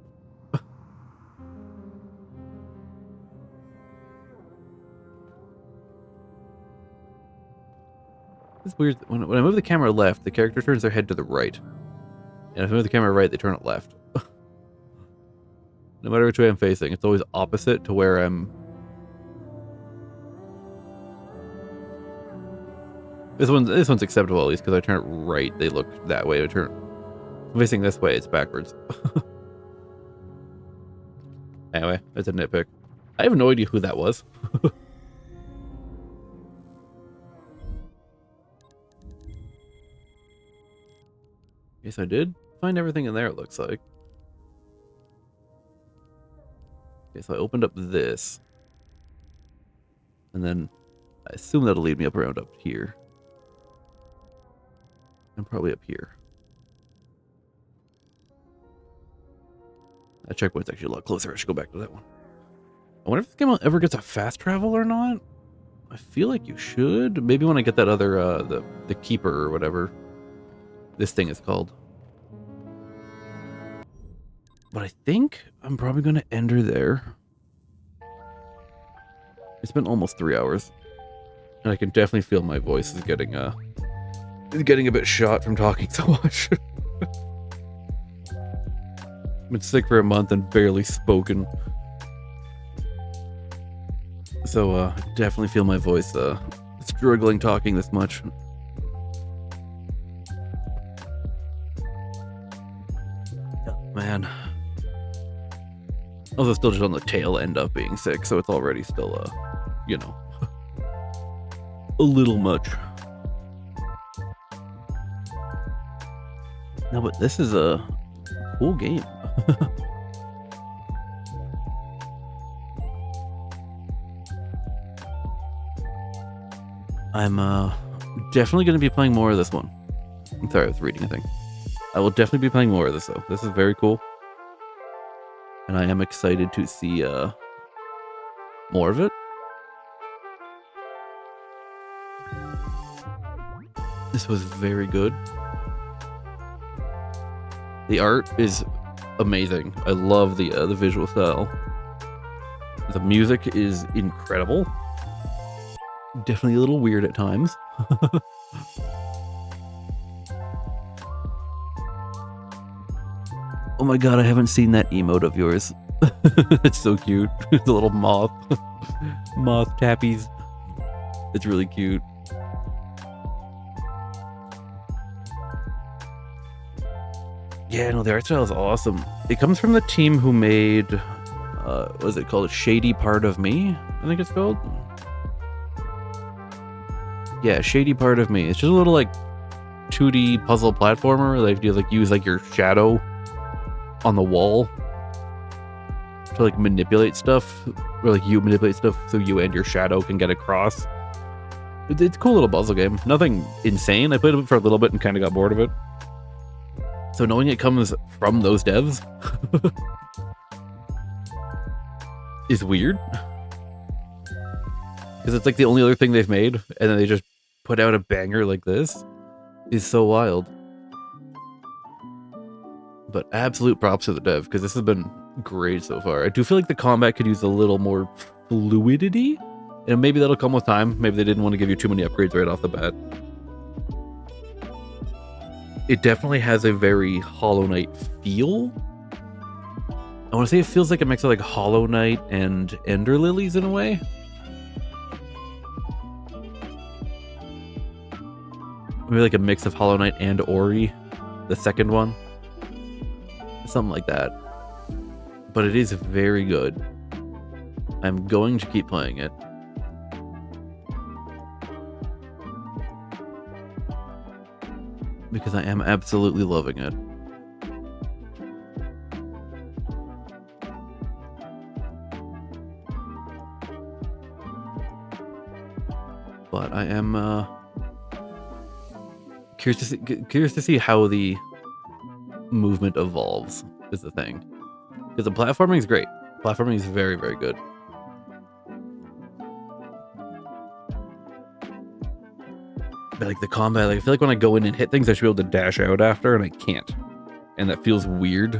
It's weird. When I move the camera left, the character turns their head to the right. And if I move the camera right, they turn it left. No matter which way I'm facing, it's always opposite to where I'm... This one's acceptable, at least, because I turn it right, they look that way. If I'm facing this way, it's backwards. Anyway, that's a nitpick. I have no idea who that was. Yes, I did find everything in there, it looks like. Okay, so I opened up this. And then I assume that'll lead me up around up here. And probably up here. That checkpoint's actually a lot closer. I should go back to that one. wonder if this game ever gets a fast travel or not. I feel like you should. Maybe when I get that other, the keeper or whatever this thing is called. But I think I'm probably going to end her there. It's been almost 3 hours. And I can definitely feel my voice is getting a bit shot from talking so much. I've been sick for a month and barely spoken. So, definitely feel my voice, struggling talking this much. Oh, man. Also still just on the tail end of being sick, so it's already still, you know, a little much. No, but this is a cool game. I'm definitely going to be playing more of this one. I'm sorry, I was reading a thing. I will definitely be playing more of this, though. This is very cool. And I am excited to see more of it. This was very good. The art is amazing. I love the visual style. The music is incredible. Definitely a little weird at times. Oh my god, I haven't seen that emote of yours. It's so cute. It's a little moth. Moth tappies. It's really cute. Yeah, no, the art style is awesome. It comes from the team who made, what is it called? Shady Part of Me, I think it's called. Yeah, Shady Part of Me. It's just a little like 2D puzzle platformer. Like you like use like your shadow on the wall to like manipulate stuff, or like you manipulate stuff so you and your shadow can get across. It's a cool little puzzle game. Nothing insane. I played it for a little bit and kind of got bored of it. So knowing it comes from those devs is weird. Because it's like the only other thing they've made, and then they just put out a banger like this is so wild. But absolute props to the dev, because this has been great so far. I do feel like the combat could use a little more fluidity, and maybe that'll come with time. Maybe they didn't want to give you too many upgrades right off the bat. It definitely has a very Hollow Knight feel. I want to say it feels like a mix of like Hollow Knight and Ender Lilies in a way. Maybe like a mix of Hollow Knight and Ori, the second one. Something like that. But it is very good. I'm going to keep playing it. Because I am absolutely loving it. But I am curious to see how the movement evolves is the thing. Because the platforming is great. Platforming is very, very good. But like the combat, like I feel like when I go in and hit things, I should be able to dash out after, and I can't. And that feels weird.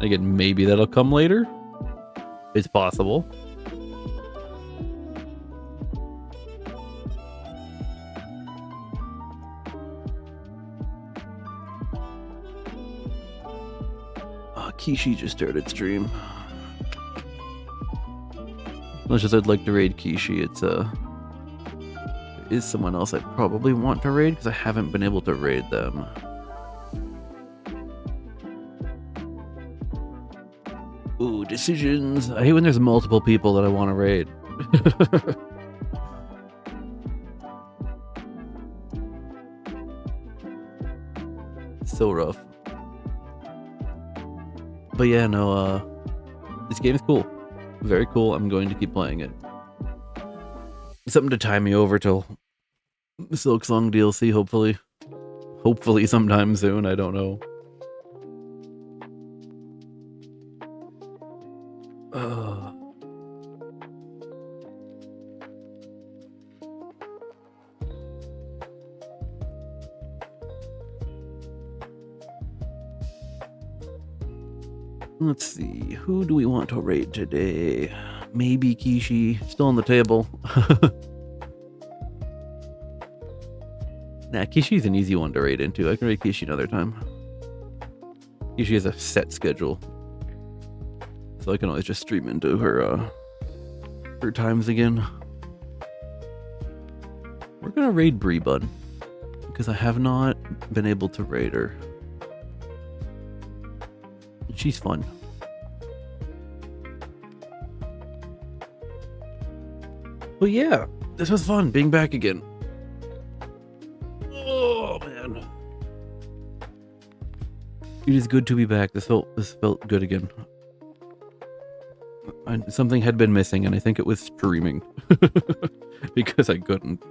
Again, maybe that'll come later. It's possible. Kishi just started stream. Much as I'd like to raid Kishi, there is someone else I'd probably want to raid because I haven't been able to raid them. Ooh, decisions. I hate when there's multiple people that I want to raid. It's so rough. But yeah, no, this game is cool. Very cool. I'm going to keep playing it. Something to tie me over till Silk Song DLC, hopefully. Hopefully sometime soon, I don't know. Let's see, who do we want to raid today? Maybe Kishi, still on the table. Nah, Kishi's an easy one to raid into. I can raid Kishi another time. Kishi has a set schedule, so I can always just stream into her times again. We're gonna raid Bree Bun because I have not been able to raid her. She's fun. But yeah, this was fun being back again. Oh man, it is good to be back. This felt good again. Something had been missing, and I think it was streaming because I couldn't.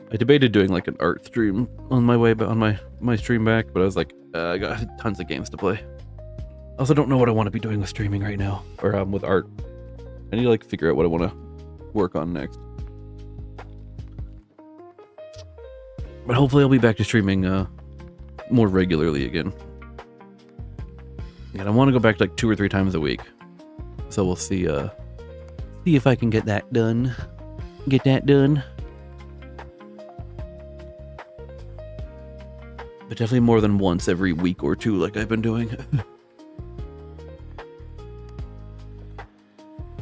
I debated doing like an art stream on my way, but on my stream back, but I was like, I got tons of games to play. I also don't know what I want to be doing with streaming right now, or with art. I need to like figure out what I want to work on next. But hopefully I'll be back to streaming more regularly again. And I want to go back like 2 or 3 times a week. So we'll see if I can get that done. Get that done. But definitely more than once every week or 2 like I've been doing.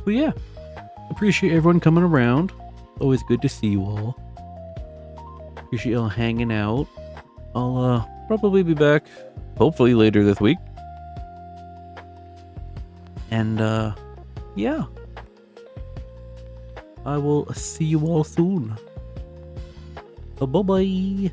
But yeah, appreciate everyone coming around. Always good to see you all. Appreciate y'all hanging out. I'll probably be back hopefully later this week. And yeah, I will see you all soon. Bye bye.